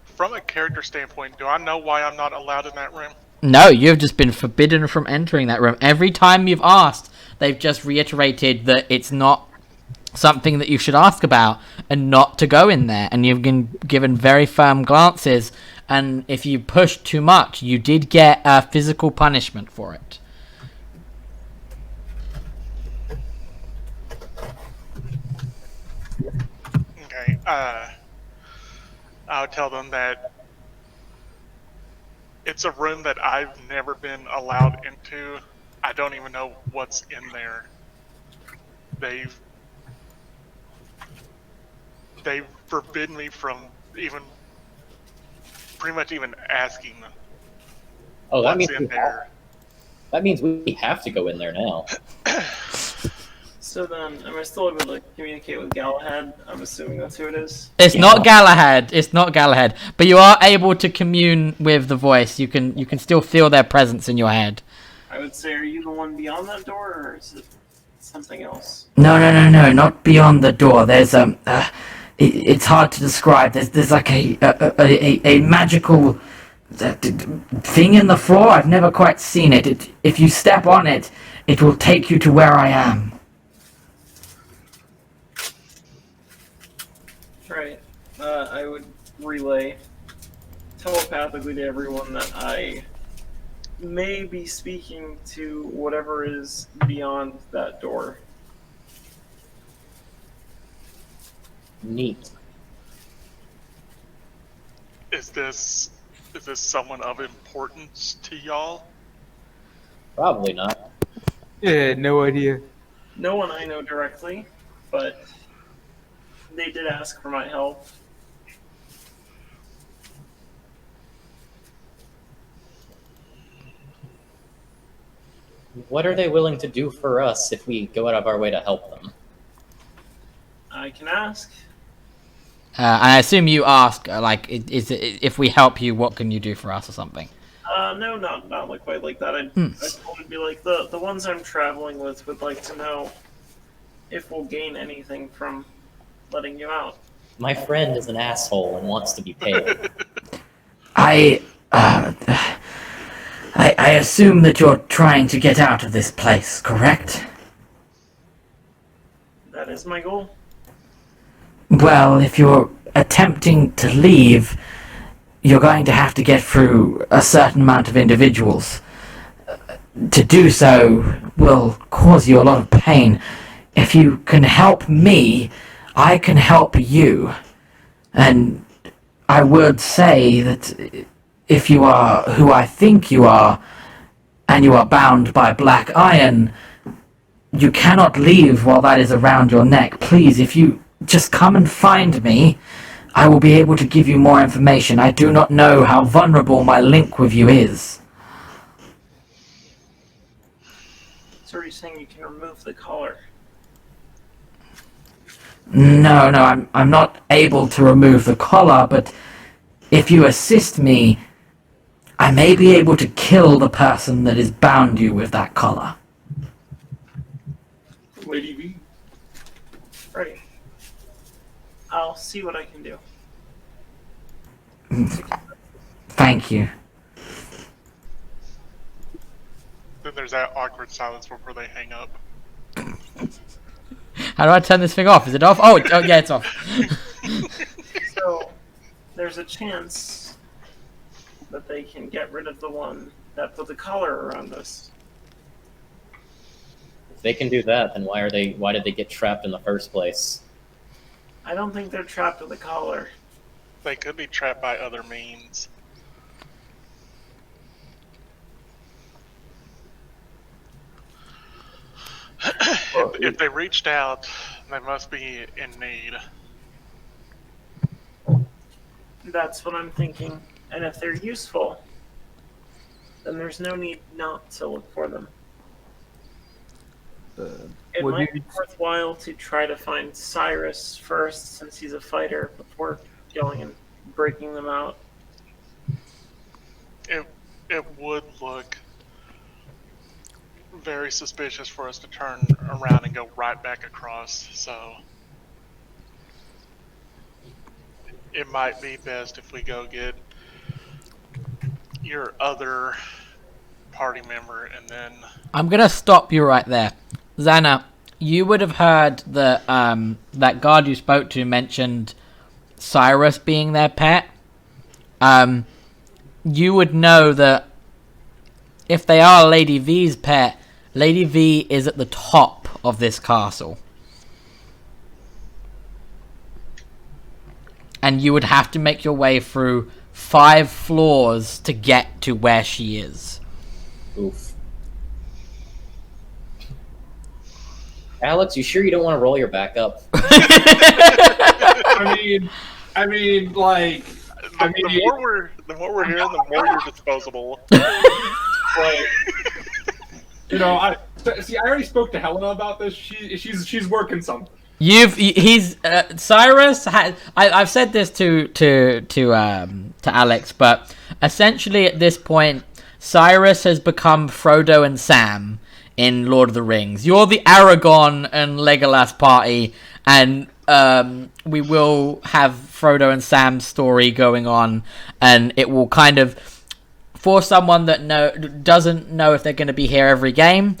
F: From a character standpoint, do I know why I'm not allowed in that room?
D: No, you've just been forbidden from entering that room. Every time you've asked, they've just reiterated that it's not something that you should ask about and not to go in there. And you've been given very firm glances. And if you pushed too much, you did get a physical punishment for it.
F: Okay, I'll tell them that it's a room that I've never been allowed into. I don't even know what's in there. They've forbidden me from pretty much even asking
C: Oh, that
F: what's
C: means
F: in there.
C: That means we have to go in there now.
A: So then, am I still able to communicate with Galahad? I'm assuming that's who it is.
D: It's not Galahad. It's not Galahad. But you are able to commune with the voice. You can still feel their presence in your head.
A: I would say, are you the one beyond that door, or is it something else?
G: No, not beyond the door. There's it's hard to describe. There's like a magical thing in the floor. I've never quite seen it. If you step on it, it will take you to where I am.
A: Right. I would relay telepathically to everyone that I may be speaking to whatever is beyond that door.
C: Neat.
F: Is this someone of importance to y'all?
C: Probably not.
E: Yeah, no idea.
A: No one I know directly, but they did ask for my help.
C: What are they willing to do for us if we go out of our way to help them?
A: I can ask.
D: I assume you ask, like, is it, if we help you, what can you do for us or something?
A: No, not like quite like that. I'd probably be like, the ones I'm traveling with would like to know if we'll gain anything from letting you out.
C: My friend is an asshole and wants to be paid.
G: I assume that you're trying to get out of this place, correct?
A: That is my goal.
G: Well, if you're attempting to leave, you're going to have to get through a certain amount of individuals. To do so will cause you a lot of pain. If you can help me, I can help you. And I would say that if you are who I think you are, and you are bound by black iron, you cannot leave while that is around your neck. Please, if you just come and find me, I will be able to give you more information. I do not know how vulnerable my link with you is.
A: So are you saying you can remove the collar?
G: No, I'm not able to remove the collar, but if you assist me, I may be able to kill the person that has bound you with that collar.
B: Lady V.
A: Right. I'll see what I can do.
G: Thank you.
F: Then there's that awkward silence before they hang up.
D: How do I turn this thing off? Is it off? Oh yeah, it's off.
A: So, there's a chance that they can get rid of the one that put the collar around us.
C: If they can do that, then why did they get trapped in the first place?
A: I don't think they're trapped with the collar.
F: They could be trapped by other means. If they reached out, they must be in need.
A: That's what I'm thinking. And if they're useful, then there's no need not to look for them. It
E: would
A: might
E: you-
A: be worthwhile to try to find Cyrus first, since he's a fighter, before going and breaking them out.
F: It would look very suspicious for us to turn around and go right back across, so it might be best if we go get your other party member and then
D: I'm gonna stop you right there, Xana. You would have heard that that guard you spoke to mentioned Cyrus being their pet. You would know that if they are Lady V's pet, Lady V is at the top of this castle. And you would have to make your way through 5 floors to get to where she is.
C: Oof. Alex, you sure you don't want to roll your back up?
B: I mean, like,
F: the more we're hearing, the more you're disposable.
B: like, you know, I already spoke to Helena about this. She's working something.
D: Cyrus had. I've said this to Alex, but essentially at this point, Cyrus has become Frodo and Sam in Lord of the Rings. You're the Aragorn and Legolas party, and we will have Frodo and Sam's story going on, and it will kind of, for someone that doesn't know if they're going to be here every game,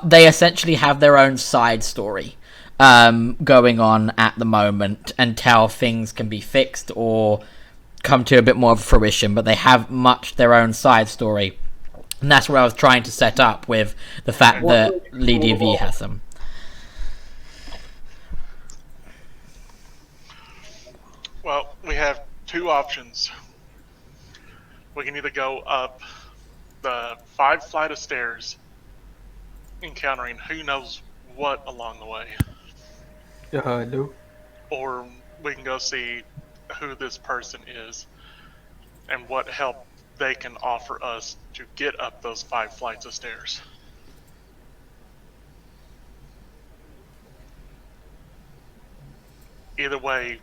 D: they essentially have their own side story going on at the moment until things can be fixed or come to a bit more of fruition, but they have much their own side story. And that's where I was trying to set up with the fact that Lydia V has them.
F: Well, we have two options. We can either go up the 5 flight of stairs, encountering who knows what along the way.
E: No.
F: Or we can go see who this person is and what help they can offer us to get up those 5 flights of stairs. Either way,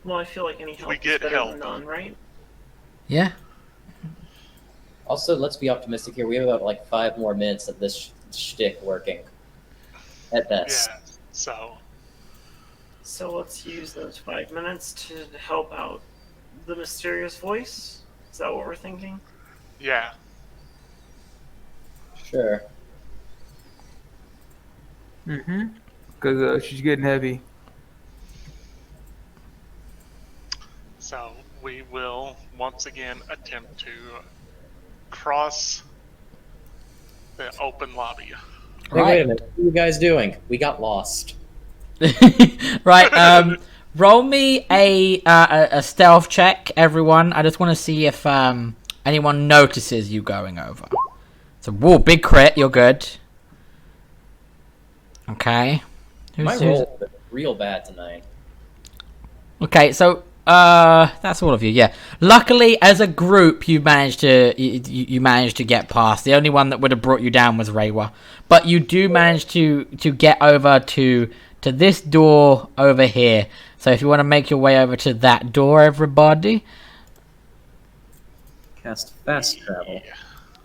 A: Well, I feel like any help
F: We
A: is
F: get
A: better
F: help.
A: than none, right?
D: Yeah.
C: Also, let's be optimistic here. We have about like 5 more minutes of this shtick working. At best.
F: yeah, so
A: So let's use those 5 minutes to help out the mysterious voice. Is that what we're thinking?
F: yeah.
C: Sure.
E: Mm-hmm. Because she's getting heavy.
F: So we will once again attempt to cross the open lobby.
C: Wait a minute. What are you guys doing? We got lost.
D: Right, roll me a stealth check, everyone. I just want to see if anyone notices you going over. So, whoa, big crit, you're good. Okay.
C: My roll is real bad tonight.
D: Okay, so that's all of you. Yeah. Luckily, as a group, you managed to get past. The only one that would have brought you down was Reiwa, but you do manage to get over to this door over here. So if you want to make your way over to that door, everybody,
C: Cast fast travel.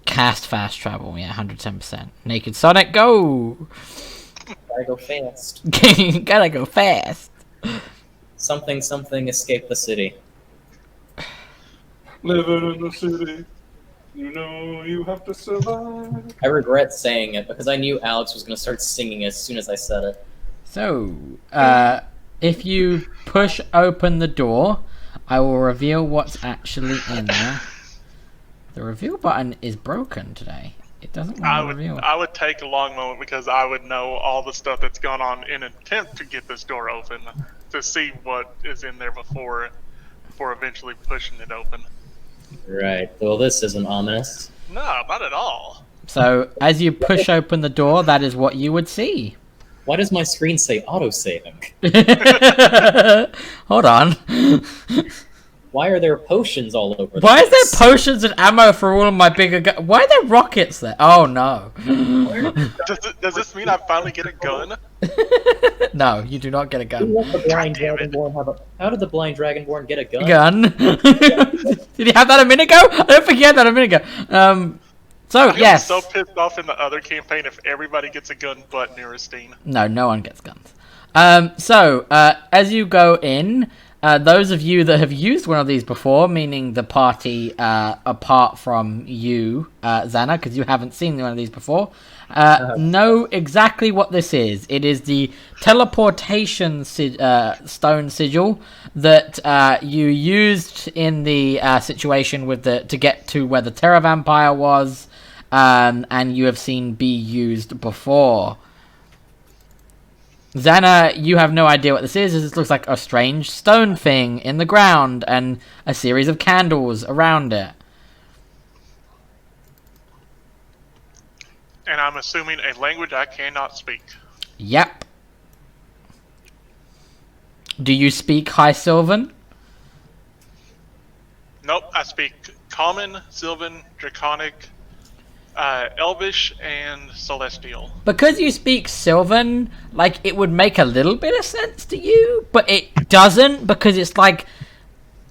D: cast fast travel. Yeah, 110%. Naked Sonic, go!
C: Gotta go fast.
D: Gotta go fast.
C: Something, escape the city.
B: Living in the city, you know you have to survive.
C: I regret saying it because I knew Alex was gonna start singing as soon as I said it.
D: So, if you push open the door, I will reveal what's actually in there. The reveal button is broken today. It doesn't want to reveal.
F: I would take a long moment because I would know all the stuff that's gone on in an attempt to get this door open to see what is in there before eventually pushing it open.
C: Right. Well, this isn't ominous.
F: No, not at all.
D: So, as you push open the door, that is what you would see.
C: Why does my screen say auto-saving?
D: Hold on.
F: Why are there potions all over?
D: Why is there potions and ammo for all of my bigger guns? Why are there rockets there? Oh no.
F: Does this mean I finally get a gun?
D: No, you do not get a gun.
C: How did the blind dragonborn get a gun?
D: Gun? Did he have that a minute ago? I don't think he had that a minute ago. So,
F: I'm
D: yes.
F: so pissed off in the other campaign if everybody gets a gun but Neuristine.
D: No, no one gets guns. As you go in, those of you that have used one of these before, meaning the party apart from you, Xana, because you haven't seen one of these before, know exactly what this is. It is the teleportation stone sigil that you used in the situation with to get to where the Terra Vampire was, and you have seen be used before. Xana, you have no idea what this is. This looks like a strange stone thing in the ground and a series of candles around it.
F: And I'm assuming a language I cannot speak.
D: Yep. Do you speak High Sylvan?
F: Nope, I speak Common, Sylvan, Draconic, Elvish, and Celestial.
D: Because you speak Sylvan, it would make a little bit of sense to you, but it doesn't, because it's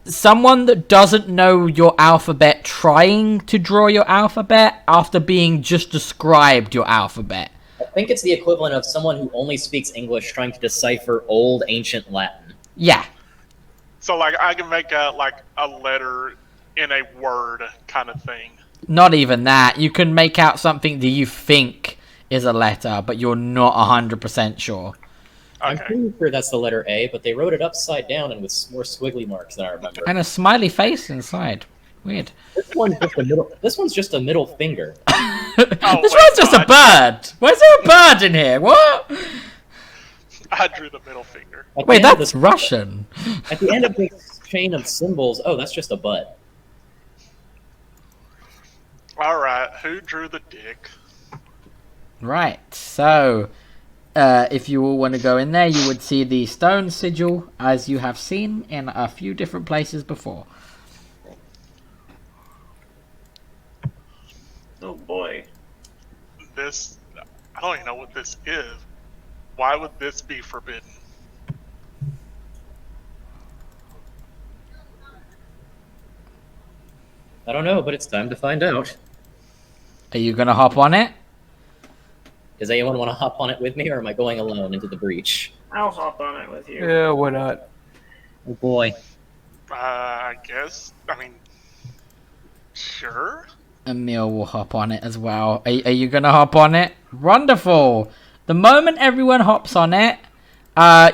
D: someone that doesn't know your alphabet trying to draw your alphabet after being just described your alphabet.
C: I think it's the equivalent of someone who only speaks English trying to decipher old ancient Latin.
D: Yeah.
F: So, like, I can make out, like, a letter in a word kind of thing.
D: Not even that. You can make out something that you think is a letter, but you're not 100% sure.
C: I'm
F: Okay.
C: pretty sure that's the letter A, but they wrote it upside down and with more squiggly marks than I remember.
D: And a smiley face inside. Weird.
C: This one's just a middle. This one's just a middle finger.
D: This one's just a bird. Why is there a bird in here? What?
F: I drew the middle finger.
C: At the
D: Wait,
C: end of
D: that's
C: this-
D: Russian.
C: At the end of this chain of symbols, oh, that's just a butt.
F: Alright, who drew the dick?
D: Right, so if you all want to go in there, you would see the stone sigil as you have seen in a few different places before.
A: Oh boy.
F: This, I don't even know what this is. Why would this be forbidden?
C: I don't know, but it's time to find out.
D: Are you going to hop on it?
C: Does anyone want to hop on it with me, or am I going alone into the breach?
A: I'll hop on it with you.
E: Yeah, why not?
C: Oh boy.
F: I guess. I mean, sure.
D: Emil will hop on it as well. Are you going to hop on it? Wonderful. The moment everyone hops on it,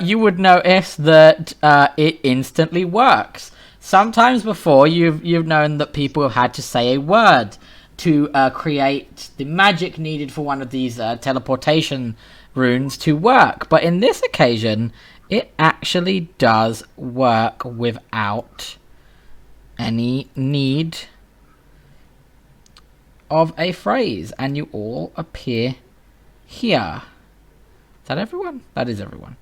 D: you would notice that it instantly works. Sometimes before, you've known that people have had to say a word to create the magic needed for one of these teleportation runes to work. But in this occasion, it actually does work without any need of a phrase. And you all appear here. Is that everyone? That is everyone.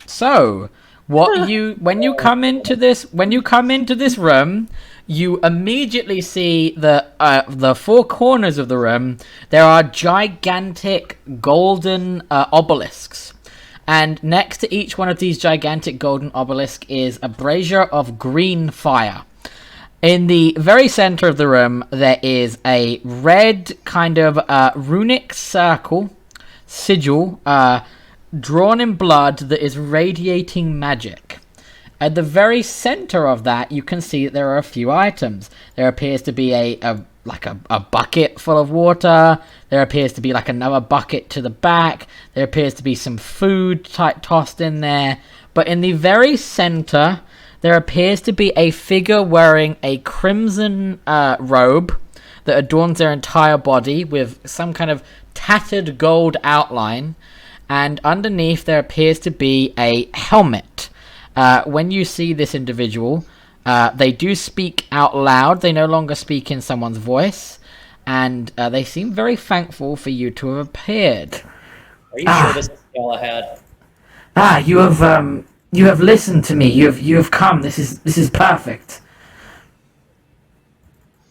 D: So when you come into this room, you immediately see the four corners of the room. There are gigantic golden obelisks, and next to each one of these gigantic golden obelisks is a brazier of green fire. In the very center of the room, there is a red kind of runic sigil drawn in blood that is radiating magic. At the very center of that, you can see that there are a few items. There appears to be a bucket full of water. There appears to be like another bucket to the back. There appears to be some food tossed in there. But in the very center, there appears to be a figure wearing a crimson robe that adorns their entire body with some kind of tattered gold outline. And underneath, there appears to be a helmet. When you see this individual, they do speak out loud. They no longer speak in someone's voice. And they seem very thankful for you to have appeared.
C: Are you sure this is Galahad?
G: You have listened to me. You have come. This is perfect.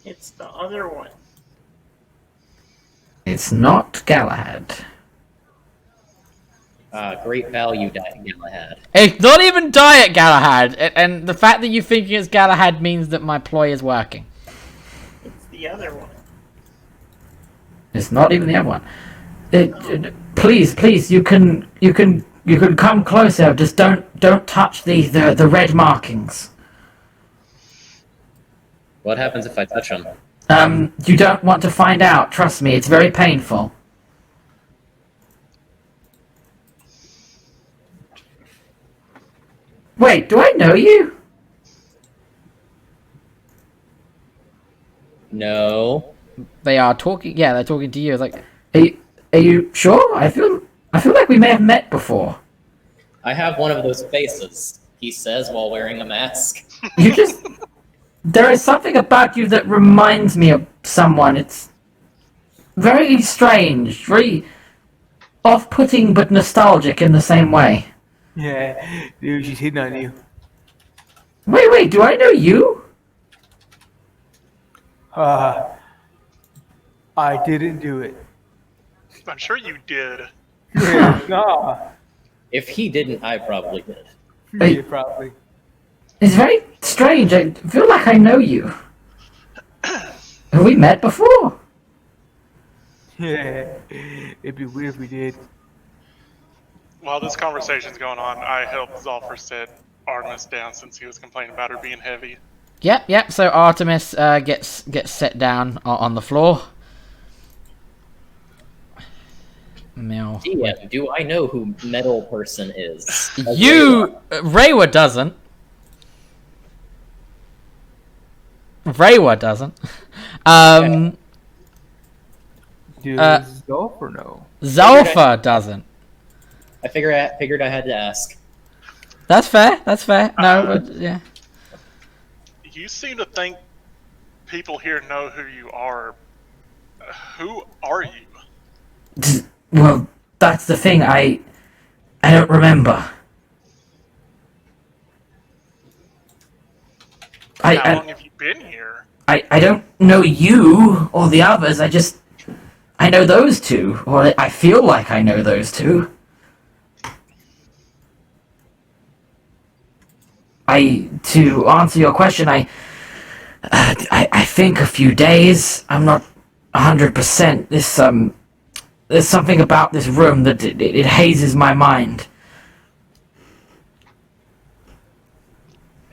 A: It's the other one.
G: It's not Galahad.
C: Great value, Galahad.
D: It's not even Diet Galahad. And the fact that you think it's Galahad means that my ploy is working.
A: It's the other one.
G: It's not even the other one. Please, you can come closer. Just don't touch the red markings.
C: What happens if I touch him?
G: You don't want to find out. Trust me, it's very painful. Wait, do I know you?
C: No.
D: They are talking. Yeah, they're talking to you. It's like,
G: Are you sure? I feel like we may have met before.
C: I have one of those faces, he says while wearing a mask.
G: You just... There is something about you that reminds me of someone. It's very strange, very off-putting but nostalgic in the same way.
E: Yeah, dude, she's hitting on you.
G: Wait, do I know you?
E: I didn't do it.
F: I'm sure you did.
E: Nah.
C: If he didn't, I probably did.
E: Yeah, probably.
G: It's very strange. I feel like I know you. Have we met before?
E: Yeah, it'd be weird if we did.
F: While this conversation's going on, I helped Zolfer set Artemis down since he was complaining about her being heavy.
D: Yep. So Artemis gets set down on the floor. Meow.
C: DM, do I know who metal person is?
D: You, Reiwa doesn't. Reiwa doesn't.
E: Do Zolf or no?
D: Zolfa doesn't.
C: I figured I had to ask.
D: That's fair. No, but yeah.
F: You seem to think people here know who you are. Who are you?
G: Well, that's the thing. I don't remember.
F: How long have you been here?
G: I don't know you or the others. I know those two, or I feel like I know those two. To answer your question, I think a few days. I'm not 100%. There's something about this room that it hazes my mind.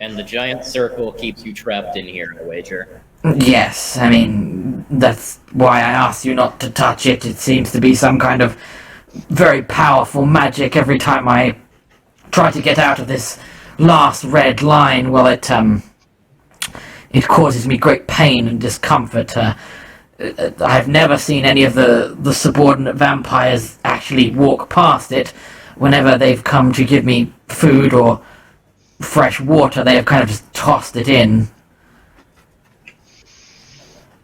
C: And the giant circle keeps you trapped in here, I wager.
G: Yes, I mean, that's why I asked you not to touch it. It seems to be some kind of very powerful magic. Every time I try to get out of this last red line, well, it causes me great pain and discomfort. I've never seen any of the subordinate vampires actually walk past it. Whenever they've come to give me food or fresh water, they have kind of just tossed it in.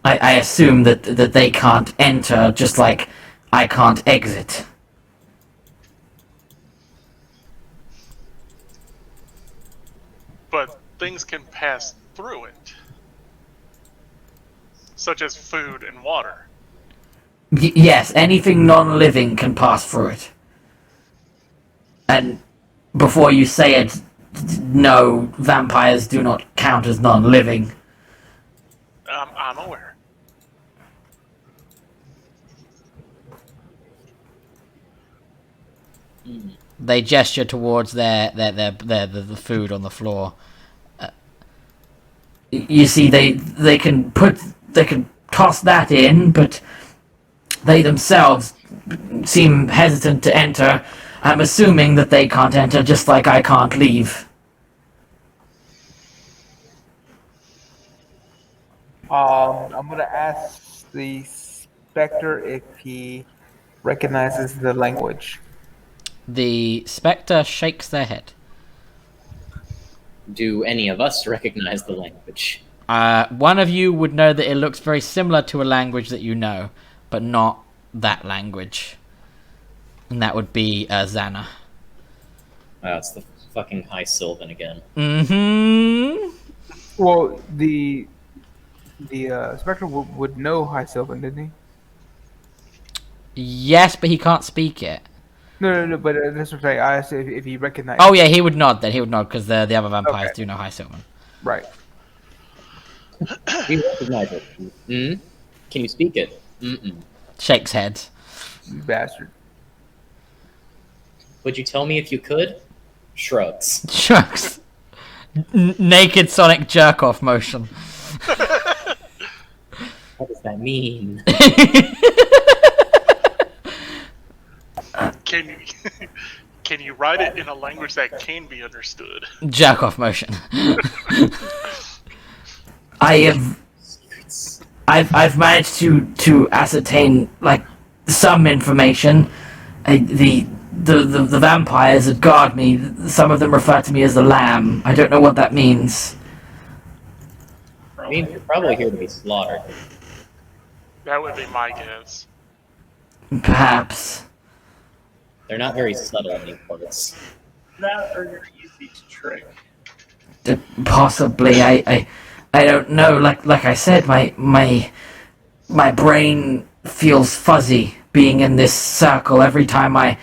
G: I assume that they can't enter, just like I can't exit.
F: But things can pass through it. Such as food and water.
G: Yes, anything non-living can pass through it. And before you say it, no, vampires do not count as non-living.
F: I'm aware.
D: They gesture towards the food on the floor.
G: You see, they can toss that in, but they themselves seem hesitant to enter. I'm assuming that they can't enter, just like I can't leave.
E: I'm gonna ask the Spectre if he recognizes the language.
D: The Spectre shakes their head.
C: Do any of us recognize the language?
D: One of you would know that it looks very similar to a language that you know, but not that language. And that would be Xana.
C: It's the fucking High Sylvan again.
D: Mm-hmm.
E: Well, the Spectre would know High Sylvan, didn't he?
D: Yes, but he can't speak it.
E: No, but that's what I'm saying. I asked if he recognized.
D: Oh yeah, he would nod then. He would nod because the other vampires
E: Okay.
D: do know High Sylvan.
E: Right.
C: We recognize it. Mm? Can you speak it? Mm-mm.
D: Shakes head.
E: You bastard.
C: Would you tell me if you could? Shrugs.
D: Shrugs. Naked Sonic jerk-off motion.
C: What does that mean?
F: Can you write it in a language that can be understood?
D: Jerk-off motion.
G: I've managed to ascertain like some information. The vampires that guard me, some of them refer to me as the Lamb. I don't know what that means.
C: I mean, you're probably here to be slaughtered.
F: That would be my guess.
G: Perhaps.
C: They're not very subtle in these parts.
A: That or you're easy to trick.
G: Possibly. I don't know. Like I said, my brain feels fuzzy being in this circle. Every time I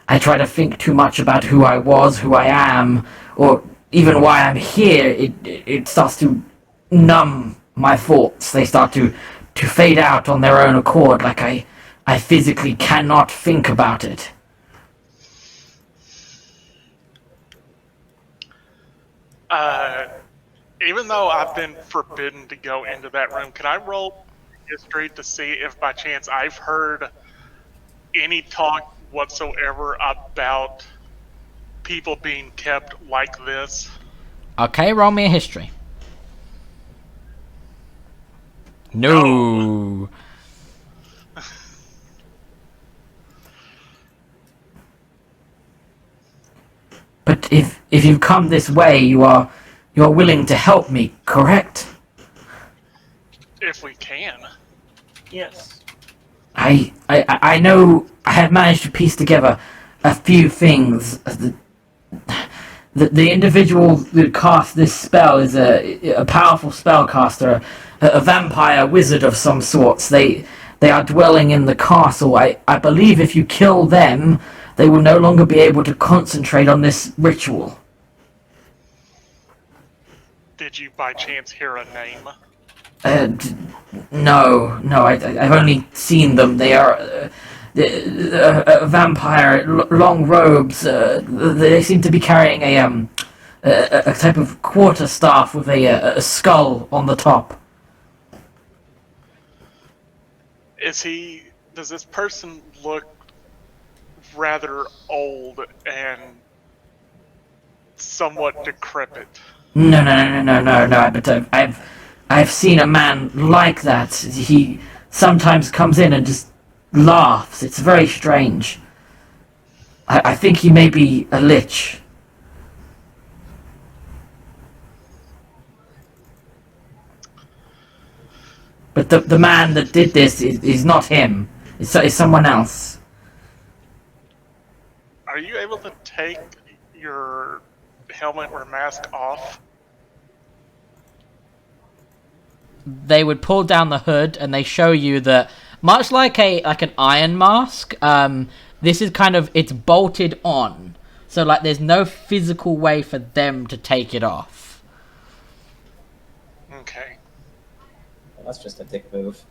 G: I try to think too much about who I was, who I am, or even why I'm here, it starts to numb my thoughts. They start to fade out on their own accord, like I physically cannot think about it.
F: Even though I've been forbidden to go into that room, can I roll history to see if by chance I've heard any talk whatsoever about people being kept like this?
D: Okay, roll me a history. No.
G: But if you've come this way, you're willing to help me, correct?
F: If we can.
A: Yes.
G: I know I have managed to piece together a few things. The individual that cast this spell is a powerful spellcaster, a vampire wizard of some sorts. They are dwelling in the castle. I believe if you kill them, they will no longer be able to concentrate on this ritual.
F: Did you by chance hear a name?
G: No, I've only seen them. They are a vampire, long robes. They seem to be carrying a type of quarterstaff with a skull on the top.
F: Does this person look rather old and somewhat decrepit?
G: No. But I've seen a man like that. He sometimes comes in and just laughs. It's very strange. I think he may be a lich. But the man that did this is not him. It's someone else.
F: Are you able to take your helmet or mask off?
D: They would pull down the hood and they show you that, much like an iron mask, this is kind of, it's bolted on. So like there's no physical way for them to take it off.
F: Okay.
C: Well, that's just a dick move.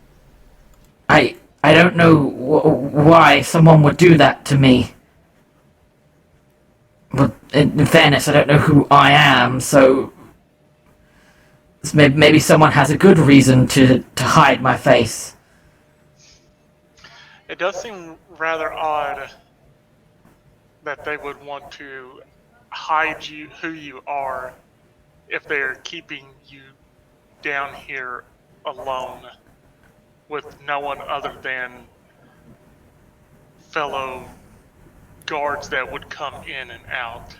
G: I don't know why someone would do that to me. But in fairness, I don't know who I am, so maybe someone has a good reason to hide my face.
F: It does seem rather odd that they would want to hide you who you are if they're keeping you down here alone with no one other than fellow guards that would come in and out.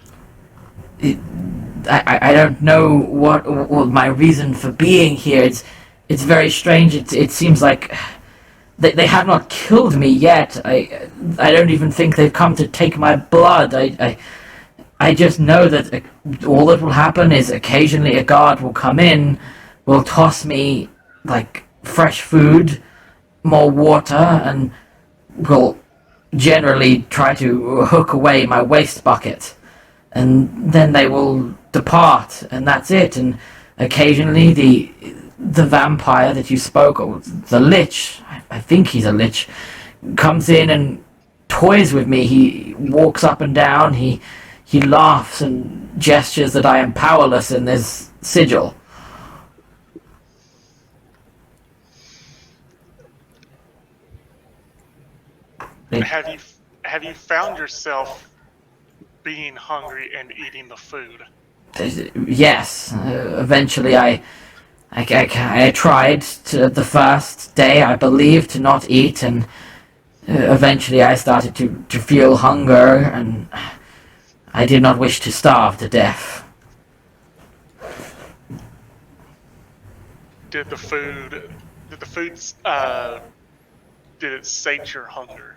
G: I don't know what my reason for being here. It's very strange. It seems like they have not killed me yet. I don't even think they've come to take my blood. I just know that all that will happen is occasionally a guard will come in, will toss me like fresh food, more water, and will generally try to hook away my waste bucket. And then they will depart, and that's it. And occasionally the vampire that you spoke of, the lich, I think he's a lich, comes in and toys with me. He walks up and down, he laughs and gestures that I am powerless in this sigil.
F: Have you found yourself being hungry and eating the food?
G: Yes. Eventually I tried to the first day, I believe, to not eat, and eventually I started to feel hunger, and I did not wish to starve to death.
F: Did the food did it sate your hunger?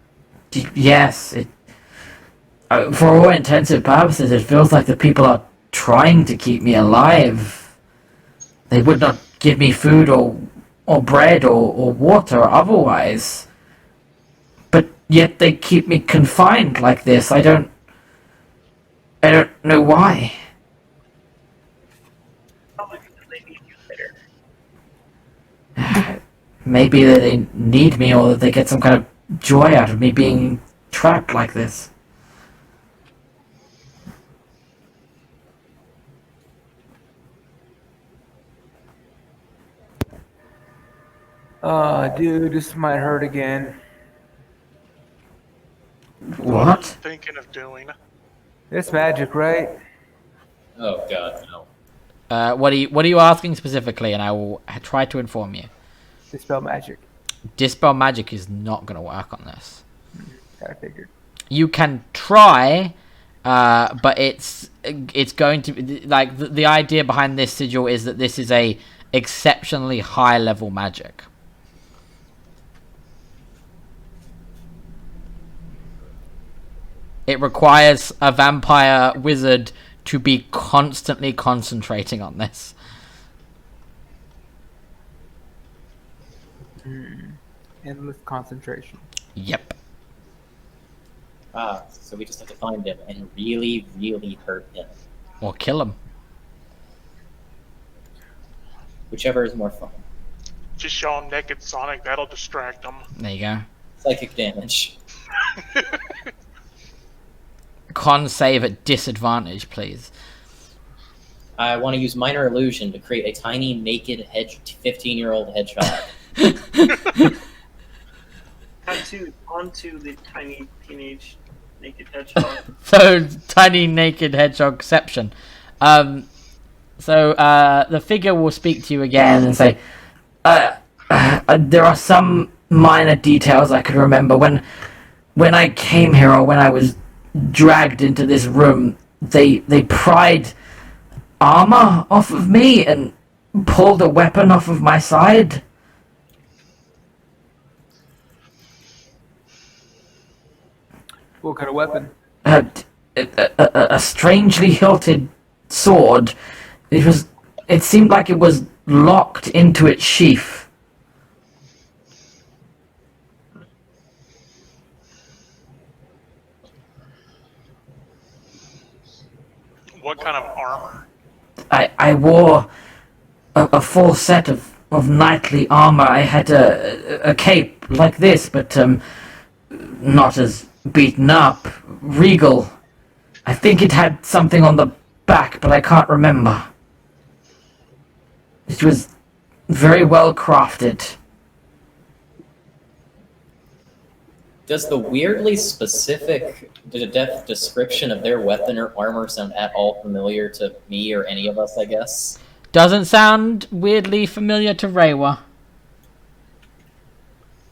G: Yes, for all intensive purposes, it feels like the people are trying to keep me alive. They would not give me food or bread or water otherwise. But yet they keep me confined like this. I don't know why.
A: Probably because they need you there.
G: Maybe they need me, or that they get some kind of joy out of me being trapped like this.
E: Dude, this might hurt again.
F: What are you
G: What?
F: thinking of doing?
E: It's magic, right?
C: Oh god, no.
D: What are you asking specifically? And I will try to inform you.
E: Dispel magic.
D: Dispel magic is not going to work on this.
E: I figured.
D: You can try, but it's going to be like the idea behind this sigil is that this is a exceptionally high level magic. It requires a vampire wizard to be constantly concentrating on this.
E: Endless concentration.
D: Yep.
C: Ah, so we just have to find him and really, really hurt him.
D: Or kill him.
C: Whichever is more fun.
F: Just show him naked Sonic, that'll distract him.
D: There you go.
C: Psychic damage.
D: Con save at disadvantage, please.
C: I want to use Minor Illusion to create a tiny, naked, 15-year-old hedgehog.
A: Tattooed onto the tiny teenage naked hedgehog.
D: So, tiny naked hedgehogception. The figure will speak to you again and say,
G: There are some minor details I could remember. When I came here, or when I was dragged into this room, they pried armor off of me and pulled a weapon off of my side.
E: What kind of weapon?
G: A strangely hilted sword. It seemed like it was locked into its sheath.
F: What kind of armor?
G: I wore a full set of knightly armor. I had a cape like this, but not as beaten up, regal. I think it had something on the back, but I can't remember. It was very well crafted.
C: Does the weirdly specific description of their weapon or armor sound at all familiar to me or any of us, I guess?
D: doesn't sound weirdly familiar to Reiwa.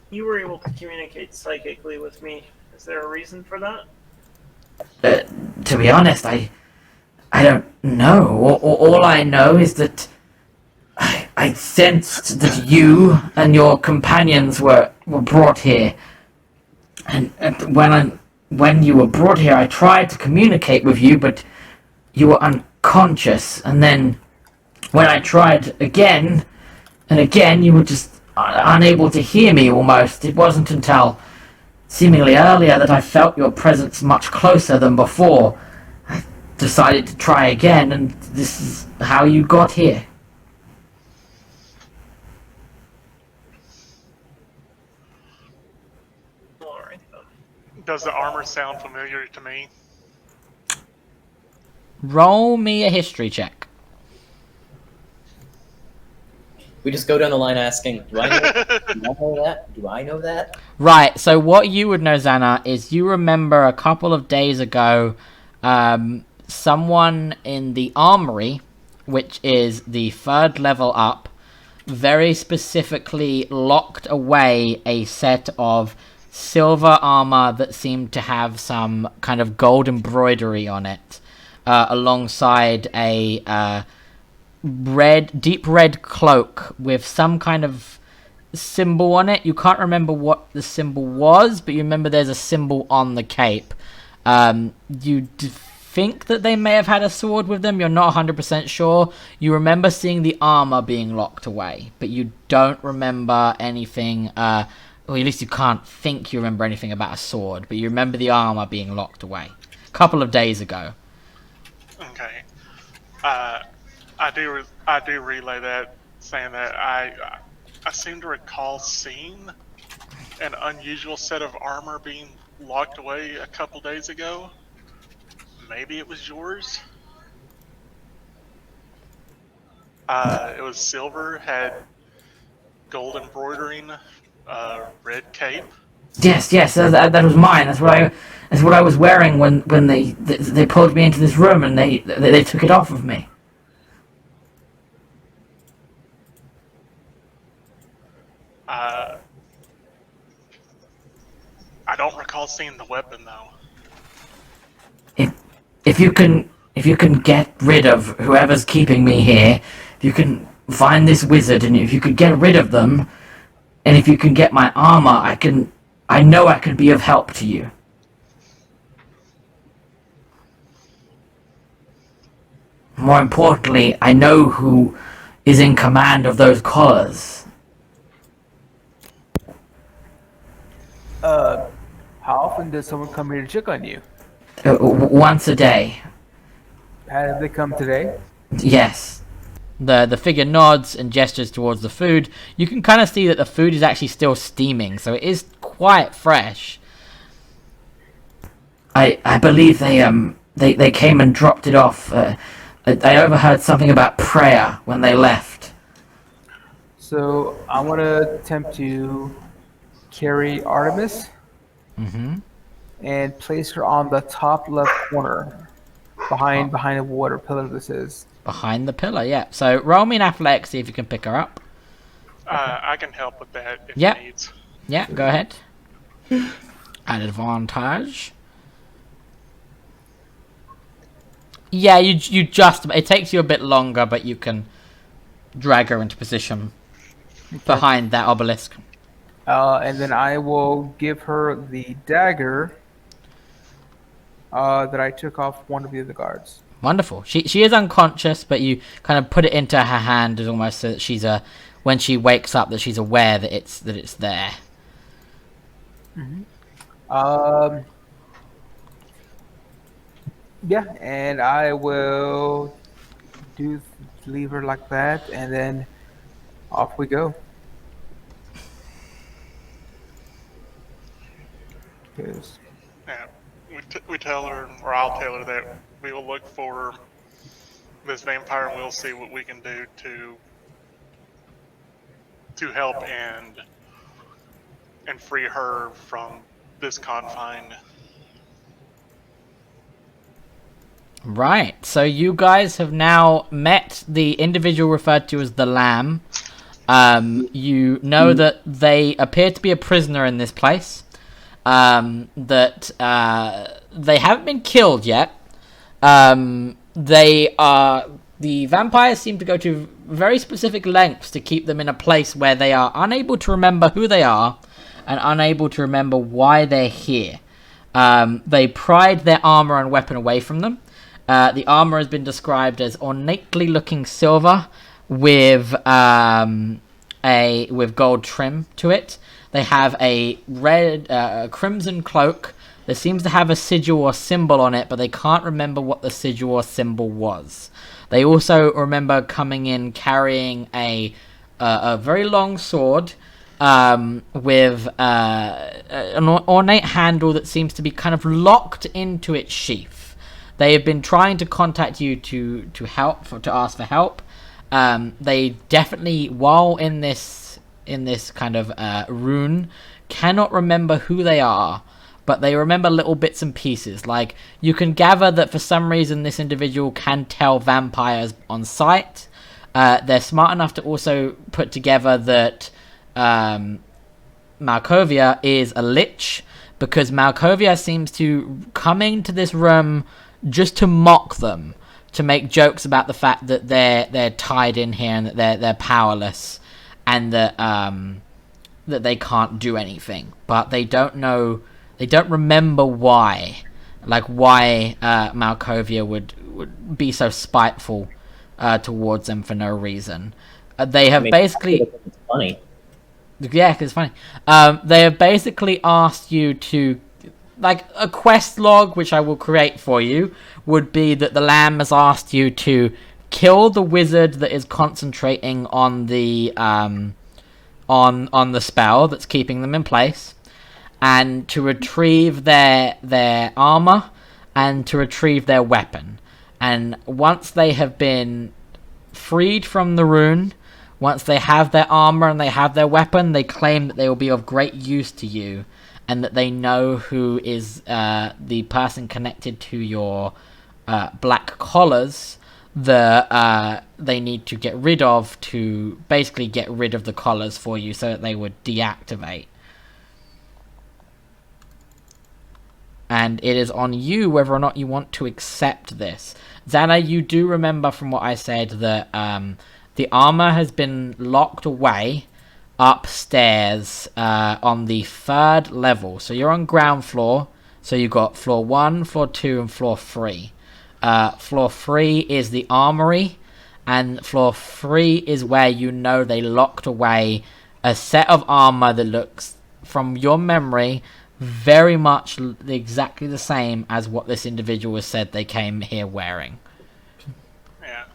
A: You were able to communicate psychically with me. Is there a reason for that?
G: To be honest, I don't know. All I know is that I sensed that you and your companions were brought here. And when you were brought here, I tried to communicate with you, but you were unconscious. And then when I tried again and again, you were just unable to hear me almost. It wasn't until seemingly earlier that I felt your presence much closer than before. I decided to try again, and this is how you got here.
A: Alright then.
F: Does the armor sound familiar to me?
D: Roll me a history check.
C: We just go down the line asking, do I know that? Do I know that?
D: Right, so what you would know, Xana, is you remember a couple of days ago, someone in the armory, which is the third level up, very specifically locked away a set of silver armor that seemed to have some kind of gold embroidery on it, alongside a deep red cloak with some kind of symbol on it. You can't remember what the symbol was, but you remember there's a symbol on the cape. You think that they may have had a sword with them. You're not 100% sure. You remember seeing the armor being locked away, but you don't remember anything or at least you can't think you remember anything about a sword, but you remember the armor being locked away a couple of days ago.
F: Okay. I do relay that, saying that I seem to recall seeing an unusual set of armor being locked away a couple days ago. Maybe it was yours. It was silver, had gold embroidering, red cape.
G: Yes, that was mine. That's what I was wearing when they pulled me into this room and they took it off of me.
F: I don't recall seeing the weapon though.
G: If you can get rid of whoever's keeping me here, if you can find this wizard and if you could get rid of them, and if you can get my armor, I know I could be of help to you. More importantly, I know who is in command of those collars.
E: How often does someone come here to check on you?
G: Once a day.
E: Have they come today?
G: Yes.
D: The figure nods and gestures towards the food. You can kind of see that the food is actually still steaming, so it is quite fresh.
G: I believe they came and dropped it off. I overheard something about prayer when they left.
E: So I want to attempt to carry Artemis and place her on the top left corner, behind a water pillar. This is
D: Behind the pillar, yeah. So roll me an athletics, see if you can pick her up.
F: I can help with that if
D: Yep.
F: it needs.
D: Yeah, go ahead. At advantage. Yeah, you just... It takes you a bit longer, but you can drag her into position behind that obelisk.
E: and then I will give her the dagger that I took off one of the other guards.
D: Wonderful. She is unconscious, but you kind of put it into her hand as almost so that she's when she wakes up that she's aware that it's there.
E: Yeah, and I will leave her like that, and then off we go. 'Cause-
F: Yeah, we tell her, or I'll tell her that we will look for this vampire and we'll see what we can do to help and free her from this confine.
D: Right. So you guys have now met the individual referred to as the Lamb. You know that they appear to be a prisoner in this place. That they haven't been killed yet. The vampires seem to go to very specific lengths to keep them in a place where they are unable to remember who they are and unable to remember why they're here. They pried their armor and weapon away from them. The armor has been described as ornately looking silver with with gold trim to it. They have a red crimson cloak that seems to have a sigil or symbol on it, but they can't remember what the sigil or symbol was. They also remember coming in carrying a very long sword with an ornate handle that seems to be kind of locked into its sheath. They have been trying to contact you to ask for help. They definitely, while in this kind of rune, cannot remember who they are, but they remember little bits and pieces. Like, you can gather that for some reason this individual can tell vampires on sight. They're smart enough to also put together that Malkovia is a lich, because Malkovia seems to come into this room just to mock them, to make jokes about the fact that they're tied in here and that they're powerless, and that they can't do anything. But they don't remember why. Like, why Malkovia would be so spiteful towards them for no reason. They have basically...
C: It's funny.
D: Yeah, 'cause it's funny. They have basically asked you to, like, a quest log, which I will create for you, would be that the lamb has asked you to kill the wizard that is concentrating on the on the spell that's keeping them in place, and to retrieve their armor and to retrieve their weapon. And once they have been freed from the rune, once they have their armor and they have their weapon, they claim that they will be of great use to you, and that they know who is the person connected to your black collars that they need to get rid of, to basically get rid of the collars for you so that they would deactivate. And it is on you whether or not you want to accept this. Xana, you do remember from what I said that the armor has been locked away upstairs on the 3rd level. So you're on ground floor. So you've got floor 1, floor 2, and floor 3. Floor 3 is the armory, and floor 3 is where you know they locked away a set of armor that looks, from your memory, very much exactly the same as what this individual has said they came here wearing.
F: Yeah.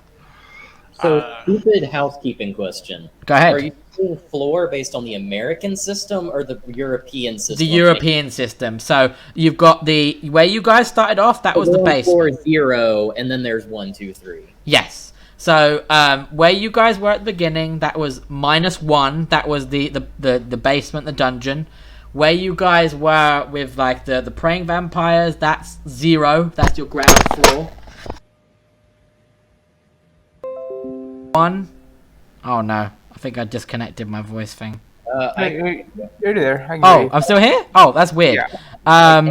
C: So, stupid housekeeping question.
D: Go ahead.
C: Are you doing floor based on the American system or the European system?
D: The European system. So you've got the where you guys started off. That was the base.
C: Floor 0, and then there's 1, 2, 3.
D: Yes. So where you guys were at the beginning, that was -1. That was the basement, the dungeon. Where you guys were with like the praying vampires, that's 0. That's your ground floor. 1. Oh no, I think I disconnected my voice thing.
E: Hey, you're there. I can hear
D: Oh,
E: you.
D: I'm still here? Oh, that's weird.
E: Yeah.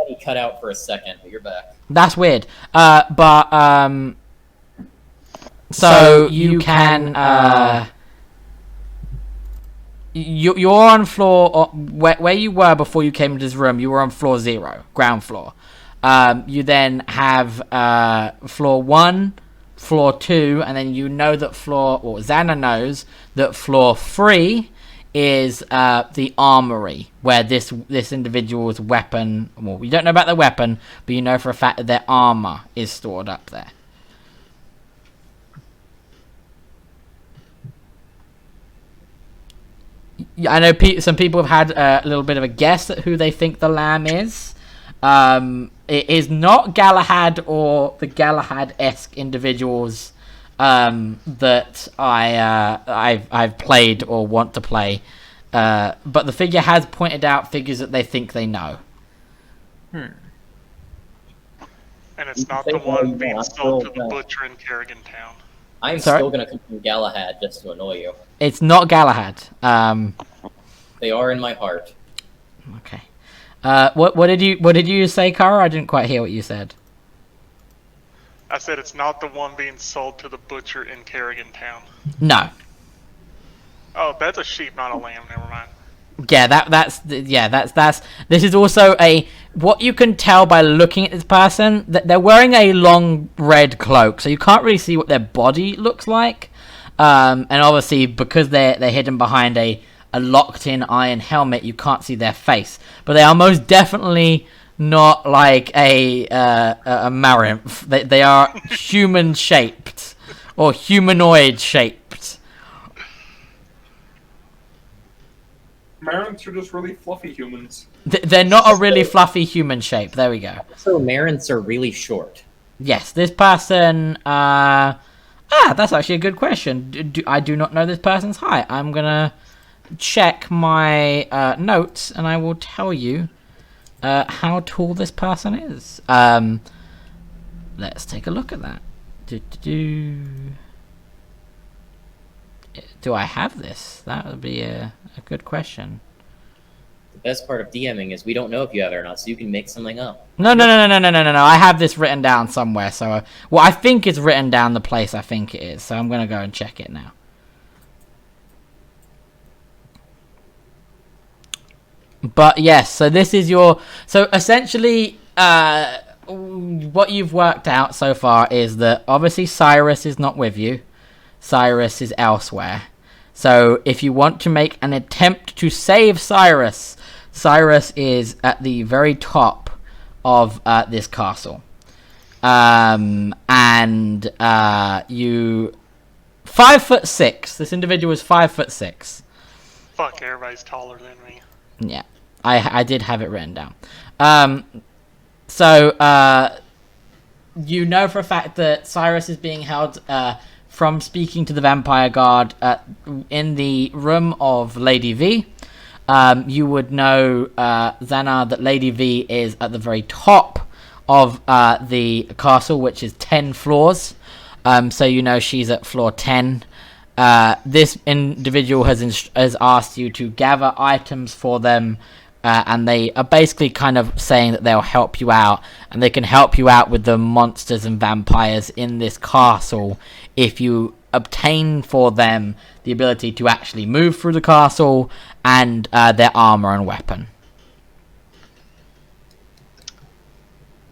C: You cut out for a second, but you're back.
D: That's weird. So you can you're on floor where you were before you came into this room. You were on floor 0, ground floor. You then have floor 1, floor 2, and then you know that Xana knows that floor 3 is the armory, where this individual's weapon. Well, you don't know about the weapon, but you know for a fact that their armor is stored up there. I know some people have had a little bit of a guess at who they think the lamb is. It is not Galahad or the Galahad-esque individuals that I've played or want to play. But the figure has pointed out figures that they think they know.
F: And it's not the one being sold to the butcher in Kerrigan Town.
C: I'm
D: Sorry?
C: still gonna confirm Galahad just to annoy you.
D: It's not Galahad.
C: They are in my heart.
D: Okay. What did you say, Kara? I didn't quite hear what you said.
F: I said it's not the one being sold to the butcher in Kerrigan Town.
D: No.
F: Oh, that's a sheep, not a lamb. Never mind.
D: Yeah, that's this is also what you can tell by looking at this person, that they're wearing a long red cloak, so you can't really see what their body looks like. And obviously because they're hidden behind a locked-in iron helmet, you can't see their face. But they are most definitely not like a Marinth. They are human-shaped or humanoid-shaped.
B: Marinths are just really fluffy humans.
D: They're not a really fluffy human shape. There we go.
C: So Marinths are really short.
D: Yes, this person. That's actually a good question. I do not know this person's height. I'm gonna check my notes, and I will tell you how tall this person is. Let's take a look at that. Do I have this? That would be a good question.
C: The best part of DMing is we don't know if you have it or not, so you can make something up.
D: No. I have this written down somewhere. So, I think it's written down the place I think it is. So I'm gonna go and check it now. But yes, so this is your. So essentially, what you've worked out so far is that obviously Cyrus is not with you. Cyrus is elsewhere. So if you want to make an attempt to save Cyrus, Cyrus is at the very top of this castle. You 5'6". This individual is 5'6".
F: Fuck, everybody's taller than me.
D: Yeah, I did have it written down. You know for a fact that Cyrus is being held from speaking to the vampire guard in the room of Lady V. You would know, Xanar, that Lady V is at the very top of the castle, which is 10 floors. So you know she's at floor 10. This individual has asked you to gather items for them, and they are basically kind of saying that they'll help you out, and they can help you out with the monsters and vampires in this castle if you obtain for them the ability to actually move through the castle and their armor and weapon.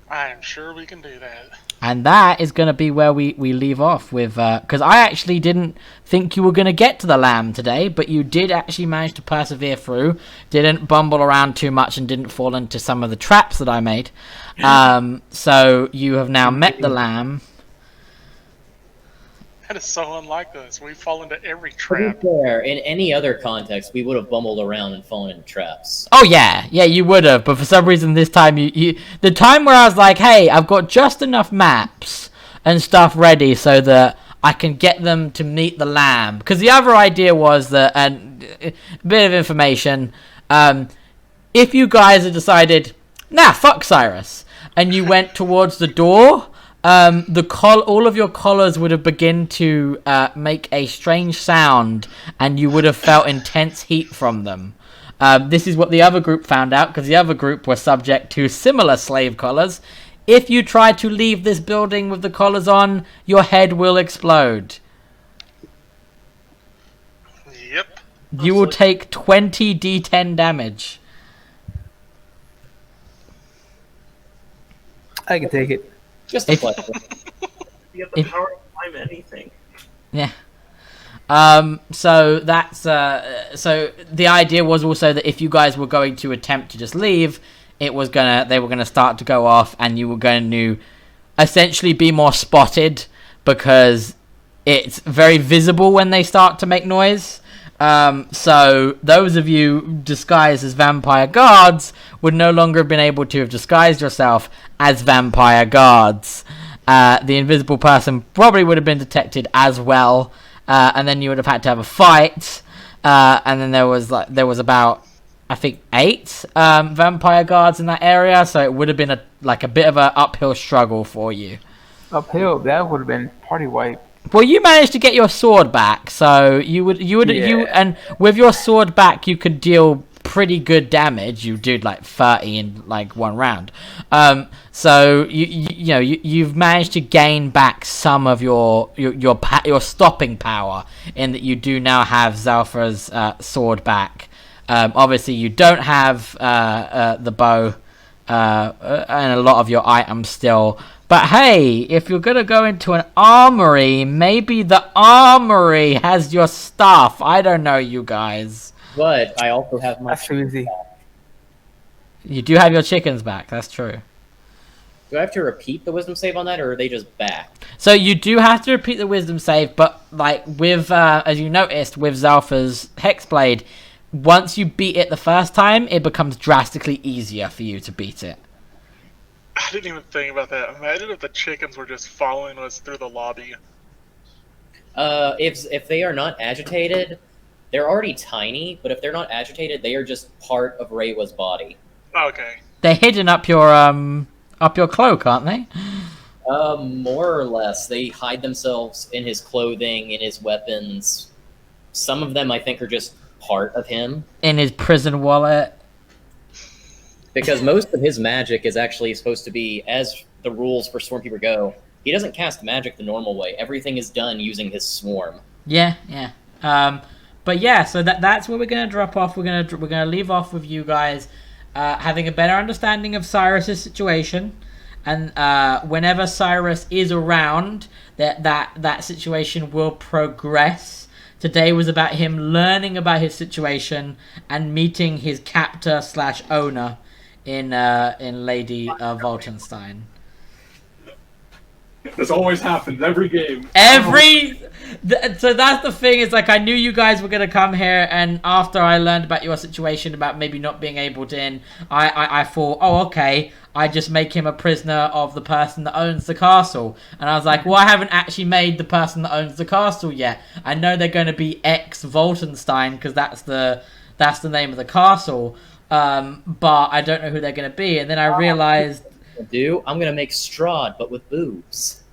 F: I am sure we can do that.
D: And that is going to be where we leave off with, because I actually didn't think you were going to get to the lamb today, but you did actually manage to persevere through, didn't bumble around too much, and didn't fall into some of the traps that I made. So you have now met the lamb.
F: That is so unlike us. We fall into every
C: To
F: trap.
C: be fair, in any other context, we would have bumbled around and fallen into traps.
D: Oh yeah, you would have, but for some reason this time the time where I was like, hey, I've got just enough maps and stuff ready so that I can get them to meet the lamb. Because the other idea was that, and a bit of information, if you guys had decided, nah, fuck Cyrus, and you went towards the door, all of your collars would have begun to make a strange sound, and you would have felt intense heat from them. This is what the other group found out, because the other group were subject to similar slave collars. If you try to leave this building with the collars on, your head will explode.
F: Yep.
D: You will take 20 d10 damage.
E: I can take it.
C: Just a pleasure.
A: You get the power to climb anything.
D: Yeah. So that's so the idea was also that if you guys were going to attempt to just leave, they were gonna start to go off, and you were going to essentially be more spotted because it's very visible when they start to make noise. So those of you disguised as vampire guards would no longer have been able to have disguised yourself as vampire guards. The invisible person probably would have been detected as well, and then you would have had to have a fight. And then there was about, I think, 8 vampire guards in that area, so it would have been a bit of an uphill struggle for you.
E: Uphill, that would have been party wipe.
D: Well, you managed to get your sword back, so you and with your sword back, you could deal pretty good damage. You did like 30 in like one round. So you've managed to gain back some of your stopping power in that you do now have Zalfra's sword back. Obviously, you don't have the bow and a lot of your items still. But hey, if you're gonna go into an armory, maybe the armory has your stuff. I don't know, you guys.
C: But I also have my...
E: That's too easy.
D: You do have your chickens back, that's true.
C: Do I have to repeat the wisdom save on that, or are they just back?
D: So you do have to repeat the wisdom save, but like with, as you noticed, with Zalfa's Hexblade, once you beat it the first time, it becomes drastically easier for you to beat it.
F: I didn't even think about that. Imagine if the chickens were just following us through the lobby.
C: If they are not agitated, they're already tiny, but if they're not agitated, they are just part of Reiwa's body.
F: Okay.
D: They're hidden up your cloak, aren't they?
C: More or less. They hide themselves in his clothing, in his weapons. Some of them, I think, are just part of him.
D: In his prison wallet.
C: Because most of his magic is actually supposed to be, as the rules for Swarmkeeper go, he doesn't cast magic the normal way. Everything is done using his swarm.
D: Yeah. But yeah, so that's where we're gonna drop off. We're gonna leave off with you guys having a better understanding of Cyrus's situation, and whenever Cyrus is around, that situation will progress Today was about him learning about his situation and meeting his captor / owner in Lady Woltenstein.
B: This always happens every game.
D: So that's the thing, is like, I knew you guys were gonna come here, and after I learned about your situation about maybe not being able to in, I thought, oh, okay, I just make him a prisoner of the person that owns the castle. And I was like, well, I haven't actually made the person that owns the castle yet. I know they're going to be ex Woltenstein because that's the name of the castle, but I don't know who they're going to be. And then I realized,
C: I'm gonna make Strahd, but with boobs.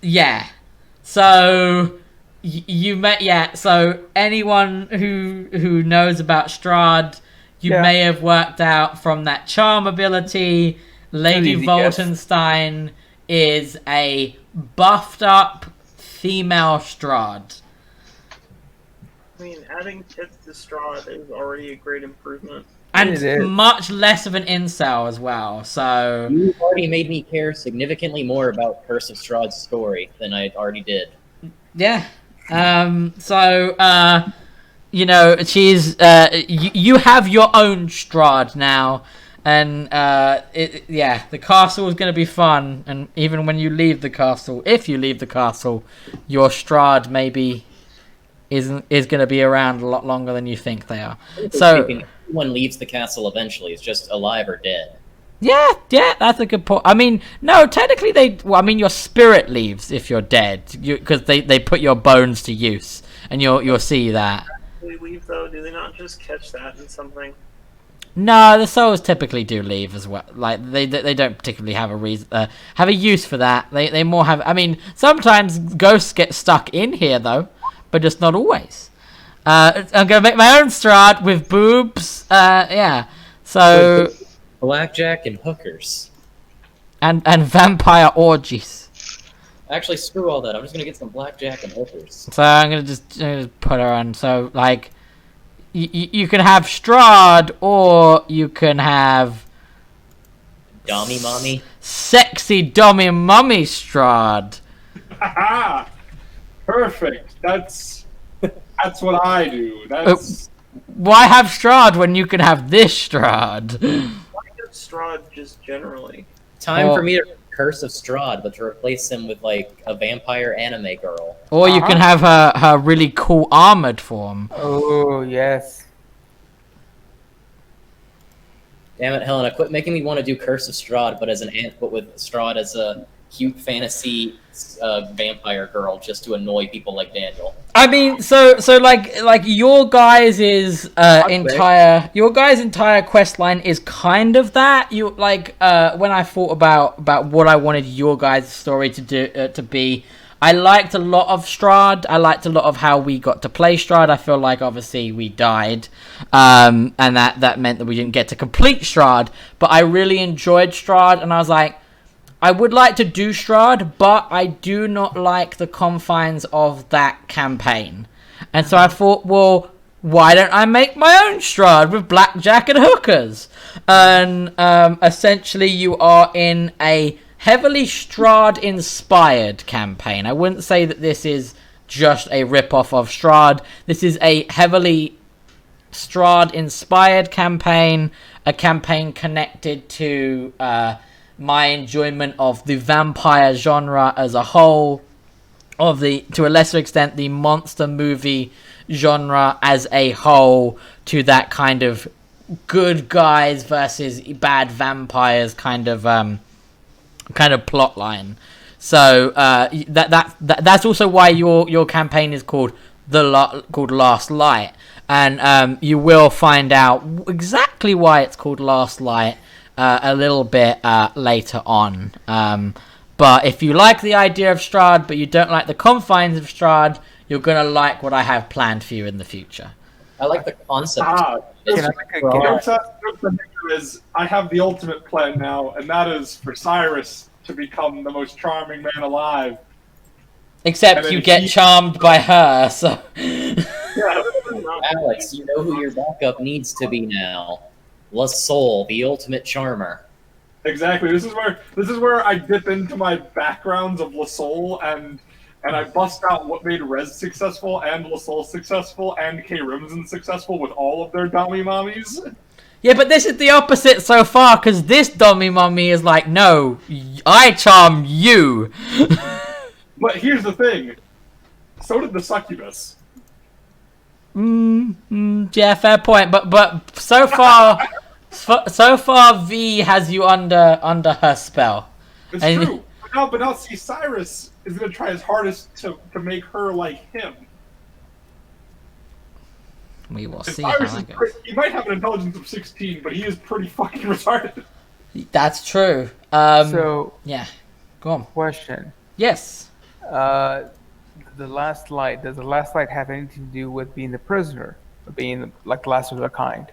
D: yeah. So you met, yeah. So anyone who knows about Strahd, you may have worked out from that charm ability. Lady Woltenstein is a buffed up female Strahd.
A: I mean, adding tits to Strahd is already a great improvement.
D: And much less of an incel as well, so...
C: You already made me care significantly more about Curse of Strahd's story than I already did.
D: Yeah. You know, she's... you have your own Strahd now, and, the castle is going to be fun, and even when you leave the castle, if you leave the castle, your Strahd maybe is going to be around a lot longer than you think they are. So...
C: Everyone leaves the castle eventually. It's just alive or dead.
D: Yeah, that's a good point. I mean, no, technically your spirit leaves if you're dead, because they put your bones to use, and you'll see that.
A: They leave though? Do they not just catch that in something?
D: No, the souls typically do leave as well. Like they don't particularly have a reason, have a use for that. They more have. I mean, sometimes ghosts get stuck in here though, but just not always. I'm gonna make my own Strahd with boobs. Yeah. So
C: blackjack and hookers.
D: And vampire orgies.
C: Actually, screw all that. I'm just gonna get some blackjack and hookers.
D: So I'm gonna just put her on. So like, you can have Strahd, or you can have
C: Dommy Mommy.
D: Sexy Dommy Mommy Strahd.
B: Perfect. That's what I do.
D: Why have Strahd when you can have this Strahd?
A: Why have Strahd just generally?
C: Time for me to Curse of Strahd, but to replace him with like a vampire anime girl.
D: Or you can have her really cool armored form.
E: Oh yes.
C: Damn it, Helena! Quit making me want to do Curse of Strahd, but with Strahd as a cute fantasy vampire girl, just to annoy people like Daniel.
D: I mean, so like your guys' entire quest line is kind of that. You like when I thought about what I wanted your guys' story to be. I liked a lot of Strahd. I liked a lot of how we got to play Strahd. I feel like obviously we died, and that meant that we didn't get to complete Strahd. But I really enjoyed Strahd, and I was like, I would like to do Strahd, but I do not like the confines of that campaign. And so I thought, well, why don't I make my own Strahd with blackjack and hookers? And essentially you are in a heavily Strahd-inspired campaign. I wouldn't say that this is just a rip-off of Strahd. This is a heavily Strahd-inspired campaign, a campaign connected to... my enjoyment of the vampire genre as a whole, to a lesser extent, the monster movie genre as a whole, to that kind of good guys versus bad vampires kind of plot line. So that's also why your campaign is called Last Light, and you will find out exactly why it's called Last Light a little bit later on. But if you like the idea of Strahd, but you don't like the confines of Strahd, you're going to like what I have planned for you in the future.
C: I like the concept.
B: I have the ultimate plan now, and that is for Cyrus to become the most charming man alive.
D: Except you get charmed by her, so...
C: Alex, you know who your backup needs to be now. La Soul, the ultimate charmer.
B: Exactly. This is where I dip into my backgrounds of La Soul, and and I bust out what made Rez successful and Lasol successful and K. Rimson successful with all of their Dommy Mommies.
D: Yeah, but this is the opposite so far, because this Dommy Mommy is like, no, I charm you.
B: But here's the thing. So did the Succubus.
D: Yeah, fair point. But so far, so far, V has you under her spell.
B: It's
D: And-
B: true. But now, see, Cyrus is going to try his hardest to make her like him.
D: We will
B: And
D: see how
B: Cyrus is
D: that goes.
B: he might have an intelligence of 16, but he is pretty fucking retarded.
D: That's true.
E: So,
D: Yeah, go on.
E: question.
D: Yes.
E: The last light. Does the last light have anything to do with being the prisoner, or being like the last of their kind?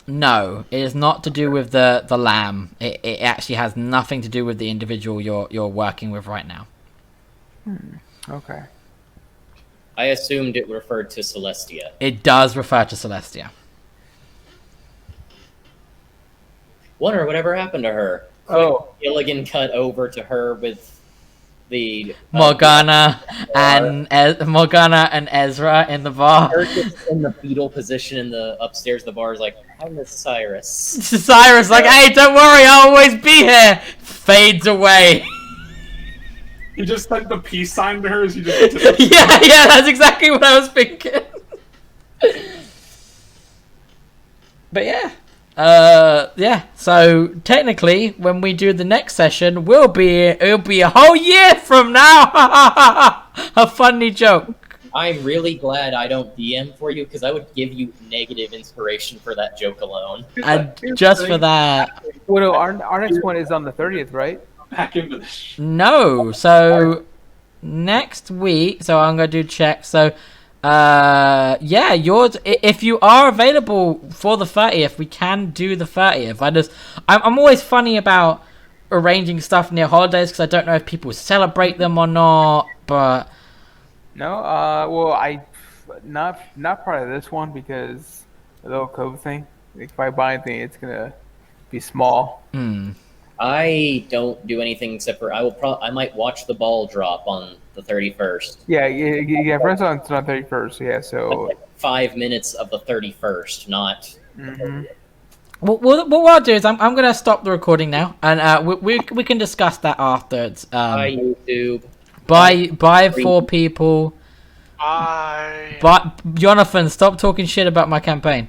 D: No, it is not to do with the lamb. It actually has nothing to do with the individual you're working with right now.
E: Okay.
C: I assumed it referred to Celestia.
D: It does refer to Celestia.
C: Wonder whatever happened to her.
E: Oh.
C: Gilligan cut over to her with the
D: Morgana and Morgana and Ezra in the bar.
C: Her just in the fetal position in the upstairs. The bar is like, I miss Cyrus.
D: Cyrus like, hey, don't worry, I'll always be here. Fades away.
B: He just sent the peace sign to her as he just...
D: yeah, that's exactly what I was thinking. But yeah, so technically, when we do the next session, it'll be a whole year from now. A funny joke.
C: I'm really glad I don't DM for you because I would give you negative inspiration for that joke alone.
D: And just for that,
E: Well, no, our next one is on the 30th, right?
B: Back into this.
D: no. So next week, so I'm gonna do check. So, yeah, yours. If you are available for the 30th, we can do the 30th. I'm always funny about arranging stuff near holidays because I don't know if people celebrate them or not. But
E: No. Well, I not part of this one because the little COVID thing. If I buy anything, it's gonna be small.
C: I don't do anything except for I might watch the ball drop on the 31st.
E: Yeah. Friends on 31st. Yeah. So.
C: Like 5 minutes of the 31st, not.
E: Mhm.
D: what I'll do is I'm gonna stop the recording now, and we can discuss that afterwards.
C: Bye, YouTube.
D: Bye for people.
F: Bye.
D: But Jonathan, stop talking shit about my campaign.